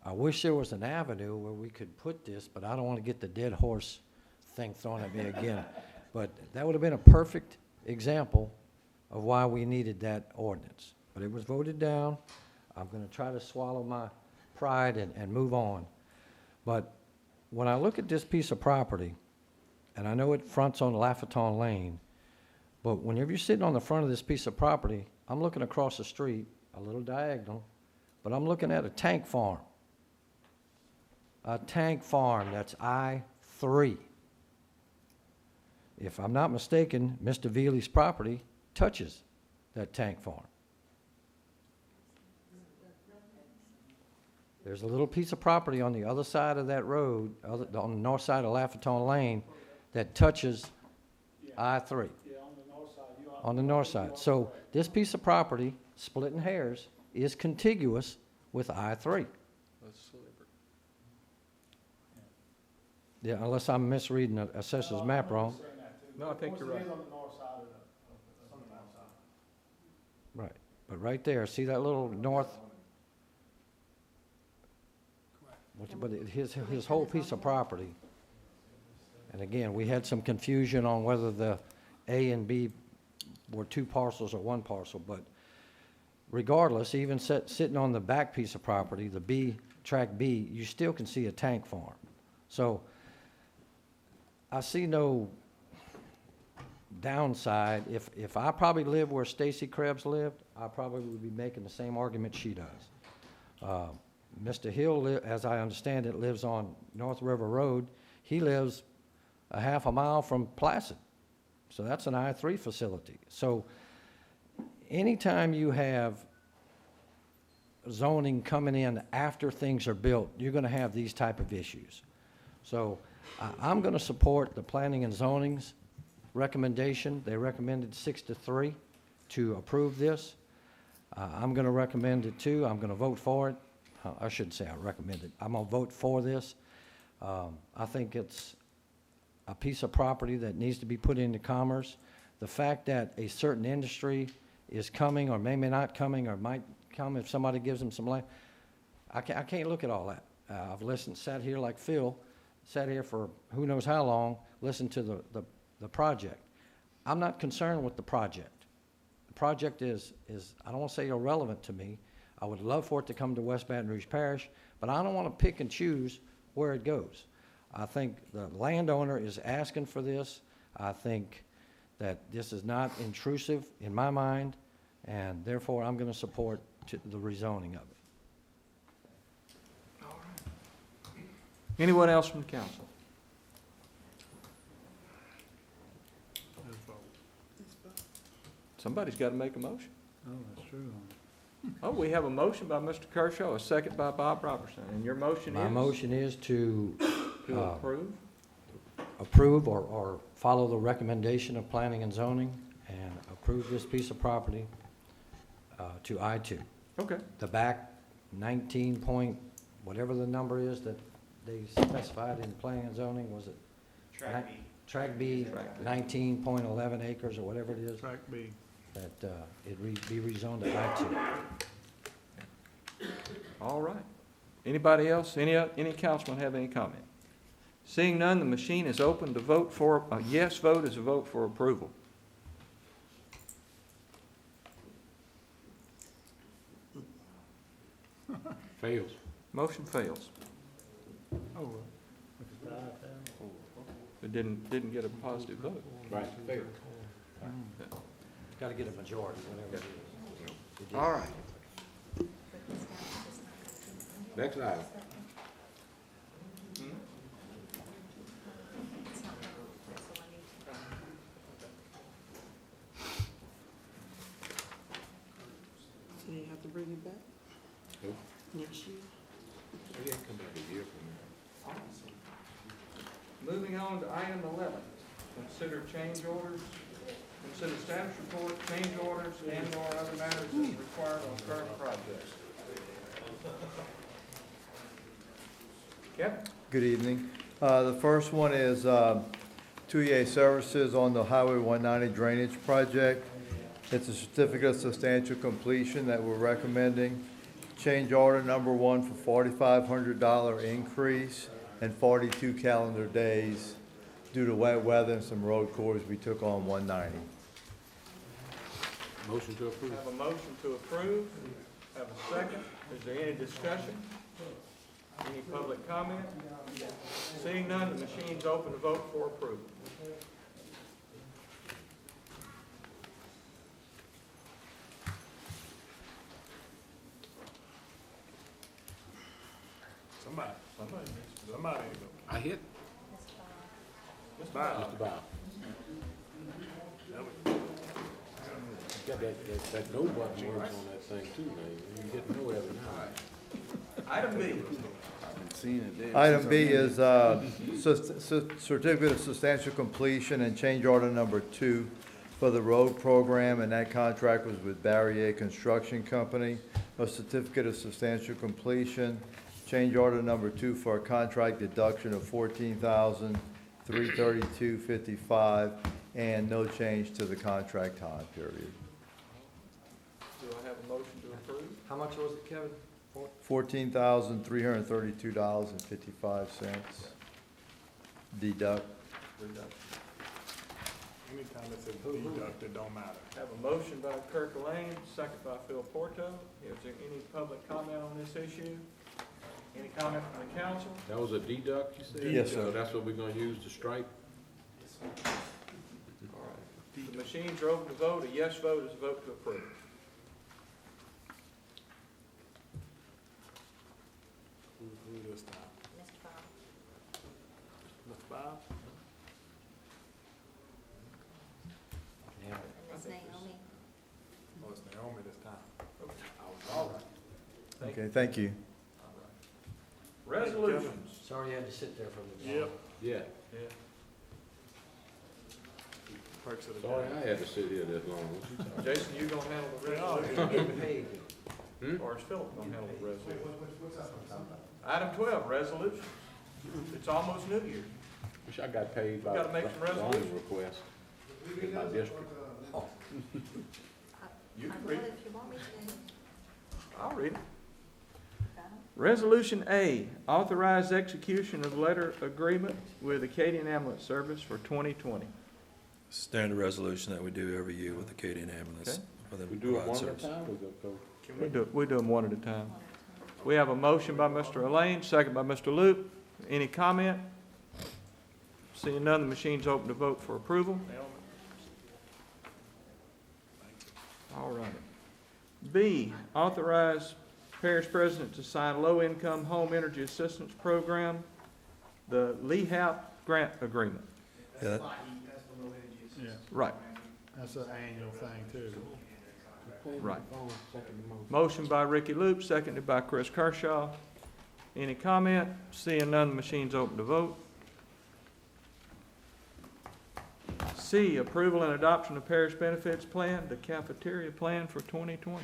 I wish there was an avenue where we could put this, but I don't want to get the dead horse thing thrown at me again. But that would have been a perfect example of why we needed that ordinance. But it was voted down. I'm going to try to swallow my pride and move on. But when I look at this piece of property, and I know it fronts on Lafayette Lane, but whenever you're sitting on the front of this piece of property, I'm looking across the street, a little diagonal, but I'm looking at a tank farm. A tank farm, that's I-3. If I'm not mistaken, Mr. Veely's property touches that tank farm. There's a little piece of property on the other side of that road, on the north side of Lafayette Lane, that touches I-3. On the north side. So this piece of property, splitting hairs, is contiguous with I-3. Yeah, unless I'm misreading the assessor's map wrong. No, I think you're right. Right, but right there, see that little north? But his whole piece of property, and again, we had some confusion on whether the A and B were two parcels or one parcel, but regardless, even sitting on the back piece of property, the B, track B, you still can see a tank farm. So I see no downside. If I probably lived where Stacy Krebs lived, I probably would be making the same argument she does. Mr. Hill, as I understand it, lives on North River Road. He lives a half a mile from Placid. So that's an I-3 facility. So anytime you have zoning coming in after things are built, you're going to have these type of issues. So I'm going to support the planning and zoning's recommendation. They recommended 6-3 to approve this. I'm going to recommend it too. I'm going to vote for it. I shouldn't say I recommend it. I'm going to vote for this. I think it's a piece of property that needs to be put into commerce. The fact that a certain industry is coming or maybe not coming or might come if somebody gives them some land, I can't look at all that. I've sat here like Phil, sat here for who knows how long, listened to the project. I'm not concerned with the project. The project is I don't want to say irrelevant to me. I would love for it to come to West Baton Rouge Parish, but I don't want to pick and choose where it goes. I think the landowner is asking for this. I think that this is not intrusive in my mind, and therefore I'm going to support the rezoning of it. Anyone else from the council? Somebody's got to make a motion. Oh, that's true. Oh, we have a motion by Mr. Kershaw, a second by Bob Robertson, and your motion is? My motion is to approve? Approve or follow the recommendation of planning and zoning and approve this piece of property to I-2. Okay. The back 19 point, whatever the number is that they specified in planning and zoning, was it? Track B. Track B, 19.11 acres or whatever it is. Track B. That it be rezoned to I-2. All right. Anybody else? Any councilman have any comment? Seeing none, the machine is open to vote for, a yes vote is a vote for approval. Fails. Motion fails. Oh, It didn't get a positive vote. Right, fails. Got to get a majority, whatever it is. All right. Next item. So you have to bring it back Who? next year? Yeah, come back a year from now. Moving on to item 11, consider change orders, consider status report, change orders, and/or other matters as required on current projects. Kevin? Good evening. The first one is 2EA Services on the Highway 190 drainage project. It's a certificate of substantial completion that we're recommending. Change order number 1 for $4,500 increase and 42 calendar days due to wet weather and some road cores we took on 190. Motion to approve. Have a motion to approve. Have a second. Is there any discussion? Any public comment? Seeing none, the machine's open to vote for approval. Somebody. I hit. Mr. Bob. Mr. Bob. Got that no button works on that thing too, man. You get no every now. Item B. Item B is certificate of substantial completion and change order number 2 for the road program, and that contract was with Barrier Construction Company. A certificate of substantial completion, change order number 2 for a contract deduction of $14,332.55 and no change to the contract time period. Do I have a motion to approve? How much was it, Kevin? $14,332.55. Deduct. Anytime it says deduct, it don't matter. Have a motion by Kirk Lane, second by Phil Porto. Is there any public comment on this issue? Any comment from the council? That was a deduct, you said? Yes, sir. So that's what we're gonna use to strike? All right. The machines are open to vote. A yes vote is a vote to approve. Who this time? Mr. Bob? Oh, it's Naomi this time. All right. Okay, thank you. Resolutions. Sorry you had to sit there for the. Yep. Yeah. Yeah. Perks of the Sorry day. I had to sit here that long. What you talking about? Jason, you gonna handle the resolution? Or is Philip gonna handle the resolution? Item 12, resolution. It's almost New Year. Wish I got paid by. We gotta make some zoning resolutions. request in my district. You can read it. I'll read it. Resolution A, authorize execution of letter agreement with Acadian Ambulance Service for 2020. Standard resolution that we do every year with Acadian Ambulance. Okay. For them We to do it provide one at a service. time, we go. We do them one at a time. We have a motion by Mr. Elaine, second by Mr. Loop. Any comment? Seeing none, the machine's open to vote for approval. All right. B, authorize parish president to sign low-income home energy assistance program, the LEHAP grant agreement. Yeah, Yeah, Right, that's an annual thing too. right. Motion by Ricky Loop, seconded by Chris Kershaw. Any comment? Seeing none, the machine's open to vote. C, approval and adoption of parish benefits plan, the cafeteria plan for 2020.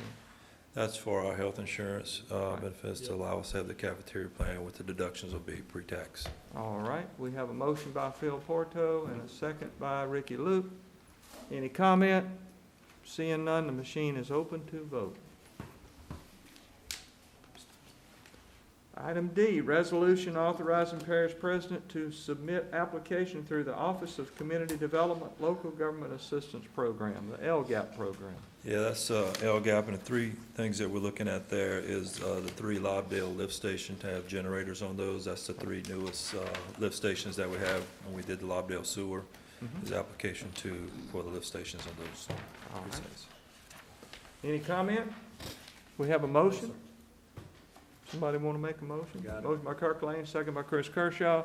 that's for our health insurance benefits to allow us to have the cafeteria plan with the deductions will be pre-tax. All right, we have a motion by Phil Porto and a second by Ricky Loop. Any comment? Seeing none, the machine is open to vote. Item D, resolution authorizing parish president to submit application through the Office of Community Development Local Government Assistance Program, the LGAP program. Yeah, that's LGAP, and the three things that we're looking at there is the 3 Lobdell lift stations to have generators on those. That's the 3 newest lift stations that we have when we did the Lobdell sewer. Is application for the lift stations on those precincts. Any comment? We have a motion. Somebody want to make a motion? Motion by Kirk Lane, second by Chris Kershaw.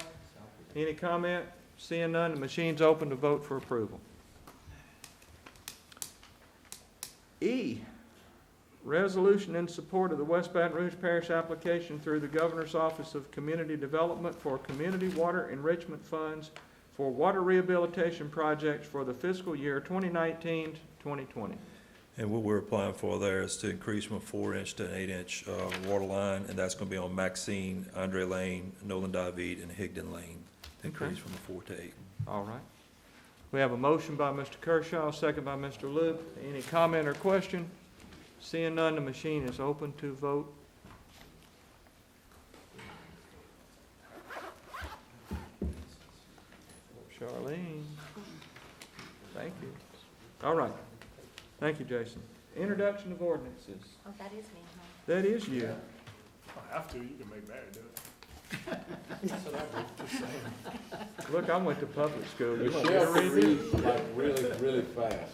Any comment? Seeing none, the machine's open to vote for approval. E, resolution in support of the West Baton Rouge Parish application through the Governor's Office of Community Development for community water enrichment funds for water rehabilitation projects for the fiscal year 2019 to 2020. And what we're applying for there is to increase from a 4-inch to an 8-inch water line, and that's gonna be on Maxine, Andre Lane, Nolan David, and Higdon Lane. Increase from a 4 to 8. All right. We have a motion by Mr. Kershaw, second by Mr. Loop. Any comment or question? Seeing none, the machine is open to vote. Charlene. Thank you. All right. Thank you, Jason. Introduction of ordinances. Oh, that is me, huh? That is you. I have to, you can make Barry do it. Look, I went to public school. You want me to Michelle read this? reads like really fast.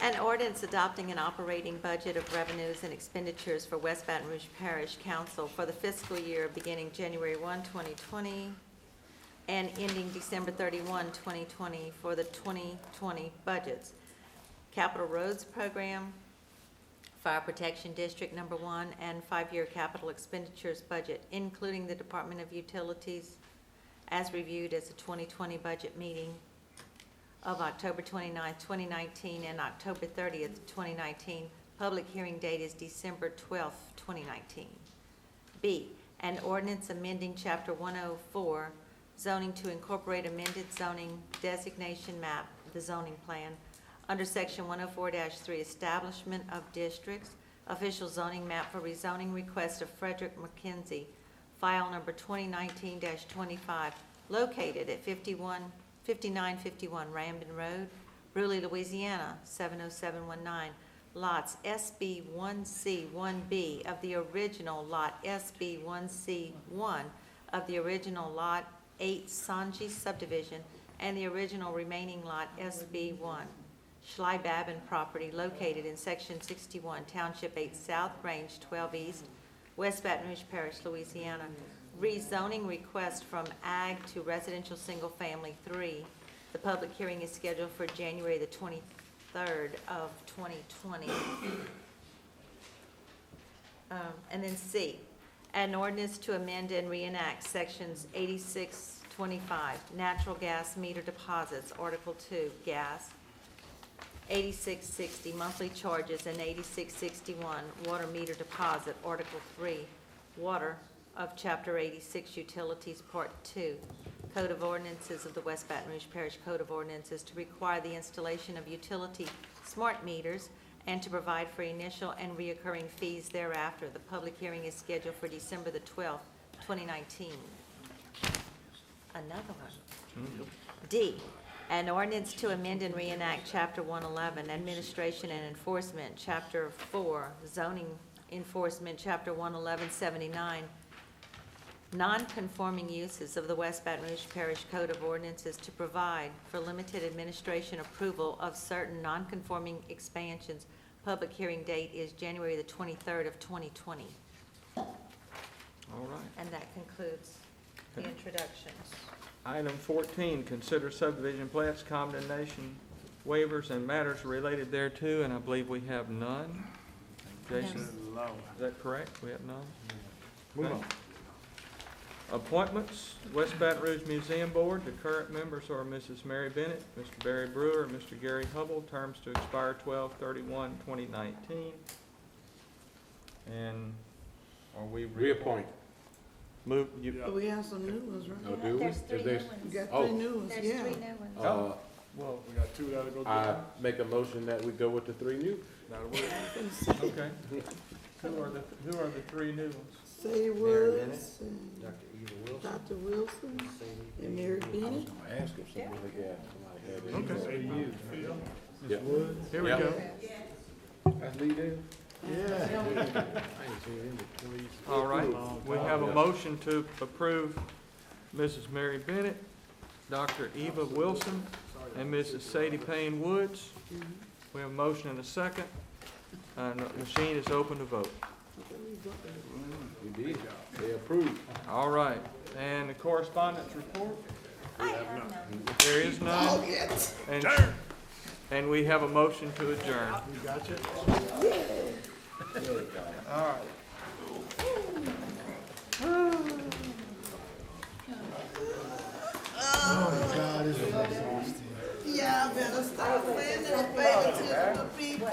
An ordinance adopting an operating budget of revenues and expenditures for West Baton Rouge Parish Council for the fiscal year beginning January 1, 2020, and ending December 31, 2020 for the 2020 budgets. Capital Roads Program, Fire Protection District Number 1, and 5-year capital expenditures budget, including the Department of Utilities, as reviewed as the 2020 budget meeting of October 29, 2019, and October 30th, 2019. Public hearing date is December 12th, 2019. B, an ordinance amending Chapter 104, zoning to incorporate amended zoning designation map, the zoning plan, under Section 104-3, establishment of districts, official zoning map for rezoning request of Frederick McKenzie, file number 2019-25, located at 5951 Rambin Road, Bruley, Louisiana, 70719, lots SB 1C 1B of the original lot SB 1C 1 of the original lot 8 Sanji subdivision and the original remaining lot SB 1. Schleibabin property located in Section 61, Township 8 South, Range 12 East, West Baton Rouge Parish, Louisiana. Rezoning request from Ag to Residential Single Family 3. The public hearing is scheduled for January the 23rd of 2020. And then C, an ordinance to amend and reenact Sections 8625, natural gas meter deposits, Article 2, gas, 8660, monthly charges, and 8661, water meter deposit, Article 3, water, of Chapter 86, Utilities, Part 2, Code of Ordinances of the West Baton Rouge Parish Code of Ordinances to require the installation of utility smart meters and to provide for initial and reoccurring fees thereafter. The public hearing is scheduled for December the 12th, 2019. Another one. D, an ordinance to amend and reenact Chapter 111, Administration and Enforcement, Chapter 4, Zoning Enforcement, Chapter 11179, non-conforming uses of the West Baton Rouge Parish Code of Ordinances to provide for limited administration approval of certain non-conforming expansions. Public hearing date is January the 23rd of 2020. All right. And that concludes the introductions. Item 14, consider subdivision plats, condemnation waivers, and matters related thereto, and I believe we have none. Jason, is that correct? We have none? Move on. Appointments, West Baton Rouge Museum Board. The current members are Mrs. Mary Bennett, Mr. Barry Brewer, and Mr. Gary Hubble. Terms to expire 12/31/2019. And are we Reappoint. Move, you, But we have some new ones, right? Oh, do we? There's three If new there's- ones. We got Oh. 3 new ones, There's yeah. 3 new ones. well, We got 2 that'll go I through. make a motion that we go with the 3 new. That'll work. okay. Who are the 3 new ones? Sadie Mary Woods, and Dr. Wilson, and Mary Bennett. Ask if somebody got somebody had it. Okay. Yeah. Here we Yeah. go. That's Lee there? Yeah. I ain't seen him in 20 years. All right, we have a motion to approve Mrs. Mary Bennett, Dr. Eva Wilson, and Mrs. Sadie Payne Woods. We have a motion and a second, and the machine is open to vote. You did. They approved. All right, and the correspondence report? There is none. And we have a motion to adjourn. You got it? All right. Yeah, I better start saying that baby to the people.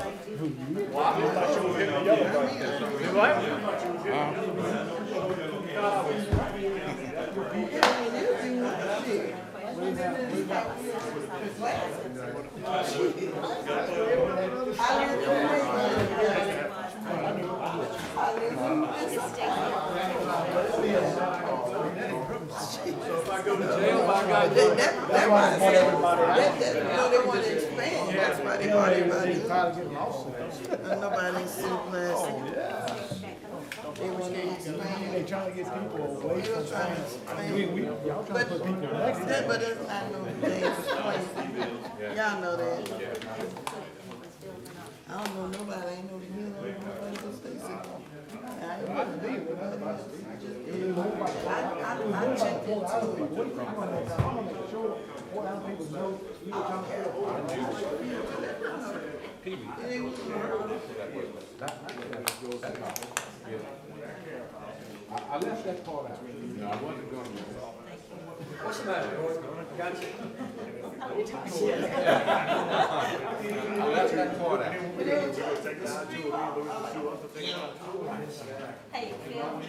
If I go to jail, I got That's why I said, they want to expand, that's why They bought everybody. Nobody sued last. They was They trying to get people away from plants. Y'all trying to put people next to That, but that's not no dangerous place. Y'all know that. I don't know nobody, I ain't know the hill, nobody but Stacy. I ain't never been with her. I checked into it. I want to make sure what other people know. We were trying I left that part out. No, I wasn't going to. What's the matter, Gordon? Got you? I left that part out. Hey, Phil.